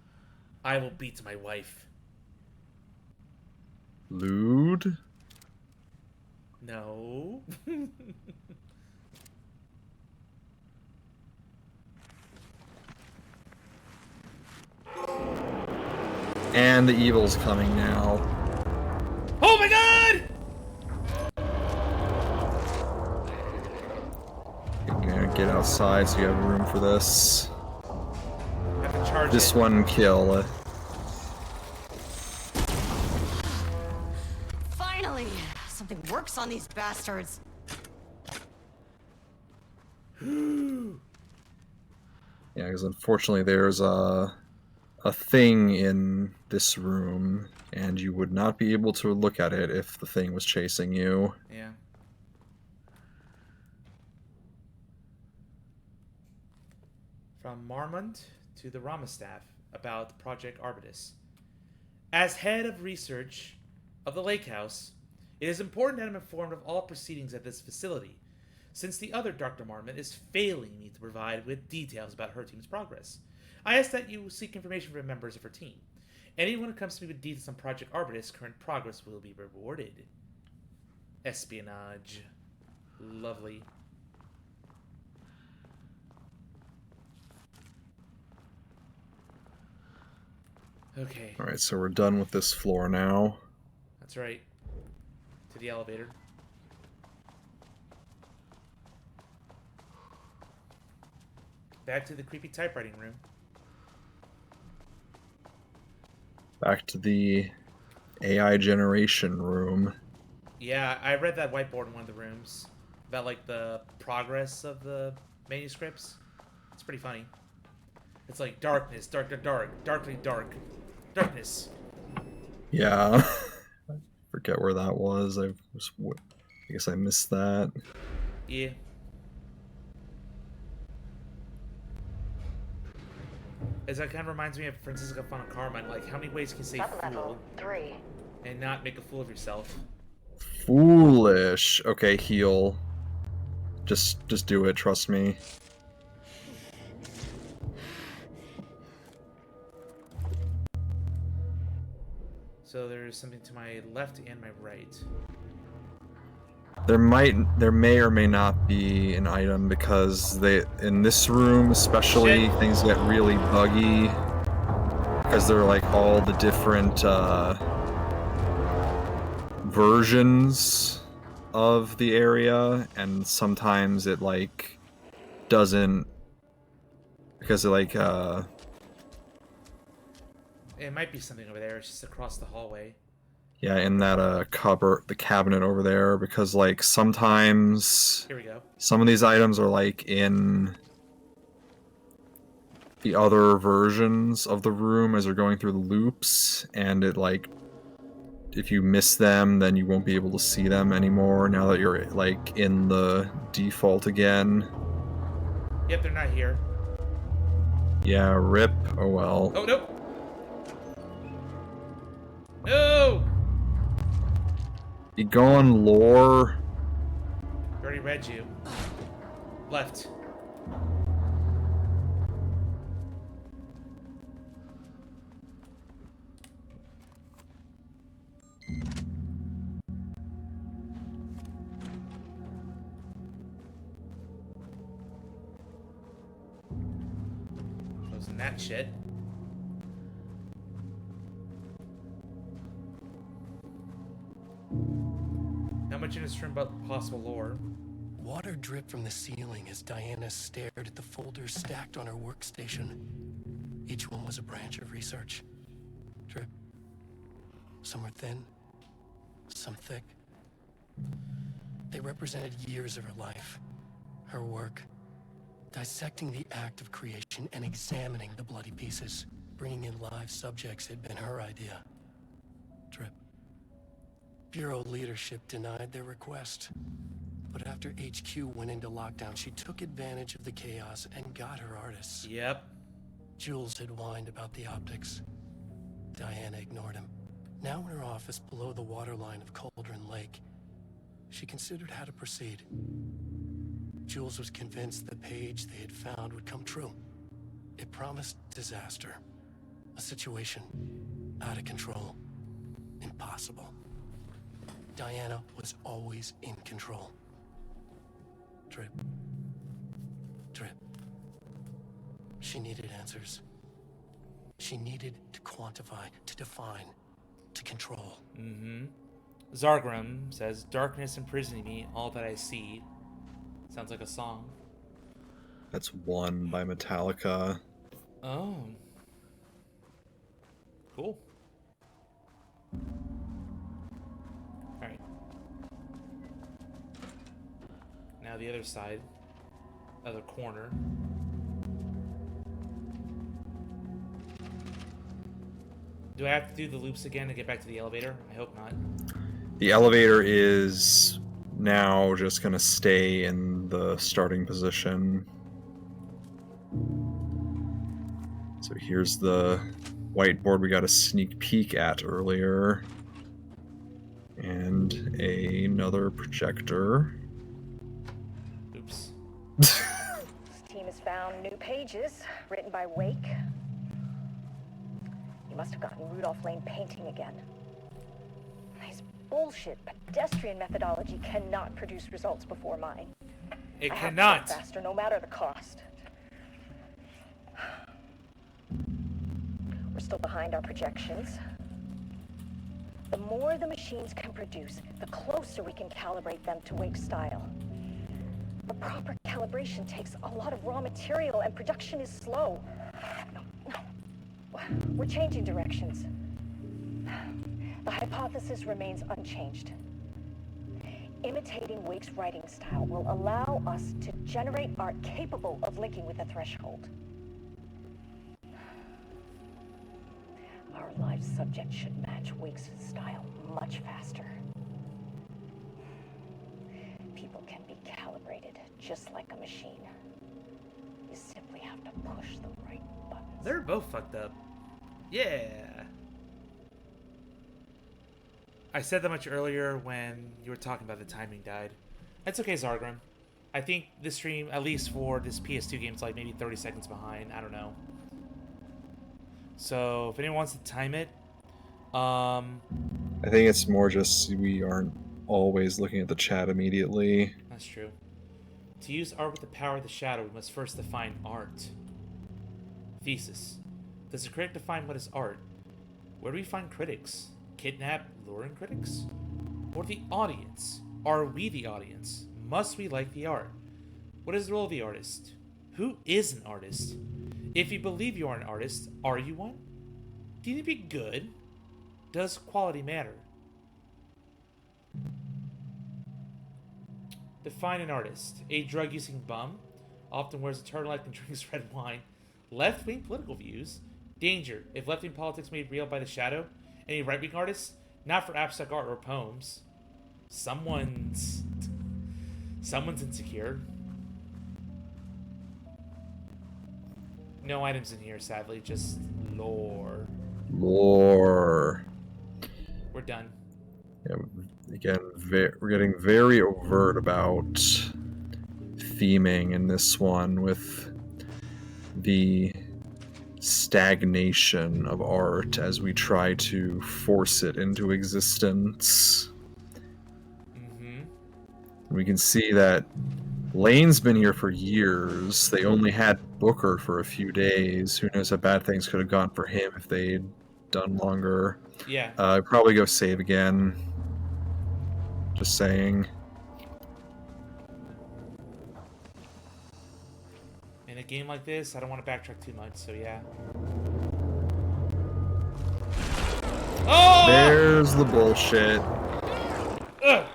I will beat my wife. Lewd? No. And the evil's coming now. Oh my god! You're gonna get outside so you have room for this. I have to charge This it. one kill. Finally! Something works on these bastards. Yeah, because unfortunately there's a thing in this room, and you would not be able to look at it if the thing was chasing you. Yeah. From Marmont to the Rama staff about Project Arbitus. As head of research of the Lake House, it is important that I'm informed of all proceedings at this facility, since the other Dr. Marmont is failing me to provide with details about her team's progress. I ask that you seek information from members of her team. Anyone who comes to me with details on Project Arbitus' current progress will be rewarded. Espionage. Lovely. Okay. Alright, so we're done with this floor now. That's right. To the elevator. Back to the creepy typewriting room. Back to the AI generation room. Yeah, I read that whiteboard in one of the rooms about like the progress of the manuscripts. It's pretty funny. It's like darkness, darkly dark, darkness. Yeah. I forget where that was. I guess I missed that. Yeah. As that kind of reminds me of Francisca Fana Carmine, like how many ways can you say fool 3. and not make a fool of yourself? Foolish. Okay, heal. Just do it, trust me. So there's something to my left and my right. There may or may not be an item because in this room especially things get really buggy because they're like all the different versions of the area, and sometimes it like doesn't because it like It might be something over there. It's just across the hallway. yeah, in that cupboard, the cabinet over there, because like sometimes Here we go. some of these items are like in the other versions of the room as they're going through the loops, and it like if you miss them then you won't be able to see them anymore now that you're like in the default again. Yep, they're not here. Yeah, rip. Oh well. Oh, no! No! You go on lore. I already read you. Left. Closing that shit. How much in this room about possible lore? Water dripped from the ceiling as Diana stared at the folders stacked on her workstation. Each one was a branch of research. Drip. Some were thin, some thick. They represented years of her life, her work, dissecting the act of creation and examining the bloody pieces. Bringing in live subjects had been her idea. Drip. Bureau leadership denied their request. But after HQ went into lockdown, she took advantage of the chaos and got her artists. Yep. Jules had whined about the optics. Diana ignored him. Now in her office below the waterline of Cauldron Lake, she considered how to proceed. Jules was convinced the page they had found would come true. It promised disaster. A situation out of control. Impossible. Diana was always in control. Drip. Drip. She needed answers. She needed to quantify, to define, to control. Mm-hmm. Zargrim says, "Darkness imprisoning me, all that I see." Sounds like a song. That's One by Metallica. Oh. Cool. Alright. Now the other side. Other corner. Do I have to do the loops again to get back to the elevator? I hope not. The elevator is now just going to stay in the starting position. So here's the whiteboard we got a sneak peek at earlier. And another projector. Oops. This team has found new pages written by Wake. You must have gotten Rudolph Lane painting again. His bullshit pedestrian methodology cannot produce results before mine. It I have to cannot. go faster, no matter the cost. We're still behind our projections. The more the machines can produce, the closer we can calibrate them to Wake's style. The proper calibration takes a lot of raw material, and production is slow. We're changing directions. The hypothesis remains unchanged. Imitating Wake's writing style will allow us to generate art capable of linking with the threshold. Our live subject should match Wake's style much faster. People can be calibrated just like a machine. You simply have to push the right buttons. They're both fucked up. Yeah. I said that much earlier when you were talking about the timing died. That's okay, Zargrim. I think this stream, at least for this PS2 game, is like maybe 30 seconds behind. I don't know. So if anyone wants to time it, I think it's more just we aren't always looking at the chat immediately. That's true. To use art with the power of the shadow, we must first define art. Thesis. Does the critic define what is art? Where do we find critics? Kidnap, luring critics? Or the audience? Are we the audience? Must we like the art? What is the role of the artist? Who is an artist? If you believe you are an artist, are you one? Do you need to be good? Does quality matter? Define an artist. A drug-using bum, often wears a turtleneck and drinks red wine. Left-wing political views. Danger. If left-wing politics made real by the shadow. Any right-wing artists? Not for abstract art or poems. Someone's insecure. No items in here, sadly. Just lore. Lore. We're done. Yeah, again, we're getting very overt about theming in this one with the stagnation of art as we try to force it into existence. Mm-hmm. We can see that Lane's been here for years. They only had Booker for a few days. Who knows how bad things could have gone for him if they'd done longer. Yeah. Probably go save again. Just saying. In a game like this, I don't want to backtrack too much, so yeah. Oh! There's the bullshit. Ugh.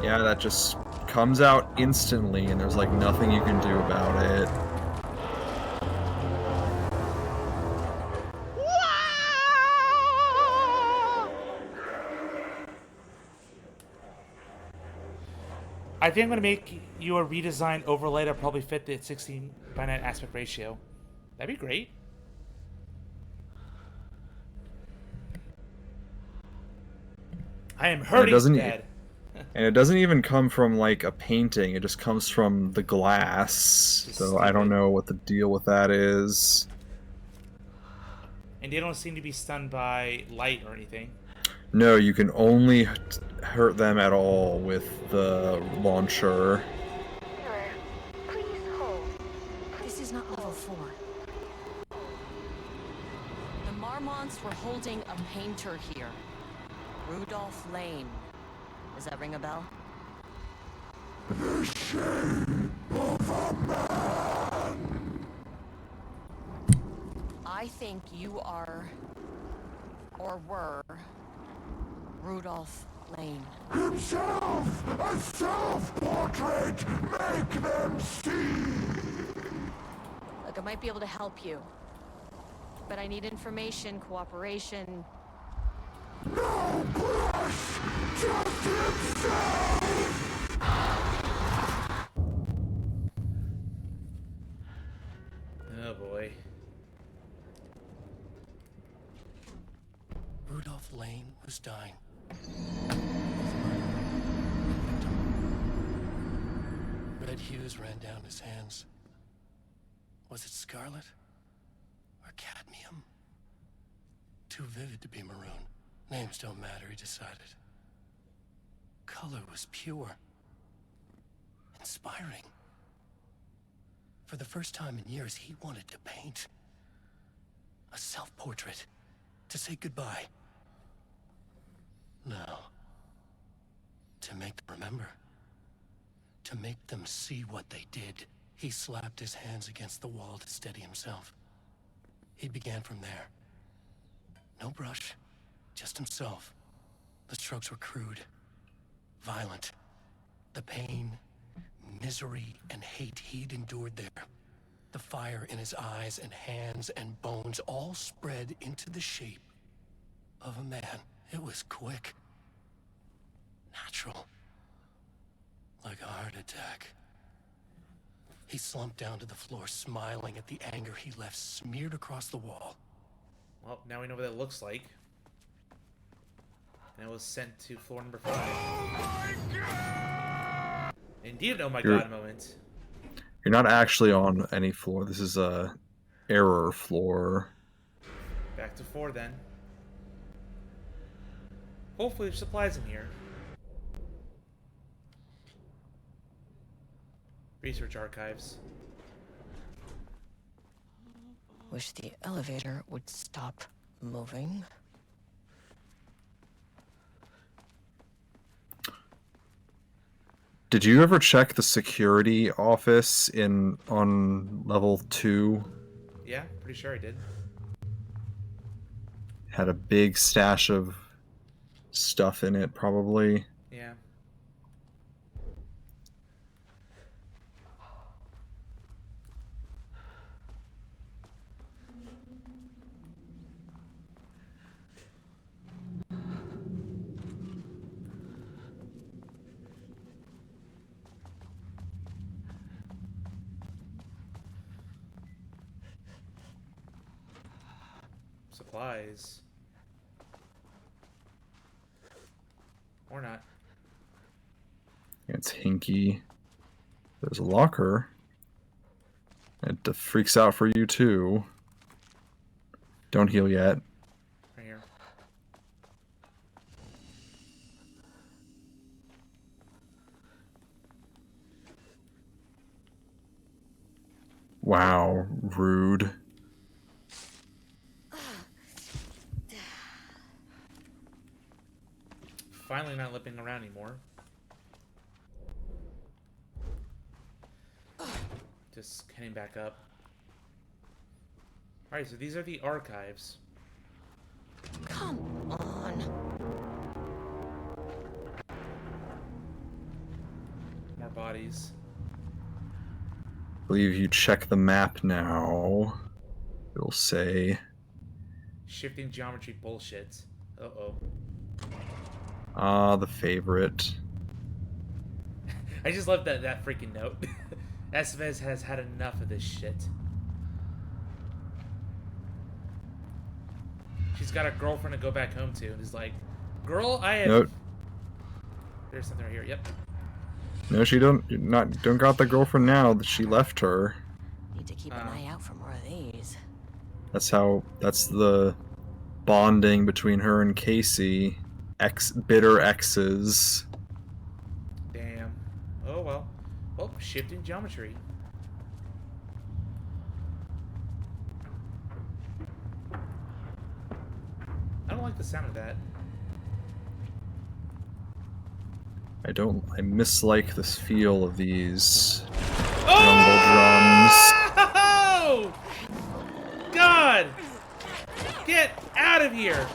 Yeah, that just comes out instantly, and there's like nothing you can do about it. I think I'm going to make you a redesigned overlay that'll probably fit the 16:9 aspect ratio. That'd be great. I am hurting bad. And it doesn't even come from like a painting, it just comes from the glass. So I don't know what the deal with that is. And they don't seem to be stunned by light or anything. No, you can only hurt them at all with the launcher. Please hold. This is not level 4. The Marmonts were holding a painter here. Rudolph Lane. Does that ring a bell? The shame of a man. I think you are, or were, Rudolph Lane. Himself! A self-portrait! Make them see! Look, I might be able to help you. But I need information, cooperation. No brush! Just himself! Oh boy. Rudolph Lane was dying. Red hues ran down his hands. Was it scarlet? Or cadmium? Too vivid to be maroon. Names don't matter, he decided. Color was pure. Inspiring. For the first time in years, he wanted to paint. A self-portrait. To say goodbye. No. To make them remember. To make them see what they did. He slapped his hands against the wall to steady himself. He began from there. No brush. Just himself. The strokes were crude. Violent. The pain, misery, and hate he'd endured there. The fire in his eyes and hands and bones all spread into the shape of a man. It was quick. Natural. Like a heart attack. He slumped down to the floor, smiling at the anger he left smeared across the wall. Well, now we know what that looks like. And it was sent to floor number 5. Indeed, oh my god moment. You're not actually on any floor. This is a error floor. Back to 4 then. Hopefully there's supplies in here. Research archives. Wish the elevator would stop moving. Did you ever check the security office on level 2? Yeah, pretty sure I did. Had a big stash of stuff in it, probably. Yeah. Supplies. Or not. It's hinky. There's a locker. It freaks out for you too. Don't heal yet. Right here. Wow, rude. Finally not lipping around anymore. Just heading back up. Alright, so these are the archives. Come on. bodies. I believe you check the map now. It'll say... Shifting geometry bullshit. Uh-oh. Ah, the favorite. I just love that freaking note. Estevez has had enough of this shit. She's got a girlfriend to go back home to, and is like, girl, I have... Nope. There's something right here, yep. No, she don't got the girlfriend now. She left her. Need to keep an eye out for more of these. That's the bonding between her and Casey. Bitter exes. Damn. Oh, well. Well, shifting geometry. I don't like the sound of that. I mislike this feel of these jungle drums. Oh! God! Get out of here!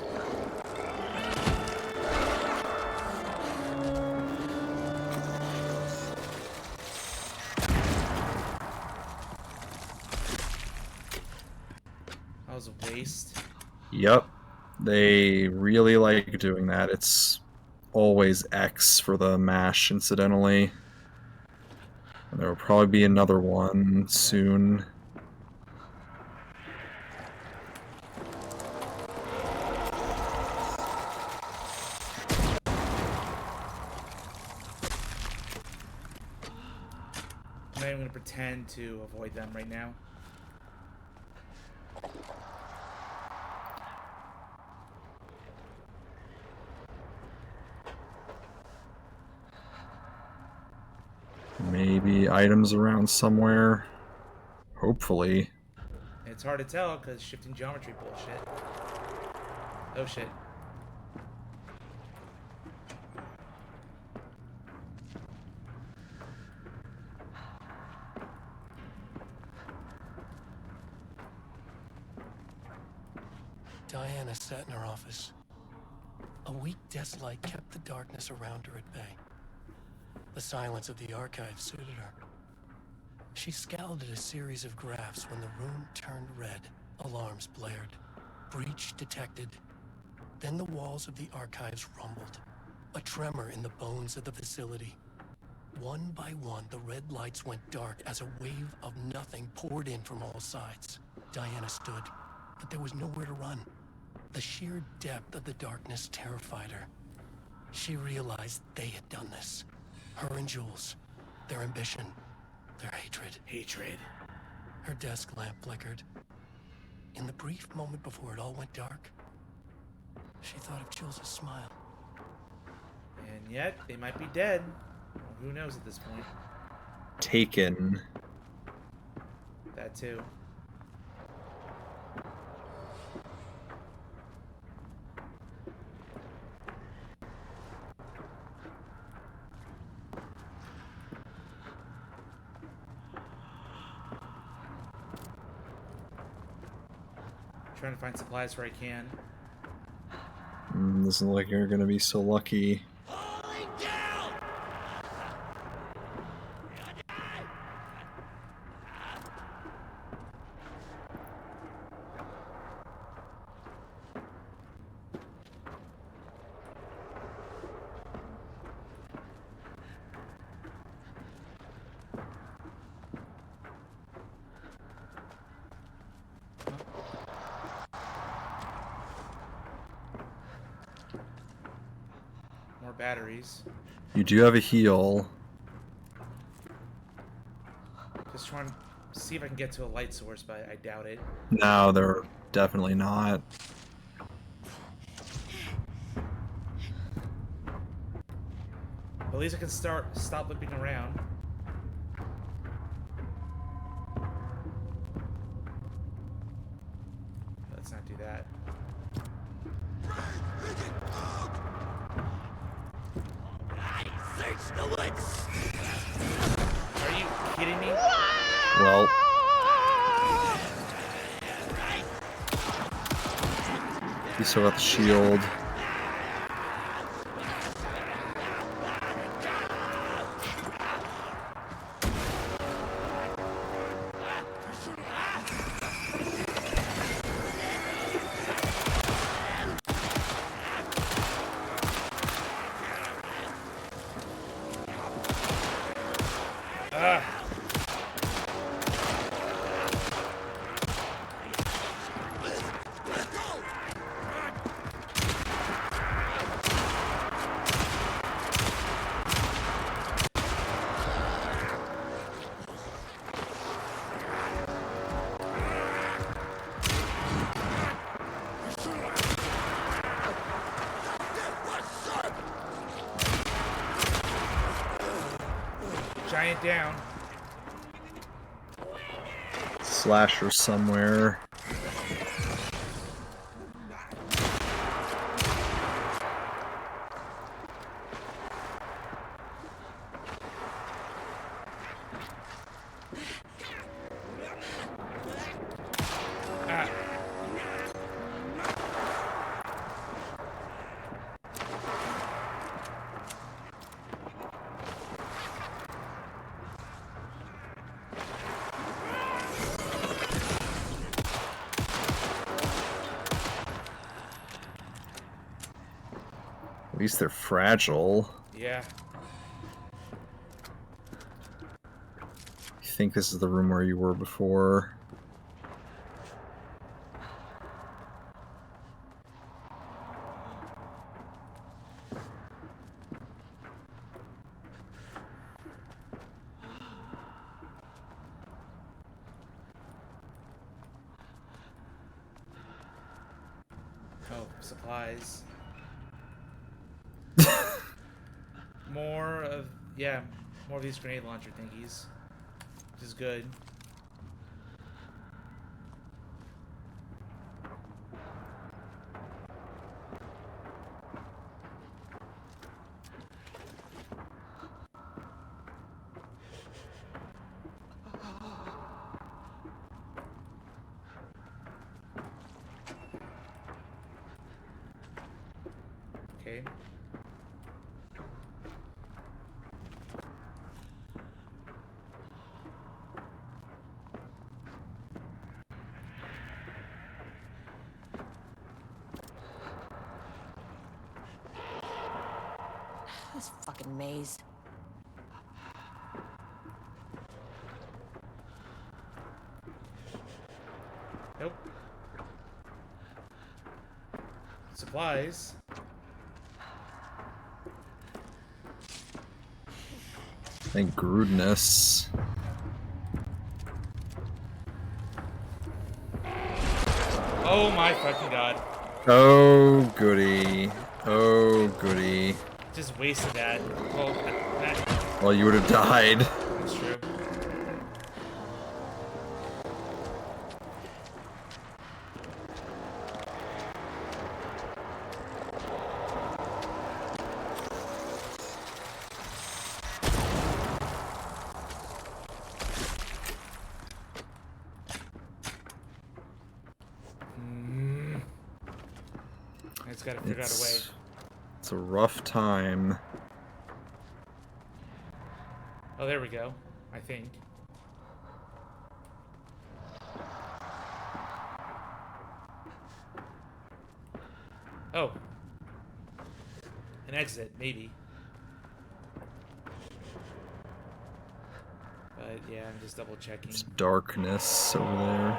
That was a waste. Yep. They really like doing that. It's always X for the mash, incidentally. And there will probably be another one soon. I'm not even going to pretend to avoid them right now. Maybe items around somewhere. Hopefully. It's hard to tell because shifting geometry bullshit. Oh shit. Diana sat in her office. A weak desk light kept the darkness around her at bay. The silence of the archive suited her. She scowled at a series of graphs when the room turned red. Alarms blared. Breach detected. Then the walls of the archives rumbled. A tremor in the bones of the facility. One by one, the red lights went dark as a wave of nothing poured in from all sides. Diana stood, but there was nowhere to run. The sheer depth of the darkness terrified her. She realized they had done this. Her and Jules. Their ambition. Their hatred. Hatred. Her desk lamp flickered. In the brief moment before it all went dark, she thought of Jules' smile. And yet, they might be dead. Well, who knows at this point? Taken. That too. Trying to find supplies where I can. Doesn't look like you're gonna be so lucky. More batteries. You do have a heal. Just trying to see if I can get to a light source, but I doubt it. No, they're definitely not. At least I can stop looking around. Let's not do that. Are you kidding me? Well, you still got the shield. down. Slasher somewhere. At least they're fragile. Yeah. I think this is the room where you were before. Oh, supplies. More of, yeah, more of these grenade launcher thingies, which is good. Okay. This fucking maze. Nope. Supplies. Thank goodness. Oh my fucking god. Oh goody. Oh goody. Just wasted that. Well, that Well, you would have died. that's true. I just gotta figure out a way. It's a rough time. Oh, there we go. I think. Oh. An exit, maybe. But yeah, I'm just double checking. It's darkness over there.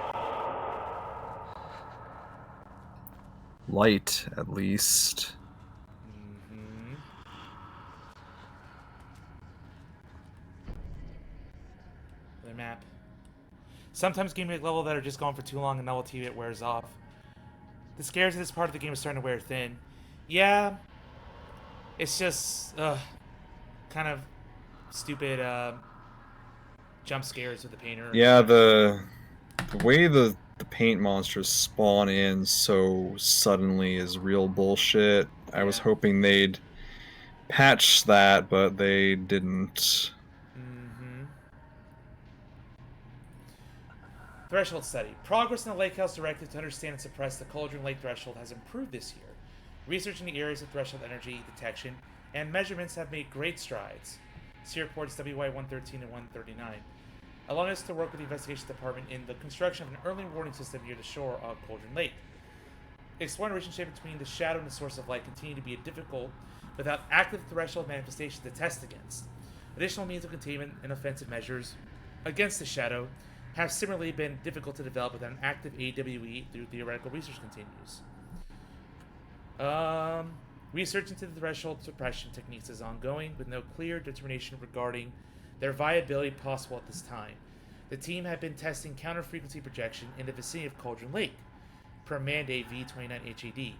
Light, at least. Mm-hmm. The map. Sometimes games make level that are just gone for too long and novelty it wears off. The scares of this part of the game are starting to wear thin. Yeah. It's just, kind of stupid, jump scares with the painter. Yeah, the way the paint monsters spawn in so suddenly is real bullshit. I was hoping they'd patch that, but they didn't. Mm-hmm. Threshold study. Progress in the Lake House directive to understand and suppress the Cauldron Lake threshold has improved this year. Research in the areas of threshold energy detection and measurements have made great strides. See reports WY-113 and 139. Allowing us to work with the investigation department in the construction of an early warning system near the shore of Cauldron Lake. Exploring the relationship between the shadow and the source of light continue to be difficult without active threshold manifestations to test against. Additional means of containment and offensive measures against the shadow have similarly been difficult to develop without an active AWE through theoretical research continues. Research into the threshold suppression techniques is ongoing, with no clear determination regarding their viability possible at this time. The team had been testing counter-frequency projection in the vicinity of Cauldron Lake, per mandate V29HAD,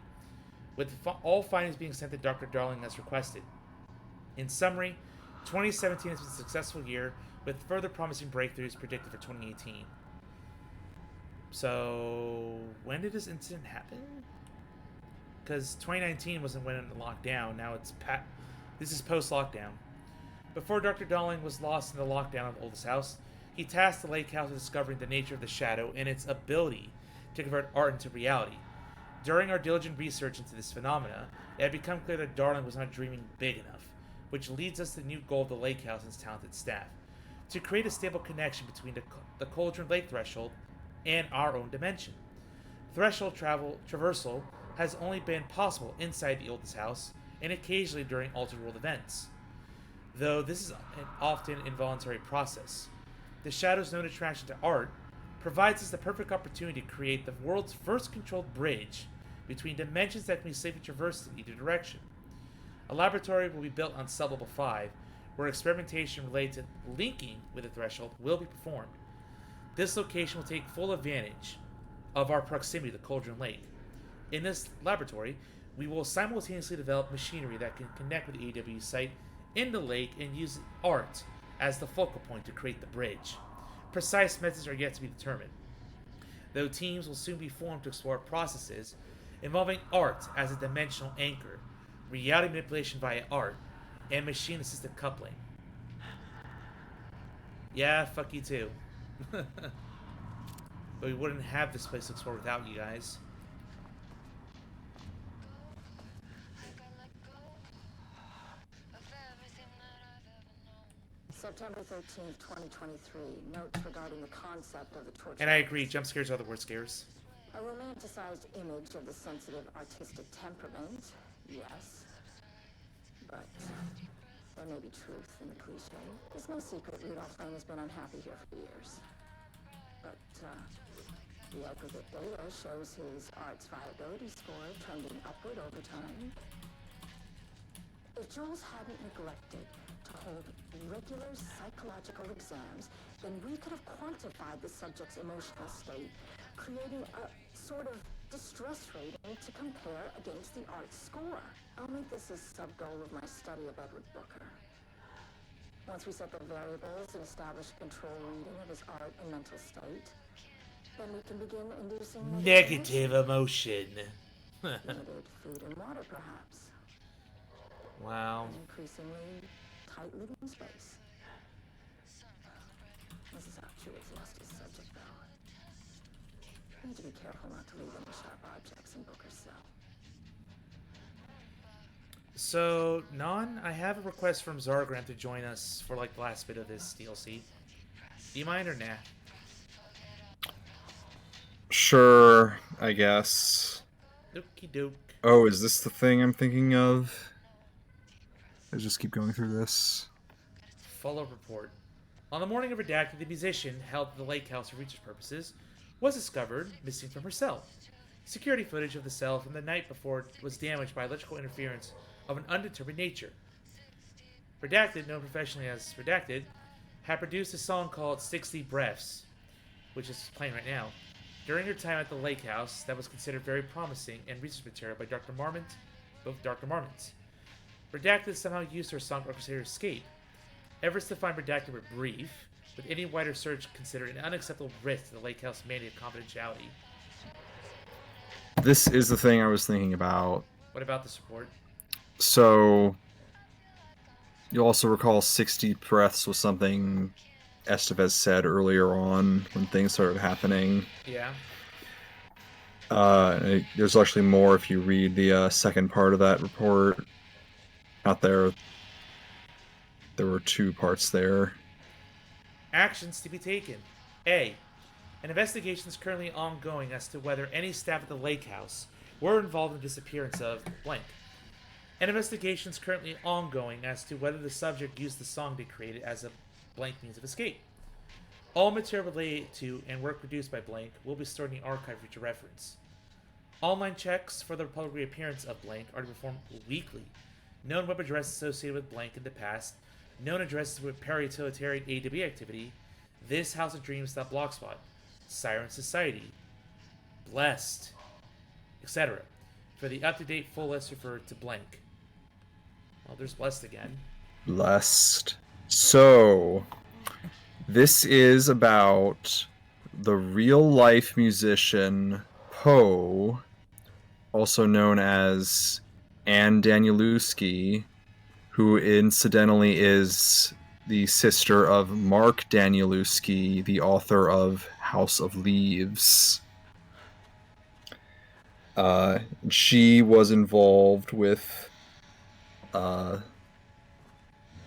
with all findings being sent to Dr. Darling as requested. In summary, 2017 has been a successful year with further promising breakthroughs predicted for 2018. So, when did this incident happen? Because 2019 wasn't when it locked down. Now it's this is post-lockdown. Before Dr. Darling was lost in the lockdown of the oldest house, he tasked the lake house with discovering the nature of the shadow and its ability to convert art into reality. During our diligent research into this phenomena, it had become clear that Darling was not dreaming big enough, which leads us to the new goal of the lake house and its talented staff: to create a stable connection between the Cauldron Lake threshold and our own dimension. Threshold traversal has only been possible inside the oldest house and occasionally during altered world events, though this is an often involuntary process. The shadow's known attraction to art provides us the perfect opportunity to create the world's first controlled bridge between dimensions that can be safely traversed in either direction. A laboratory will be built on Sublevel 5, where experimentation related to linking with the threshold will be performed. This location will take full advantage of our proximity to Cauldron Lake. In this laboratory, we will simultaneously develop machinery that can connect with the AW site in the lake and use art as the focal point to create the bridge. Precise methods are yet to be determined, though teams will soon be formed to explore processes involving art as a dimensional anchor, reality manipulation via art, and machine-assisted coupling. Yeah, fuck you too. But we wouldn't have this place to explore without you guys. September 13th, 2023. Notes regarding the concept of the torture. And I agree, jump scares are the worst scares. A romanticized image of the sensitive artistic temperament, yes. But there may be truth in the cliche. It's no secret Rudolph Lane has been unhappy here for years. But the aggregate data shows his art's viability score trending upward over time. If Jules hadn't neglected to hold regular psychological exams, then we could have quantified the subject's emotional state, creating a sort of distress rating to compare against the art score. I'll make this a sub-goal of my study of Edward Booker. Once we set the variables and establish a control reading of his art and mental state, then we can begin inducing negative emotion. Limited food and water, perhaps. Wow. An increasingly tight living space. This is how Jules lost his subject, though. We need to be careful not to leave any sharp objects in Booker's cell. So, Non, I have a request from Zargram to join us for like the last bit of this DLC. Do you mind or nah? Sure, I guess. Okie doke. Oh, is this the thing I'm thinking of? I just keep going through this. Follow report. On the morning of Redacted, the musician, held at the lake house for research purposes, was discovered missing from her cell. Security footage of the cell from the night before was damaged by electrical interference of an undetermined nature. Redacted, known professionally as Redacted, had produced a song called 60 Breaths, which is playing right now, during her time at the lake house that was considered very promising and research material by Dr. Marmont, both Dr. Marmonts. Redacted somehow used her song to orchestrate her escape. Efforts to find Redacted were brief, with any wider search considered an unacceptable risk to the lake house mandated confidentiality. This is the thing I was thinking about. What about this report? So, you'll also recall 60 breaths was something Estevez said earlier on when things started happening. Yeah. There's actually more if you read the second part of that report. Out there were two parts there. Actions to be taken. A. An investigation is currently ongoing as to whether any staff at the lake house were involved in the disappearance of blank. An investigation is currently ongoing as to whether the subject used the song they created as a blank means of escape. All material related to and work produced by blank will be stored in the archive for future reference. Online checks for the public reappearance of blank are to be performed weekly. Known web addresses associated with blank in the past, known addresses with para-utilitarian AW activity, This House of Dreams.blogspot, Siren Society, Blessed, etc. For the up-to-date full list, refer to blank. Well, there's Blessed again. Blessed. So, This is about the real-life musician Poe, also known as Anne Danielewski, who incidentally is the sister of Mark Danielewski, the author of House of Leaves. She was involved with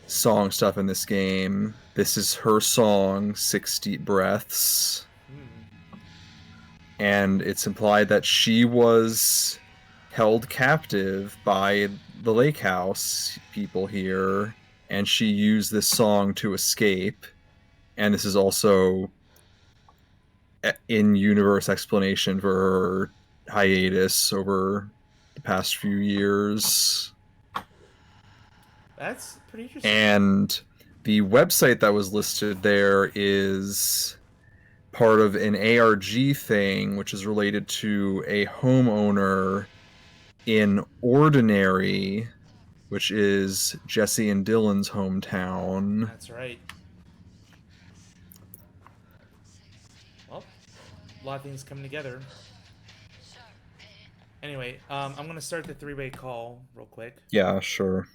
song stuff in this game. This is her song, 6 Deep Breaths. And it's implied that she was held captive by the lake house people here, and she used this song to escape. And this is also in-universe explanation for her hiatus over the past few years. That's pretty interesting. And the website that was listed there is part of an ARG thing, which is related to a homeowner in Ordinary, which is Jesse and Dylan's hometown. That's right. Well, a lot of things coming together. Anyway, I'm going to start the three-way call real quick. Yeah, sure.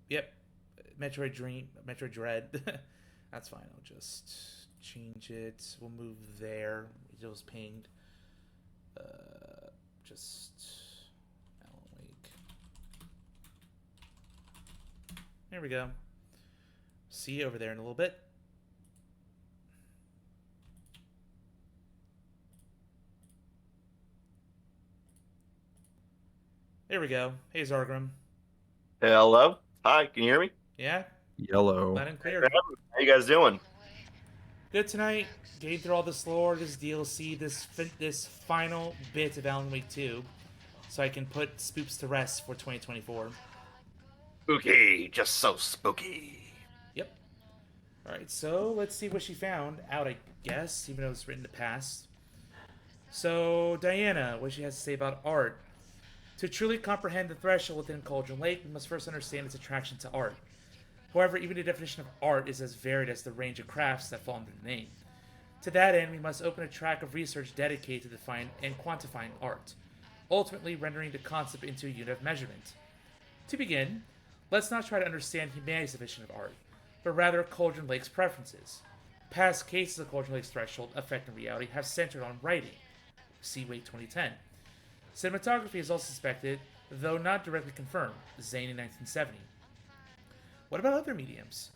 Yep. Metroid Dread. That's fine. I'll just change it. We'll move there. It was pinged. Just Alan Wake. There we go. See you over there in a little bit. There we go. Hey, Zargrim. Hello. Hi. Can you hear me? Yeah. Yellow. Loud and clear. How you guys doing? Good tonight. Getting through all this lore, this DLC, this final bit of Alan Wake 2, so I can put spoops to rest for 2024. Spooky. Just so spooky. Yep. Alright, so let's see what she found out, I guess, even though it's written in the past. So, Diana, what she has to say about art. To truly comprehend the threshold within Cauldron Lake, we must first understand its attraction to art. However, even the definition of art is as varied as the range of crafts that fall under the name. To that end, we must open a track of research dedicated to define and quantifying art, ultimately rendering the concept into a unit of measurement. To begin, let's not try to understand humanity's definition of art, but rather Cauldron Lake's preferences. Past cases of Cauldron Lake's threshold affecting reality have centered on writing. See Wake 2010. Cinematography is also suspected, though not directly confirmed. Zane in 1970. What about other mediums?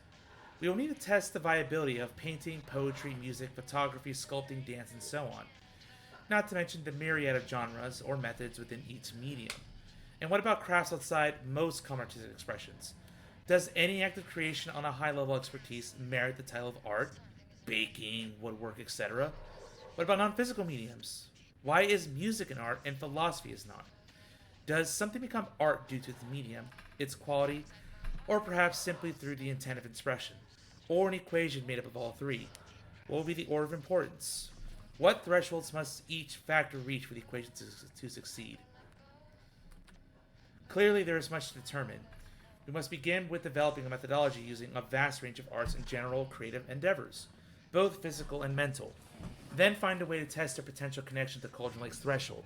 We will need to test the viability of painting, poetry, music, photography, sculpting, dance, and so on. Not to mention the myriad of genres or methods within each medium. And what about crafts outside most common artistic expressions? Does any act of creation on a high level of expertise merit the title of art? Baking, woodwork, etc.? What about non-physical mediums? Why is music an art and philosophy is not? Does something become art due to its medium, its quality, or perhaps simply through the intent of expression, or an equation made up of all three? What will be the order of importance? What thresholds must each factor reach for the equation to succeed? Clearly, there is much to determine. We must begin with developing a methodology using a vast range of arts and general creative endeavors, both physical and mental. Then find a way to test their potential connection to Cauldron Lake's threshold.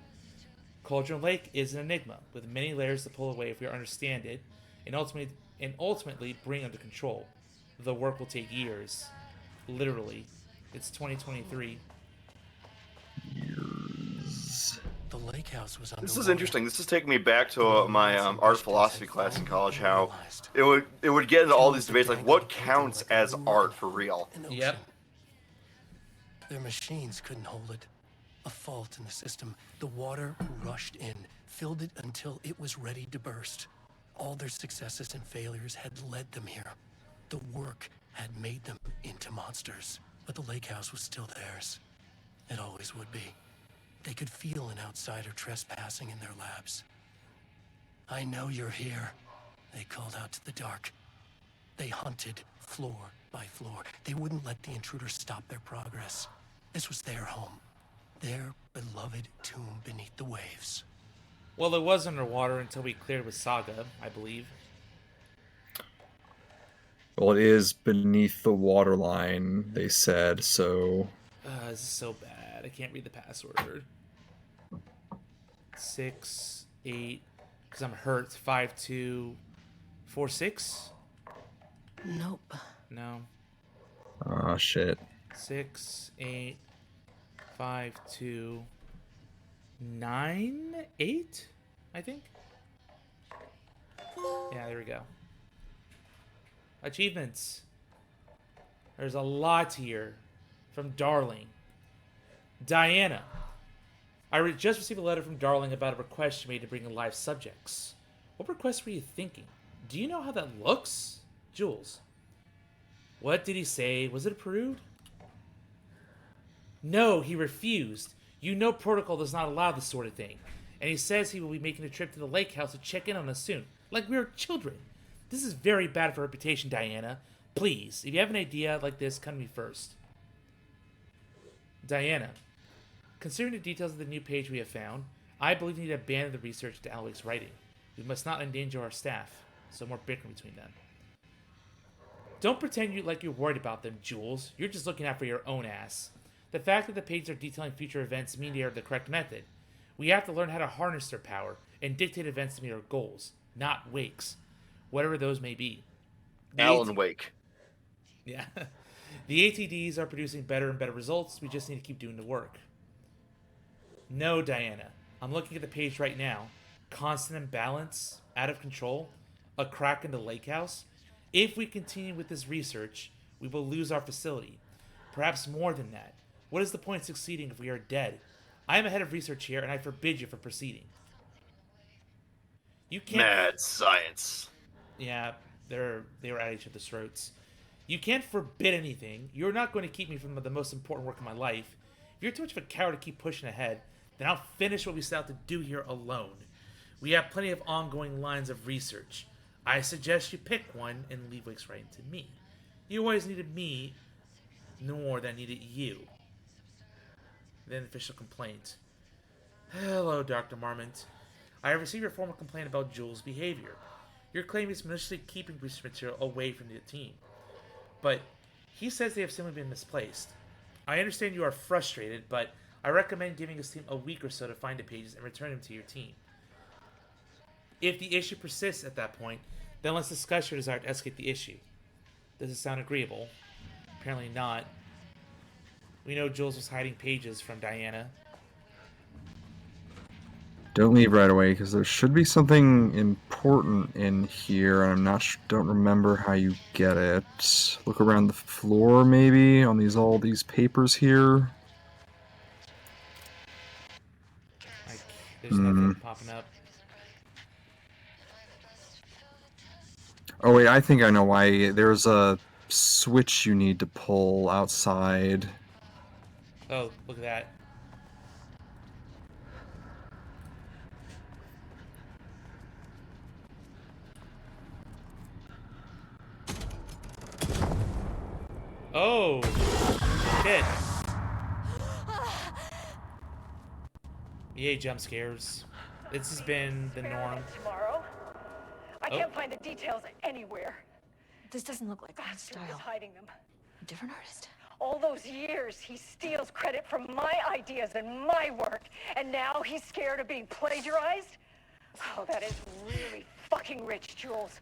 Cauldron Lake is an enigma, with many layers to pull away if we understand it, and ultimately bring under control. The work will take years. Literally. It's 2023. Years. The lake house was This is interesting. This is taking me back to my art philosophy class in college. How it would get into all these debates, like what counts as art for real. Yep. Their machines couldn't hold it. A fault in the system. The water rushed in, filled it until it was ready to burst. All their successes and failures had led them here. The work had made them into monsters. But the lake house was still theirs. It always would be. They could feel an outsider trespassing in their labs. I know you're here, they called out to the dark. They hunted floor by floor. They wouldn't let the intruders stop their progress. This was their home, their beloved tomb beneath the waves. Well, it was underwater until we cleared with Saga, I believe. Well, it is beneath the waterline, they said, so... This is so bad. I can't read the password. 6, 8, because I'm hurt. 5, 2, 4, 6? Nope. No. Oh, shit. 6, 8, 5, 2, 9, 8, I think. Yeah, there we go. Achievements. There's a lot here from Darling. Diana. I just received a letter from Darling about a request she made to bring in live subjects. What request were you thinking? Do you know how that looks? Jules. What did he say? Was it approved? No, he refused. You know protocol does not allow this sort of thing. And he says he will be making a trip to the lake house to check in on us soon. Like we are children. This is very bad for reputation, Diana. Please, if you have an idea like this, come to me first. Diana. Considering the details of the new page we have found, I believe we need to abandon the research to Alan Wake's writing. We must not endanger our staff. So more bickering between them. Don't pretend you're worried about them, Jules. You're just looking out for your own ass. The fact that the pages are detailing future events mean they are the correct method. We have to learn how to harness their power and dictate events to meet our goals, not Wake's. Whatever those may be. Alan Wake. Yeah. The ATDs are producing better and better results. We just need to keep doing the work. No, Diana. I'm looking at the page right now. Constant imbalance, out of control, a crack in the lake house. If we continue with this research, we will lose our facility. Perhaps more than that. What is the point of succeeding if we are dead? I am a head of research here, and I forbid you from proceeding. You can't... Mad science. Yeah, they were at each other's throats. You can't forbid anything. You're not going to keep me from the most important work of my life. If you're too much of a coward to keep pushing ahead, then I'll finish what we set out to do here alone. We have plenty of ongoing lines of research. I suggest you pick one and leave Wake's writing to me. You always needed me no more than I needed you. Then official complaint. Hello, Dr. Marmont. I have received your formal complaint about Jules' behavior. Your claim is maliciously keeping research material away from the team. But he says they have simply been misplaced. I understand you are frustrated, but I recommend giving his team a week or so to find the pages and return them to your team. If the issue persists at that point, then let's discuss your desire to escalate the issue. Does it sound agreeable? Apparently not. We know Jules was hiding pages from Diana. Don't leave right away, because there should be something important in here, and don't remember how you get it. Look around the floor, maybe, on all these papers here. There's nothing popping up. Oh wait, I think I know why. There's a switch you need to pull outside. Oh, look at that. Oh, shit. Yay, jump scares. This has been the norm. Tomorrow. I can't find the details anywhere. This doesn't look like that Bastard style. is hiding them. A different artist. All those years, he steals credit from my ideas and my work, and now he's scared of being plagiarized? Oh, that is really fucking rich, Jules.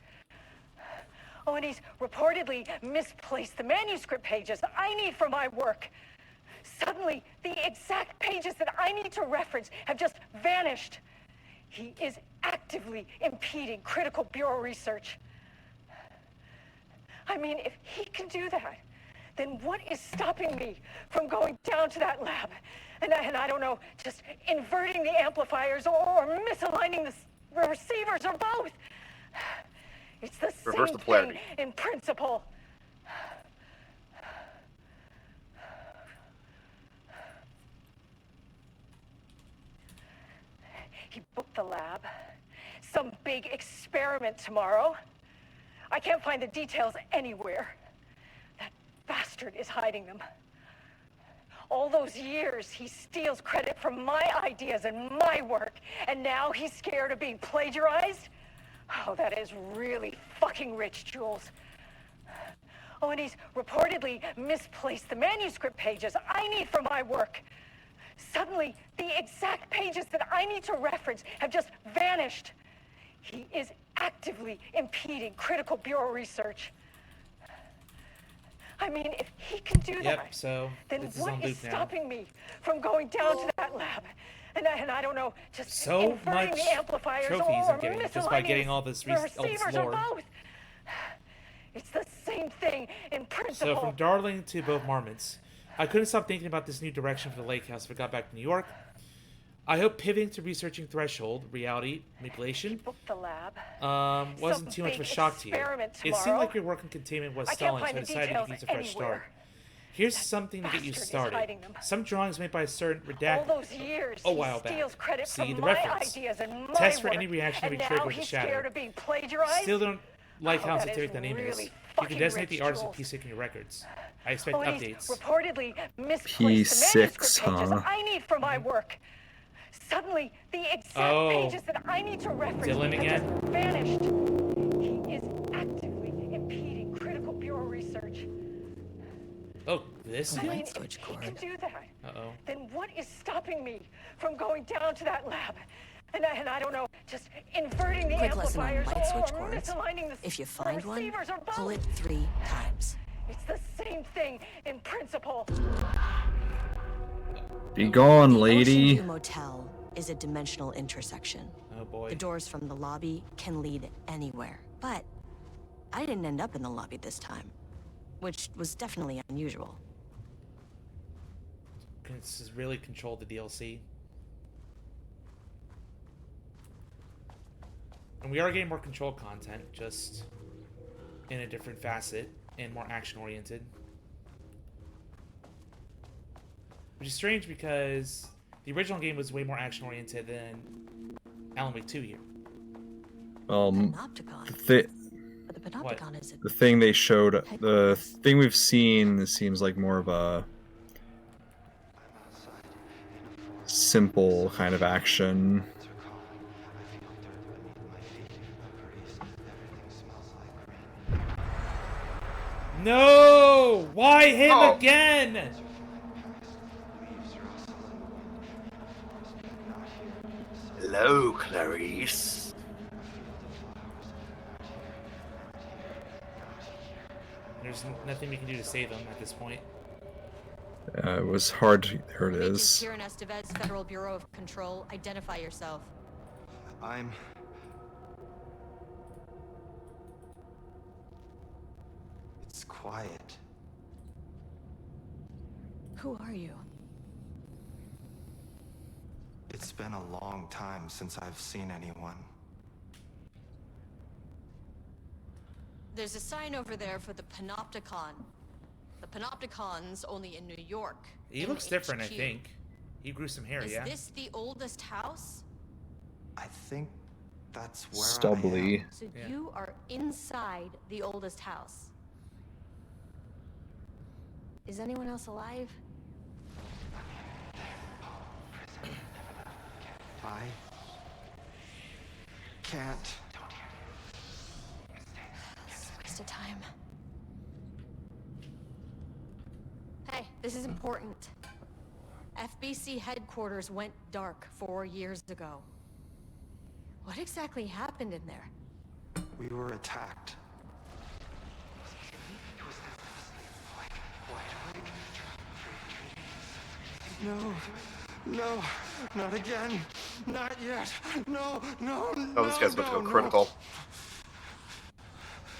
Oh, and he's reportedly misplaced the manuscript pages that I need for my work. Suddenly, the exact pages that I need to reference have just vanished. He is actively impeding critical bureau research. I mean, if he can do that, then what is stopping me from going down to that lab? And I don't know, just inverting the amplifiers or misaligning the receivers or both. It's the same thing in principle. He booked the lab. Some big experiment tomorrow. I can't find the details anywhere. That bastard is hiding them. All those years, he steals credit from my ideas and my work, and now he's scared of being plagiarized? Oh, that is really fucking rich, Jules. Oh, and he's reportedly misplaced the manuscript pages I need for my work. Suddenly, the exact pages that I need to reference have just vanished. He is actively impeding critical bureau research. I mean, if he can do that, so then what is stopping me from going down to that lab? And I don't know, just so inverting much the amplifiers trophies or I'm getting just by getting all this the receivers or lore. both. It's the same thing in principle. So from Darling to both Marmots, I couldn't stop thinking about this new direction for the lake house if I got back to New York. I hope pivoting to researching Threshold, reality, manipulation, the lab. wasn't too much of a shock to you. It seemed like your work in containment was stalling, so I decided to use a fresh start. Here's something to get you started. Some drawings made by a certain redacted All those years, a while back. See the reference. Test for any reaction to be triggered with the shadow. Still don't like how scientific the name is. You can designate the artist of P6 in your records. I expect updates. Reportedly misplaced the manuscript pages I need for my work. Suddenly, the exact pages that I need to reference have just vanished. He is actively impeding critical bureau research. Oh, this I mean, if he can do that, then what is stopping me from going down to that lab? And I don't know, just inverting the amplifiers light switch or cords. misaligning the If you find one, receivers or both. pull it 3 times. It's the same thing in principle. Be gone, lady. The Ocean View Motel is a dimensional intersection. Oh boy. The doors from the lobby can lead anywhere. But I didn't end up in the lobby this time, which was definitely unusual. This has really controlled the DLC. And we are getting more control content, just in a different facet and more action-oriented. Which is strange because the original game was way more action-oriented than Alan Wake 2 here. The Panopticon is the thing they showed, the thing we've seen seems like more of a simple kind of action. No! Why him again? Hello, Clarice. There's nothing we can do to save him at this point. It was hard. There it is. Here in Estevez, Federal Bureau of Control. Identify yourself. It's quiet. Who are you? It's been a long time since I've seen anyone. There's a sign over there for the Panopticon. The Panopticon's only in New York. He looks different, I think. He grew some hair, yeah? Is this the oldest house? I think that's where Stubbly. I am. So you are inside the oldest house. Is anyone else alive? I can't. It's a waste of time. Hey, this is important. FBC headquarters went dark 4 years ago. What exactly happened in there? We were attacked. No, no, not again, not yet. No, no, no. Oh, this guy's about to go critical.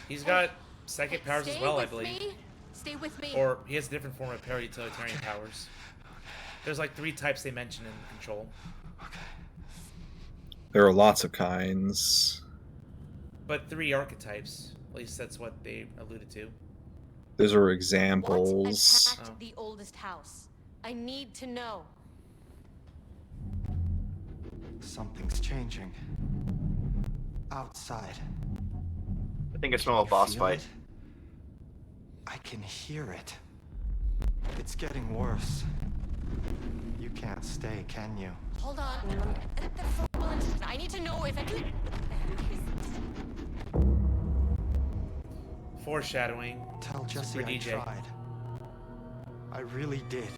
He's got psychic powers as well, I believe. Stay with me. Or he has a different form of para-utilitarian powers. There's like 3 types they mention in Control. There are lots of kinds. But 3 archetypes. At least that's what they alluded to. Those are examples. What attacked the oldest house? I need to know. Something's changing. Outside. I think I smell a boss fight. I can hear it. It's getting worse. You can't stay, can you? Hold on. I need to know if I can. Foreshadowing. Tell Jesse I DJ. tried. I really did.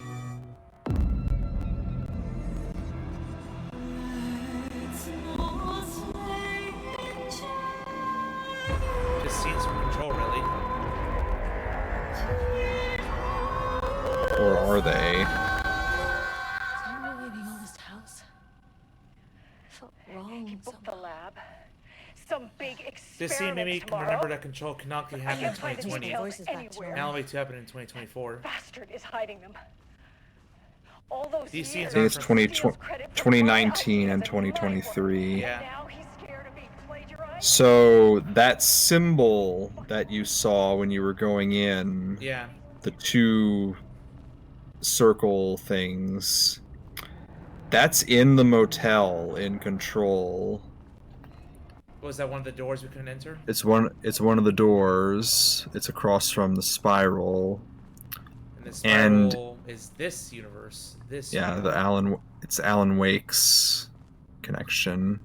Just scenes from Control, really. Or are they? Is anyone leaving all this house? I felt wrong. He booked the lab. Some big experiment This scene made me tomorrow. remember that Control cannot happen in can't find the 2020. details anywhere. Alan Wake 2 happened in 2024. Bastard is hiding them. All those These years. scenes I think it's are 2019 and 2023. Yeah. Now he's scared of being plagiarized. So that symbol that you saw when you were going in, Yeah. the two circle things, that's in the motel in Control. Was that one of the doors we couldn't enter? It's one of the doors. It's across from the spiral. And the spiral is this universe. Yeah, it's Alan Wake's connection.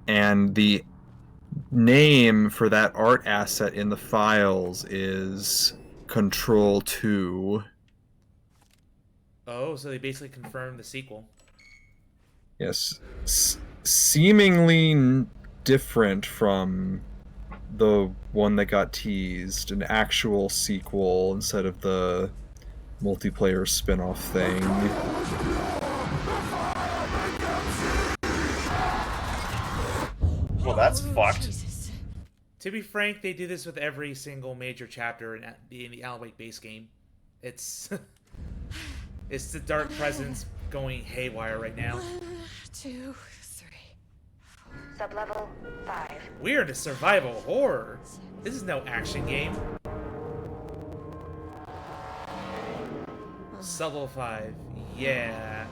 And the name for that art asset in the files is Control 2. Oh, so they basically confirmed the sequel. Yes. Seemingly different from the one that got teased, an actual sequel instead of the multiplayer spin-off thing. Well, that's fucked. To be frank, they do this with every single major chapter in the Alan Wake base game. It's it's the Dark Presence going haywire right now. 1, 2, 3. Sublevel 5. We're in a survival horror. This is no action game. Sublevel 5. Yeah.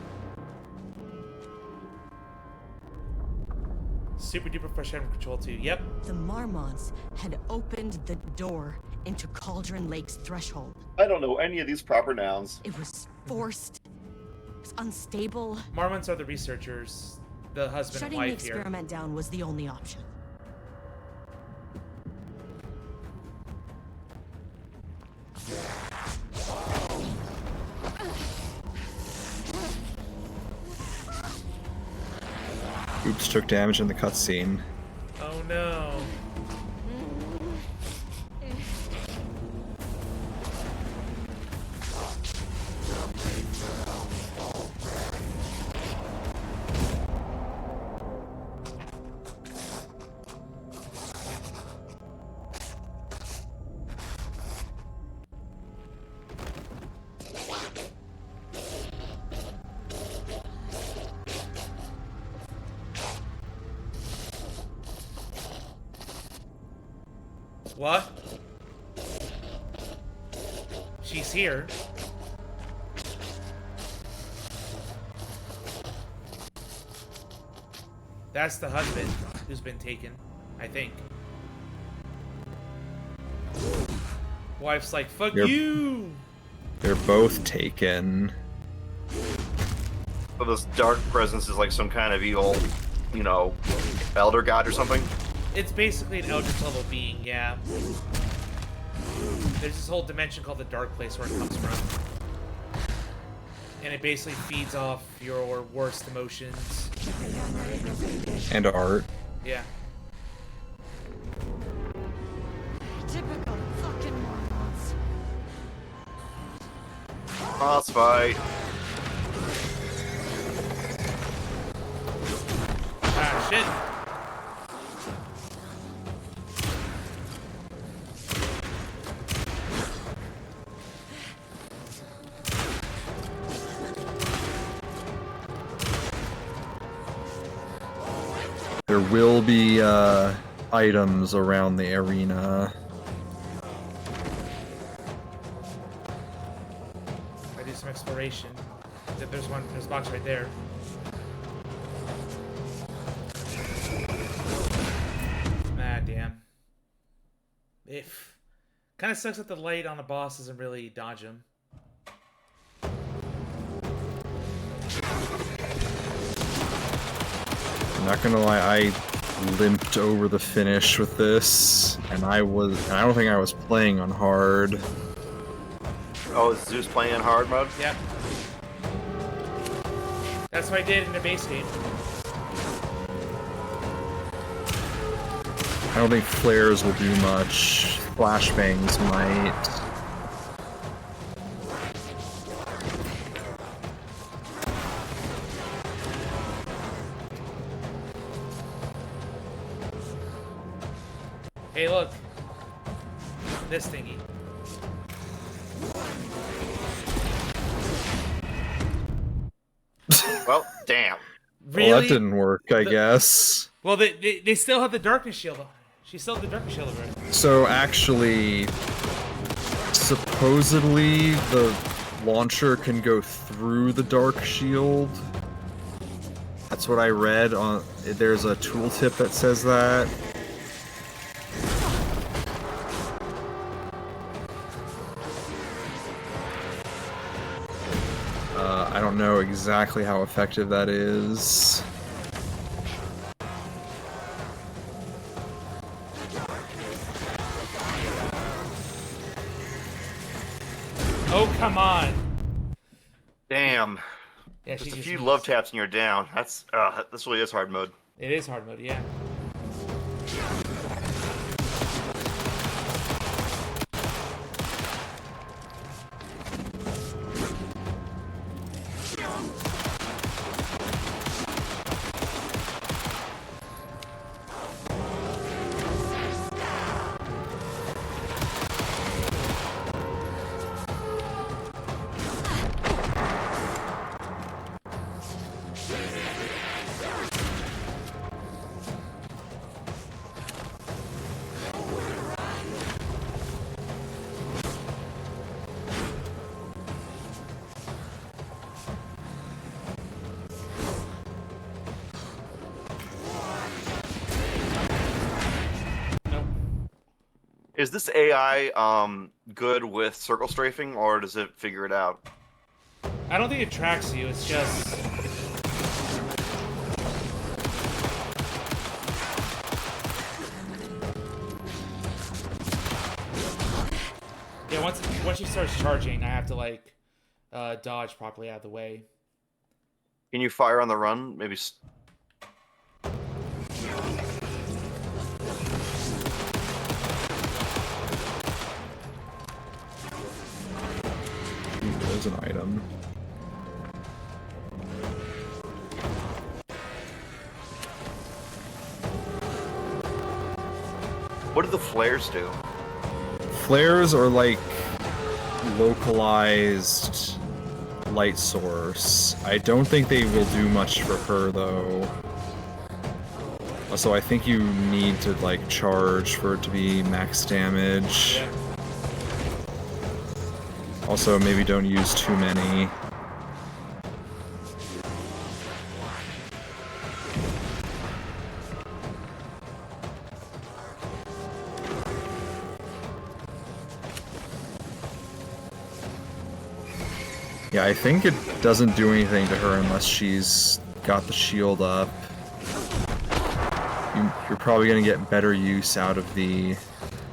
Super duper fresh out of Control 2. Yep. The Marmonts had opened the door into Cauldron Lake's threshold. I don't know any of these proper nouns. It was forced. It was unstable. Marmonts are the researchers, the husband Shutting and the wife here. experiment down was the only option. Oops, took damage in the cutscene. Oh no. What? She's here. That's the husband who's been taken, I think. Wife's like, fuck you! They're both taken. So this dark presence is like some kind of evil, you know, elder god or something? It's basically an Eldritch level being, yeah. There's this whole dimension called the Dark Place where it comes from. And it basically feeds off your worst emotions. And art. Yeah. Typical fucking Marmonts. Boss fight. Ah, shit. There will be items around the arena. I do some exploration. There's a box right there. Ah, damn. If. Kind of sucks that the light on the boss doesn't really dodge him. I'm not gonna lie, limped over the finish with this, and I don't think I was playing on hard. Oh, is Zeus playing on hard mode? Yep. That's what I did in the base game. I don't think flares will do much. Flashbangs might. Hey, look. This thingy. Well, damn. Really? Well, that didn't work, I guess. Well, they still have the darkness shield. She still has the darkness shield, right? So actually, supposedly the launcher can go through the dark shield. That's what I read on. There's a tooltip that says that. I don't know exactly how effective that is. Oh, come on. Damn. Yeah, just a few love taps and you're down. This really is hard mode. It is hard mode, yeah. Is this AI good with circle strafing, or does it figure it out? I don't think it tracks you, it's just... Yeah, once she starts charging, I have to, like, dodge properly out of the way. Can you fire on the run? Maybe... There's an item. What do the flares do? Flares are like localized light source. I don't think they will do much for her though. Also, I think you need to like charge for it to be max damage. Yeah. Also, maybe don't use too many. Yeah, I think it doesn't do anything to her unless she's got the shield up. You're probably going to get better use out of the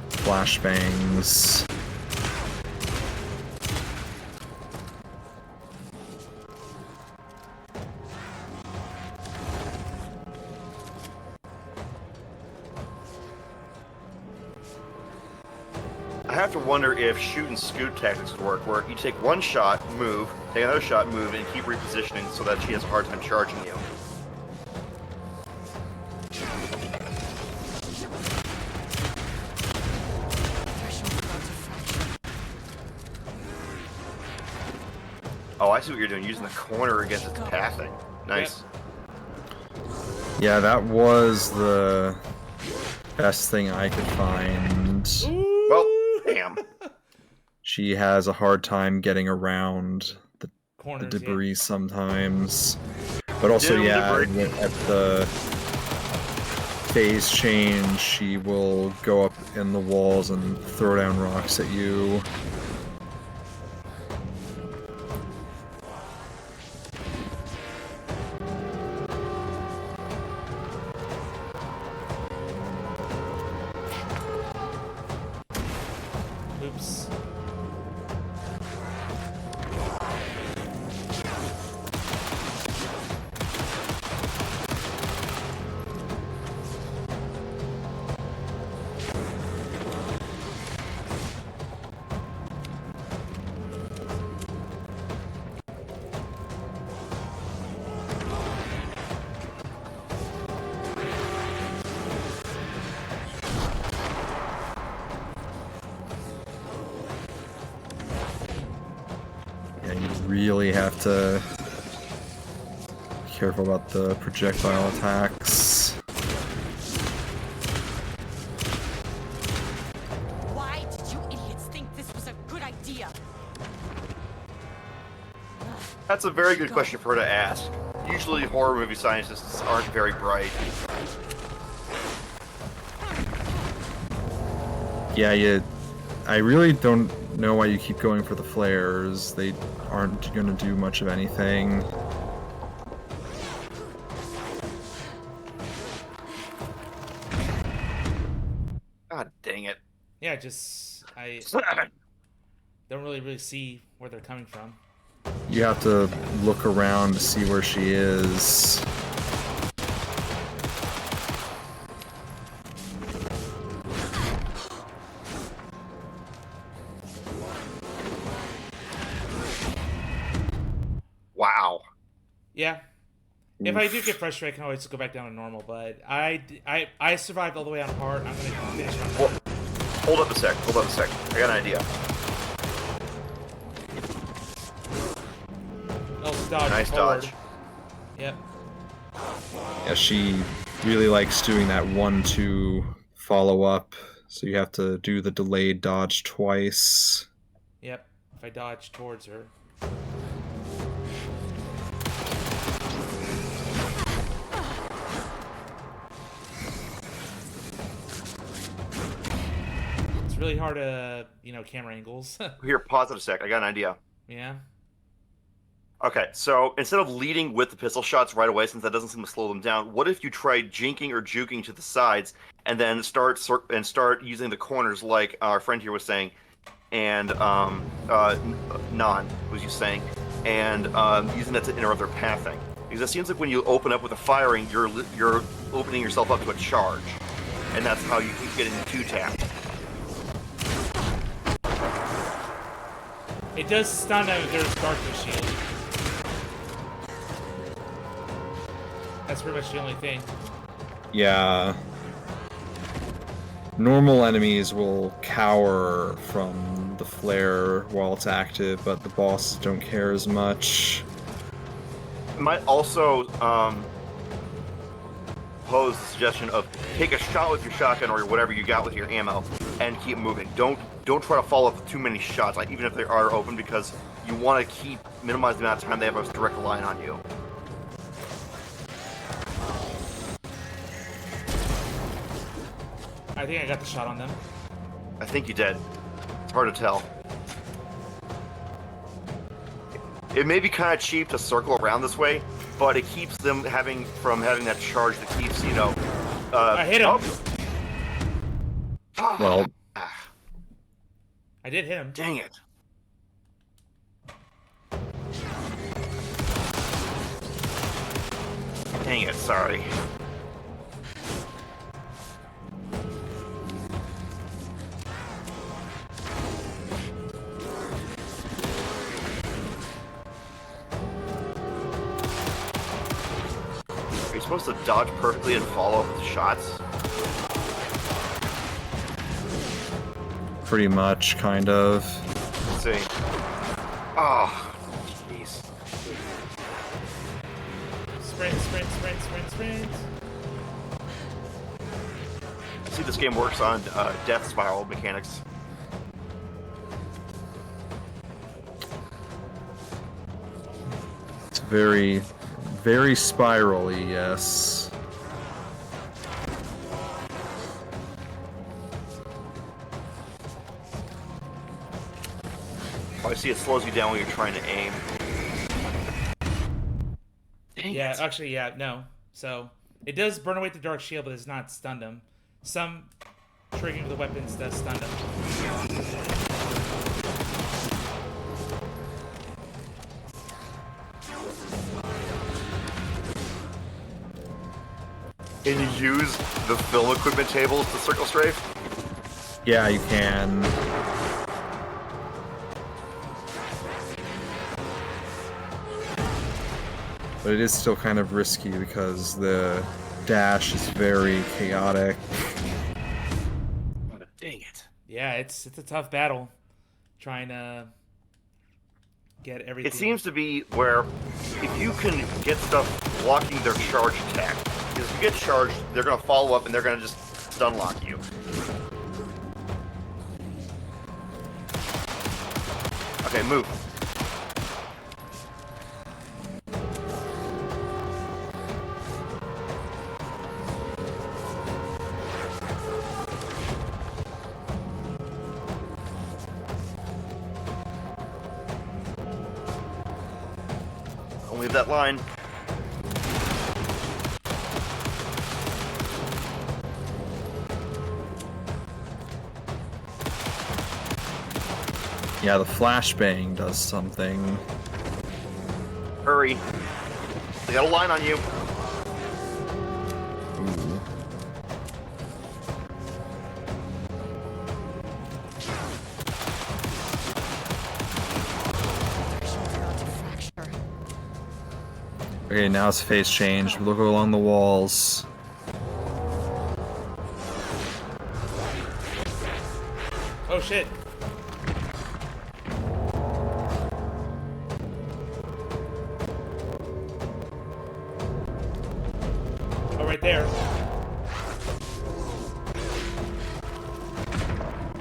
flashbangs. I have to wonder if shoot and scoot tactics would work, where you take one shot, move, take another shot, move, and keep repositioning so that she has a hard time charging you. Oh, I see what you're doing, using the corner against its pathing. Nice. Yeah, that was the best thing I could find. Well, damn. She has a hard time getting around the debris sometimes. But also, yeah, at the phase change, she will go up in the walls and throw down rocks at you. really have to be careful about the projectile attacks. Why did you idiots think this was a good idea? That's a very good question for her to ask. Usually horror movie scientists aren't very bright. Yeah, I really don't know why you keep going for the flares. They aren't going to do much of anything. God dang it. Yeah, I don't really see where they're coming from. You have to look around to see where she is. Wow. Yeah. If I do get frustrated, I can always go back down to normal, but I survived all the way on hard. I'm going to finish on hard. Hold up a sec. I got an idea. Oh, dodge. Nice forward. dodge. Yep. Yeah, she really likes doing that 1-2 follow-up, so you have to do the delayed dodge twice. Yep. If I dodge towards her. It's really hard to, camera angles. Here, pause it a sec. I got an idea. Yeah. Okay, so instead of leading with the pistol shots right away, since that doesn't seem to slow them down, what if you tried jinking or juking to the sides, and then start using the corners like our friend here was saying, and Nan was you saying, and using that to interrupt their pathing. Because it seems like when you open up with a firing, you're opening yourself up to a charge, and that's how you keep getting the 2-tap. It does stun out if there's darkness shield. That's pretty much the only thing. Yeah. Normal enemies will cower from the flare while it's active, but the bosses don't care as much. It might also pose the suggestion of take a shot with your shotgun or whatever you got with your ammo and keep moving. Don't try to follow up with too many shots, like even if they are open, because you want to minimize the amount of time they have a direct line on you. I think I got the shot on them. I think you did. It's hard to tell. It may be kind of cheap to circle around this way, but it keeps them from having that charge that keeps, I hit him. Oh. Well, I did hit him. Dang it. Dang it, sorry. Are you supposed to dodge perfectly and follow up with shots? Pretty much, kind of. Let's see. Oh, jeez. Sprint. See, this game works on death spiral mechanics. It's very, very spirally, yes. I see it slows you down when you're trying to aim. Dang Yeah, it. actually, yeah, no. So, it does burn away the dark shield, but it's not stunned him. Some triggering of the weapons does stun him. Can you use the film equipment tables to circle strafe? Yeah, you can. But it is still kind of risky because the dash is very chaotic. Dang it. Yeah, it's a tough battle trying to get everything. It seems to be where if you can get stuff blocking their charge attack, because if you get charged, they're going to follow up and they're going to just stun lock you. Okay, move. Don't leave that line. Yeah, the flashbang does something. Hurry. They got a line on you. Ooh. Okay, now his face changed. Look along the walls. Oh shit. Oh, right there.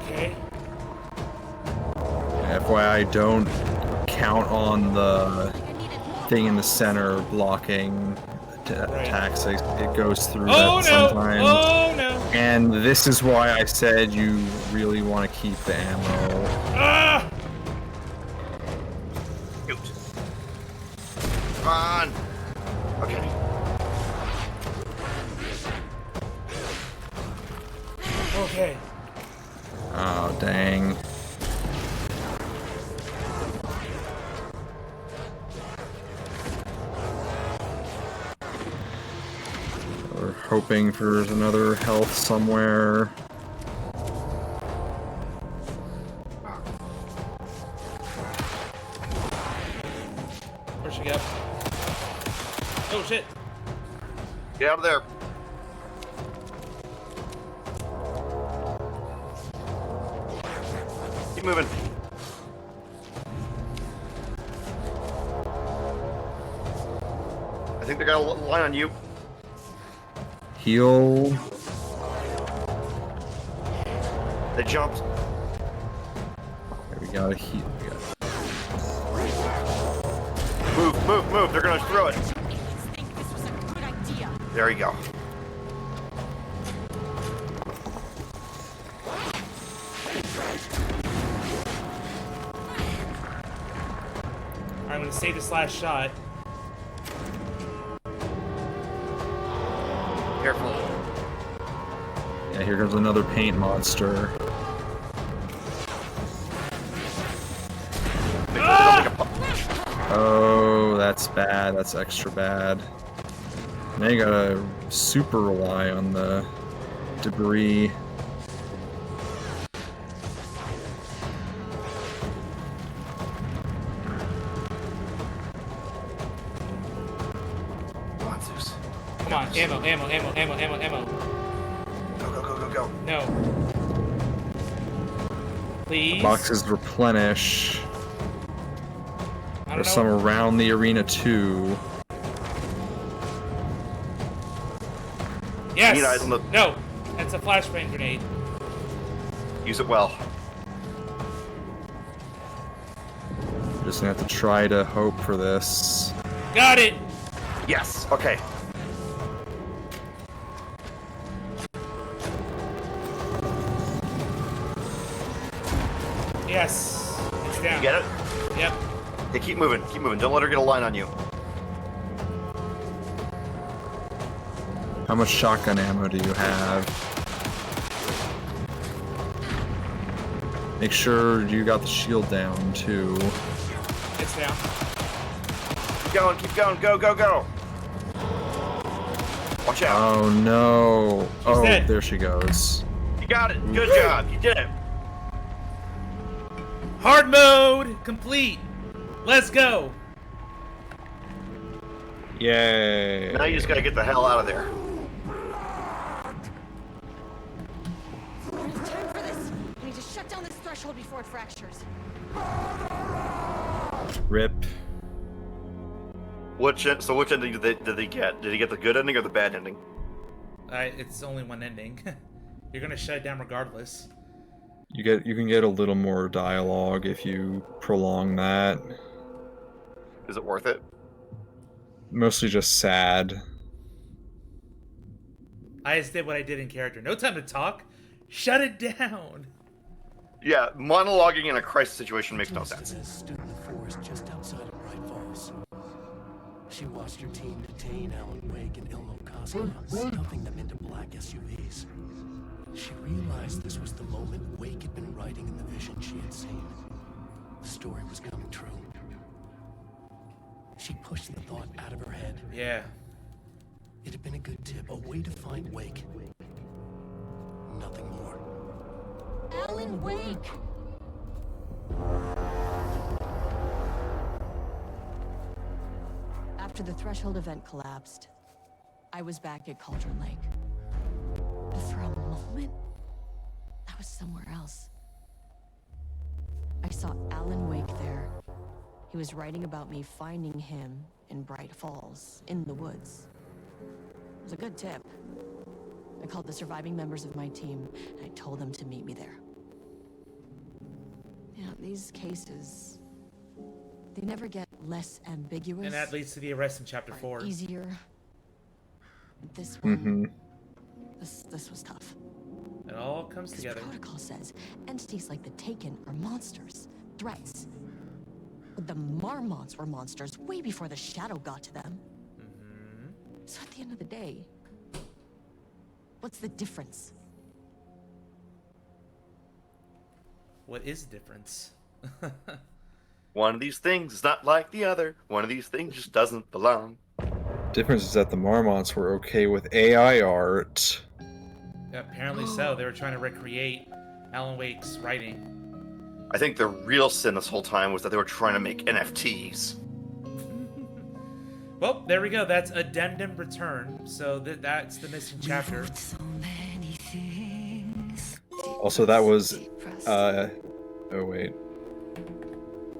Okay. FYI, don't count on the thing in the center blocking attacks. It goes through that sometimes. Oh no! And this is why I said you really want to keep the ammo. Ah! Shoot. Come on. Okay. Okay. Oh, dang. We're hoping for another health somewhere. Where'd she go? Oh shit. Get out of there. Keep moving. I think they got a line on you. Heal. They jumped. Okay, we gotta heal. Move, move, move. They're gonna throw it. There you go. I'm gonna save this last shot. Careful. Yeah, here comes another paint monster. Oh, that's bad. That's extra bad. Now you gotta super rely on the debris. Come on, Zeus. Come on, ammo, ammo, ammo, ammo, ammo, ammo. Go, go, go, go, go. No. Please. Boxes replenish. There's some around the arena too. Yes! Need eyes on the... No! That's a flashbang grenade. Use it well. Just gonna have to try to hope for this. Got it! Yes, okay. Yes. It's down. You get it? Yep. Hey, keep moving, keep moving. Don't let her get a line on you. How much shotgun ammo do you have? Make sure you got the shield down too. It's down. Keep going, go, go, go. Watch out. Oh no. She's dead. There she goes. You got it. Good job. You did it. Hard mode complete. Let's go. Yay. Now you just gotta get the hell out of there. Time for this. We need to shut down this threshold before it fractures. Rip. Which ending did they get? Did he get the good ending or the bad ending? It's only one ending. You're gonna shut it down regardless. You can get a little more dialogue if you prolong that. Is it worth it? Mostly just sad. I just did what I did in character. No time to talk. Shut it down. Yeah, monologuing in a crisis situation makes no sense. Stood in the forest just outside of Bright Falls. She watched her team detain Alan Wake and Ilmo Koska, stuffing them into black SUVs. She realized this was the moment Wake had been writing in the vision she had seen. The story was coming true. She pushed the thought out of her head. Yeah. It had been a good tip, a way to find Wake. Nothing more. Alan Wake! After the Threshold event collapsed, I was back at Cauldron Lake. But for a moment, I was somewhere else. I saw Alan Wake there. He was writing about me finding him in Bright Falls, in the woods. It was a good tip. I called the surviving members of my team, and I told them to meet me there. Yeah, these cases, they never get less ambiguous. And that leads to the arrest in Chapter 4. Easier. This one, this was tough. It all comes together. Protocol says entities like the Taken are monsters, threats. But the Marmots were monsters way before the Shadow got to them. So at the end of the day, what's the difference? What is the difference? One of these things is not like the other. One of these things just doesn't belong. Difference is that the Marmots were okay with AI art. Yeah, apparently so. They were trying to recreate Alan Wake's writing. I think the real sin this whole time was that they were trying to make NFTs. Well, there we go. That's Addendum Return. So that's the missing chapter. Also, that was... oh, wait.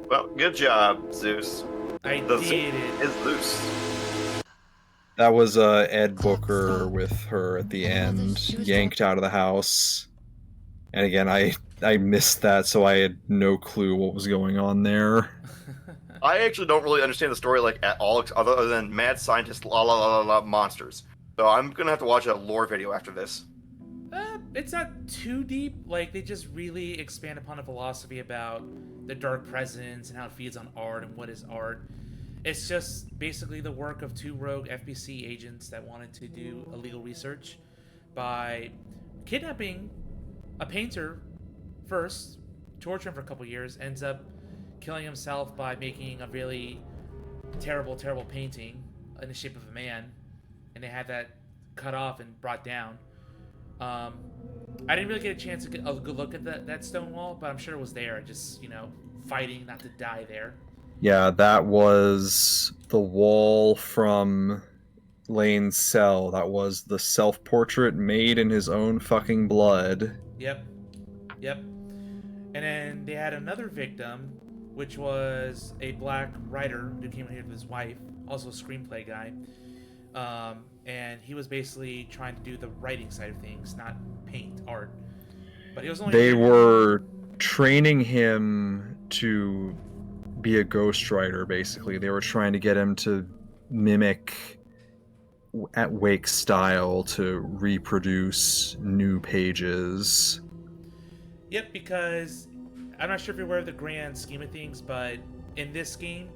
Well, good job, Zeus. I did it. Is loose. That was Ed Booker with her at the end, yanked out of the house. And again, I missed that, so I had no clue what was going on there. I actually don't really understand the story like at all, other than mad scientist la la la la la monsters. So I'm gonna have to watch a lore video after this. It's not too deep. Like, they just really expand upon a philosophy about the dark presence and how it feeds on art and what is art. It's just basically the work of two rogue FBC agents that wanted to do illegal research by kidnapping a painter first, torture him for a couple years, ends up killing himself by making a really terrible, terrible painting in the shape of a man, and they had that cut off and brought down. I didn't really get a chance to get a good look at that stone wall, but I'm sure it was there, just, fighting not to die there. Yeah, that was the wall from Lane's cell. That was the self-portrait made in his own fucking blood. Yep. And then they had another victim, which was a black writer who came in here with his wife, also a screenplay guy. And he was basically trying to do the writing side of things, not paint, art. But he was only... They were training him to be a ghostwriter, basically. They were trying to get him to mimic at Wake's style to reproduce new pages. Yep, because I'm not sure if you're aware of the grand scheme of things, but in this game,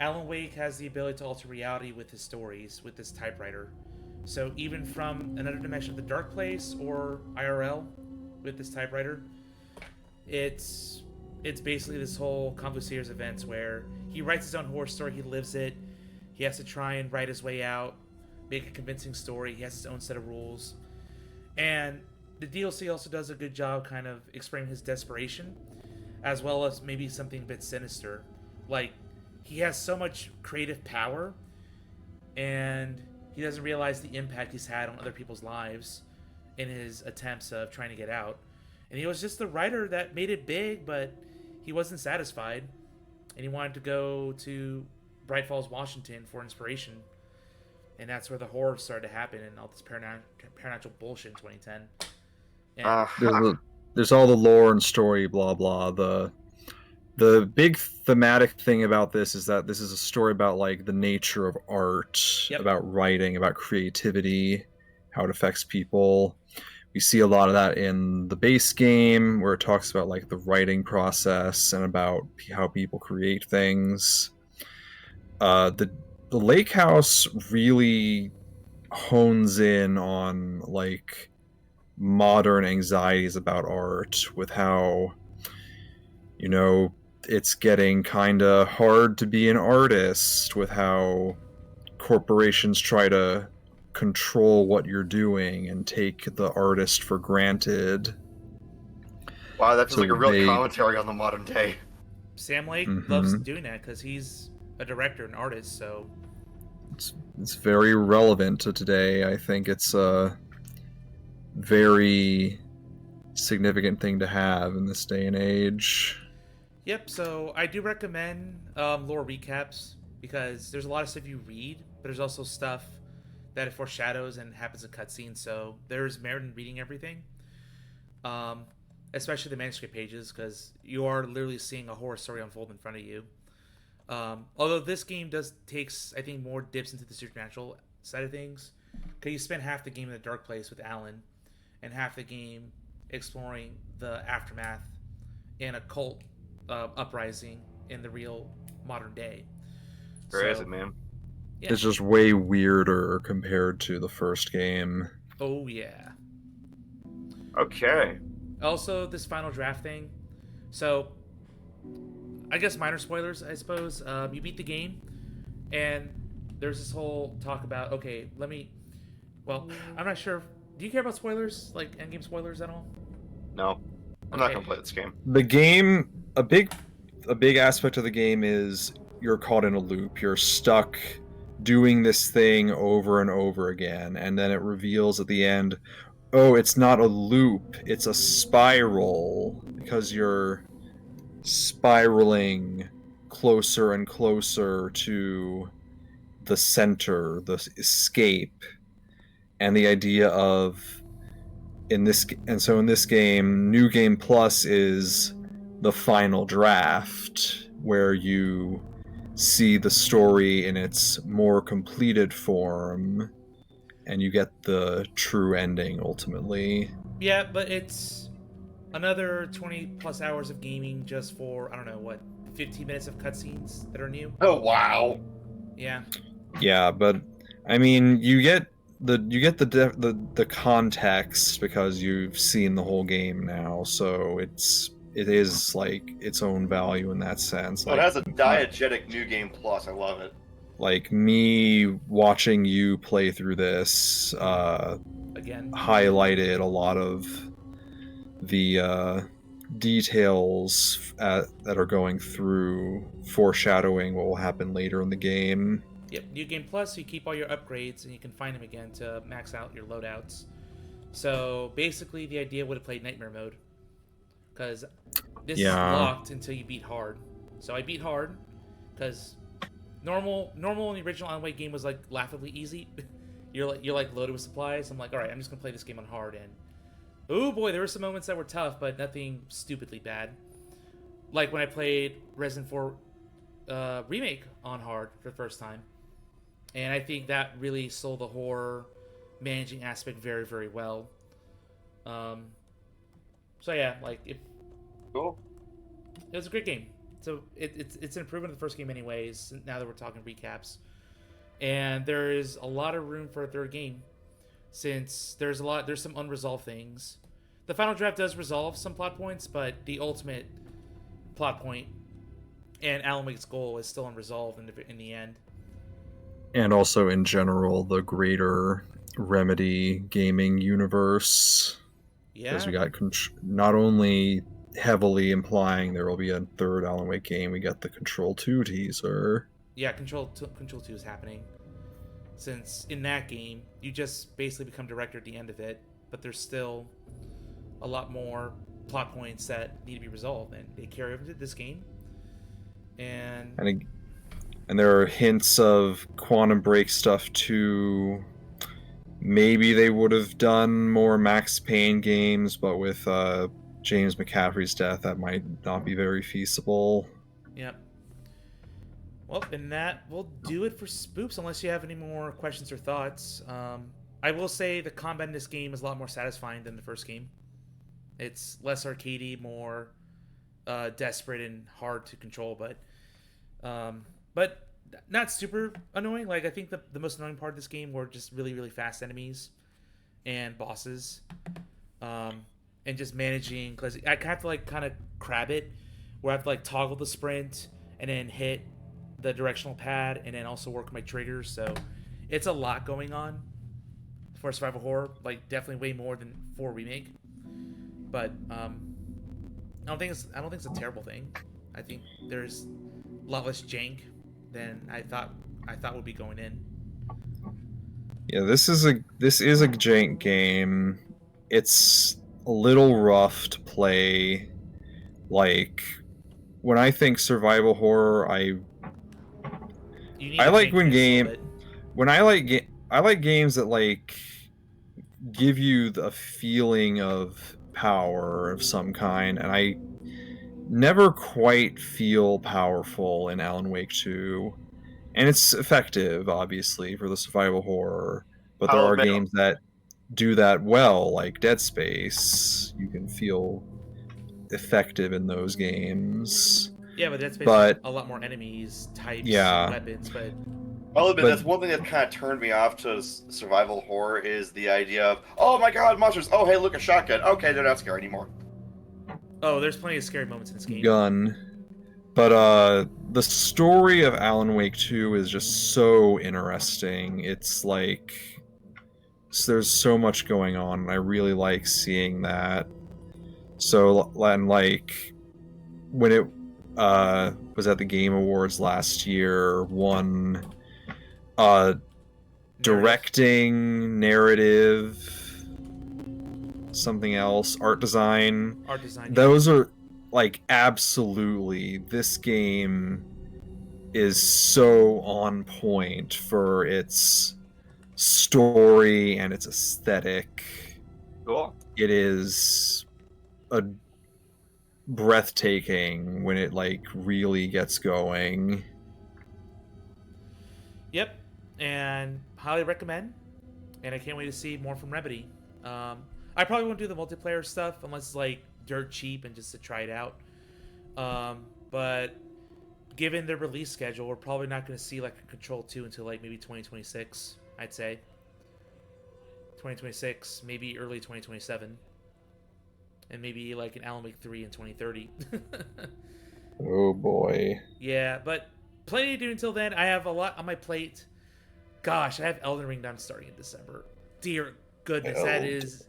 Alan Wake has the ability to alter reality with his stories, with this typewriter. So even from another dimension of the dark place or IRL with this typewriter, it's basically this whole convoluted series of events where he writes his own horror story, he lives it, he has to try and write his way out, make a convincing story, he has his own set of rules. And the DLC also does a good job kind of explaining his desperation, as well as maybe something a bit sinister. Like, he has so much creative power, and he doesn't realize the impact he's had on other people's lives in his attempts of trying to get out. And he was just the writer that made it big, but he wasn't satisfied. and he wanted to go to Bright Falls, Washington for inspiration. And that's where the horror started to happen and all this paranormal bullshit in 2010. And there's all the lore and story, blah blah. The big thematic thing about this is that this is a story about like the nature of art, about writing, about creativity, how it affects people. We see a lot of that in the base game, where it talks about like the writing process and about how people create things. The Lake House really hones in on like modern anxieties about art, with how, you know, it's getting kind of hard to be an artist, with how corporations try to control what you're doing and take the artist for granted. Wow, that's like a real commentary on the modern day. Sam Lake loves doing that because he's a director and artist, so it's very relevant to today. I think it's a very significant thing to have in this day and age. Yep, so I do recommend lore recaps, because there's a lot of stuff you read, but there's also stuff that it foreshadows and happens in cutscenes, so there's merit in reading everything. Especially the manuscript pages, because you are literally seeing a horror story unfold in front of you. Although this game takes, I think, more dips into the supernatural side of things, because you spend half the game in the dark place with Alan, and half the game exploring the aftermath and occult uprising in the real modern day. Where is it, man? Yeah. It's just way weirder compared to the first game. Oh yeah. Okay. Also, this final draft thing. So, I guess minor spoilers, I suppose. You beat the game, and there's this whole talk about, okay, well, I'm not sure. Do you care about spoilers? Like, endgame spoilers at all? No. I'm not gonna play this game. The game, a big aspect of the game is you're caught in a loop. You're stuck doing this thing over and over again, and then it reveals at the end, oh, it's not a loop, it's a spiral, because you're spiraling closer and closer to the center, the escape. And the idea of in this game, New Game Plus is the final draft, where you see the story in its more completed form, and you get the true ending ultimately. Yeah, but it's another 20 plus hours of gaming just for, I don't know, what, 15 minutes of cutscenes that are new? Oh, wow. Yeah. Yeah, but I mean, you get the context because you've seen the whole game now, so it is like its own value in that sense. Well, it has a diegetic New Game Plus. I love it. Like, me watching you play through this again highlighted a lot of the details that are going through, foreshadowing what will happen later in the game. Yep, New Game Plus, you keep all your upgrades and you can find them again to max out your loadouts. So basically, the idea would have played Nightmare Mode, because this is locked until you beat hard. So I beat hard because normal in the original Alan Wake game was like laughably easy. you're like loaded with supplies. I'm like, all right, I'm just gonna play this game on hard, and oh boy, there were some moments that were tough, but nothing stupidly bad. Like when I played Resident 4 Remake on hard for the first time. And I think that really sold the horror managing aspect very, very well. So yeah, like cool. It was a great game. So it's an improvement of the first game, anyways. Now that we're talking recaps, and there is a lot of room for a third game, since there's some unresolved things. The final draft does resolve some plot points, but the ultimate plot point and Alan Wake's goal is still unresolved in the end. And also, in general, the greater Remedy gaming universe. Yeah. Because we got not only heavily implying there will be a third Alan Wake game, we got the Control 2 teaser. Yeah, Control 2 is happening. Since in that game, you just basically become director at the end of it, but there's still a lot more plot points that need to be resolved, and they carry over to this game. And there are hints of Quantum Break stuff too. Maybe they would have done more Max Payne games, but with James McCaffrey's death, that might not be very feasible. Yep. Well, and that will do it for Spoops, unless you have any more questions or thoughts. I will say the combat in this game is a lot more satisfying than the first game. It's less arcadey, more desperate and hard to control, but not super annoying. Like, I think the most annoying part of this game were just really, really fast enemies and bosses, and just managing, because I have to like kind of crab it, where I have to like toggle the sprint and then hit the directional pad and then also work my triggers. So it's a lot going on for survival horror, like definitely way more than 4 Remake. But I don't think it's a terrible thing. I think there's a lot less jank than I thought would be going in. Yeah, this is a jank game. It's a little rough to play. Like, when I think survival horror, I like games that like give you the feeling of power of some kind, and I never quite feel powerful in Alan Wake 2. And it's effective, obviously, for the survival horror, but there are games that do that well, like Dead Space. You can feel effective in those games. Yeah, but Dead Space has a lot more enemies, types, weapons, but... I'll admit, that's one thing that kind of turned me off to survival horror, is the idea of, oh my god, monsters, oh hey, look, a shotgun. Okay, they're not scary anymore. Oh, there's plenty of scary moments in this game. Gun. But the story of Alan Wake 2 is just so interesting. It's like, there's so much going on, and I really like seeing that. So, and like, when it was at the Game Awards last year, won directing, narrative, something else, art design. Those are, like, absolutely, this game is so on point for its story and its aesthetic. Cool. It is a breathtaking when it like really gets going. Yep, and highly recommend. And I can't wait to see more from Remedy. I probably won't do the multiplayer stuff unless it's like dirt cheap and just to try it out. But given the release schedule, we're probably not going to see like a Control 2 until like maybe 2026. I'd say 2026, maybe early 2027. And maybe like an Alan Wake 3 in 2030. Oh boy. Yeah, but plenty to do until then. I have a lot on my plate. Gosh, I have Elden Ring done starting in December. Dear goodness, that is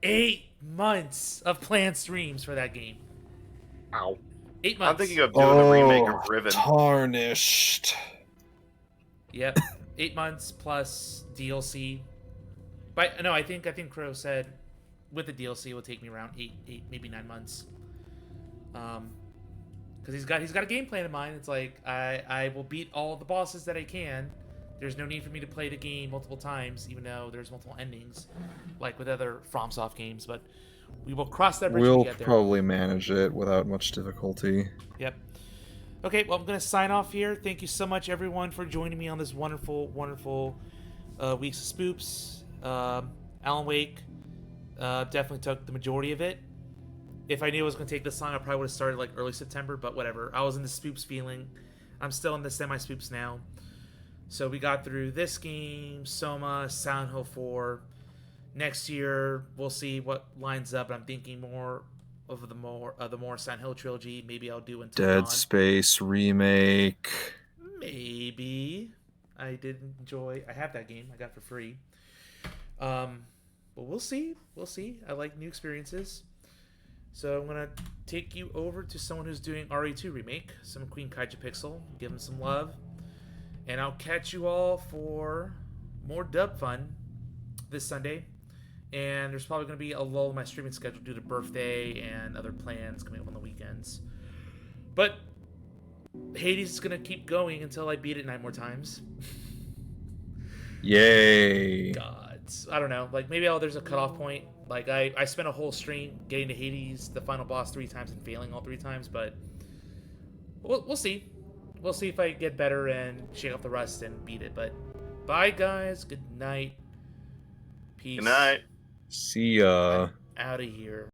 8 months of planned streams for that game. Ow. 8 months. I'm thinking of doing a remake of Riven. Tarnished. Yep. 8 months plus DLC. But no, I think Crow said with the DLC it will take me around 8 maybe 9 months. Because he's got a game plan in mind. It's like I will beat all the bosses that I can. There's no need for me to play the game multiple times, even though there's multiple endings, like with other FromSoft games. But we will cross that bridge when we get there. We'll probably manage it without much difficulty. Yep. Okay, well, I'm going to sign off here. Thank you so much, everyone, for joining me on this wonderful, wonderful weeks of Spoops. Alan Wake definitely took the majority of it. If I knew I was going to take this long, I probably would have started like early September, but whatever. I was in the Spoops feeling. I'm still in the semi-Spoops now. So we got through this game, Soma, Silent Hill 4. Next year, we'll see what lines up. I'm thinking more of the more Silent Hill trilogy. Maybe I'll do Until Dawn. Dead Space remake. Maybe. I have that game. I got it for free. But we'll see. We'll see. I like new experiences. So I'm going to take you over to someone who's doing RE2 remake, some Queen Kaija Pixel. Give them some love. And I'll catch you all for more dub fun this Sunday. And there's probably going to be a lull in my streaming schedule due to birthday and other plans coming up on the weekends. But Hades is gonna keep going until I beat it 9 more times. Yay. God, I don't know. Like, maybe there's a cutoff point. Like, I spent a whole stream getting to Hades, the final boss, 3 times and failing all 3 times, but we'll see. We'll see if I get better and shake off the rust and beat it. But bye, guys. Good night. Peace. Good night. See ya. Out of here.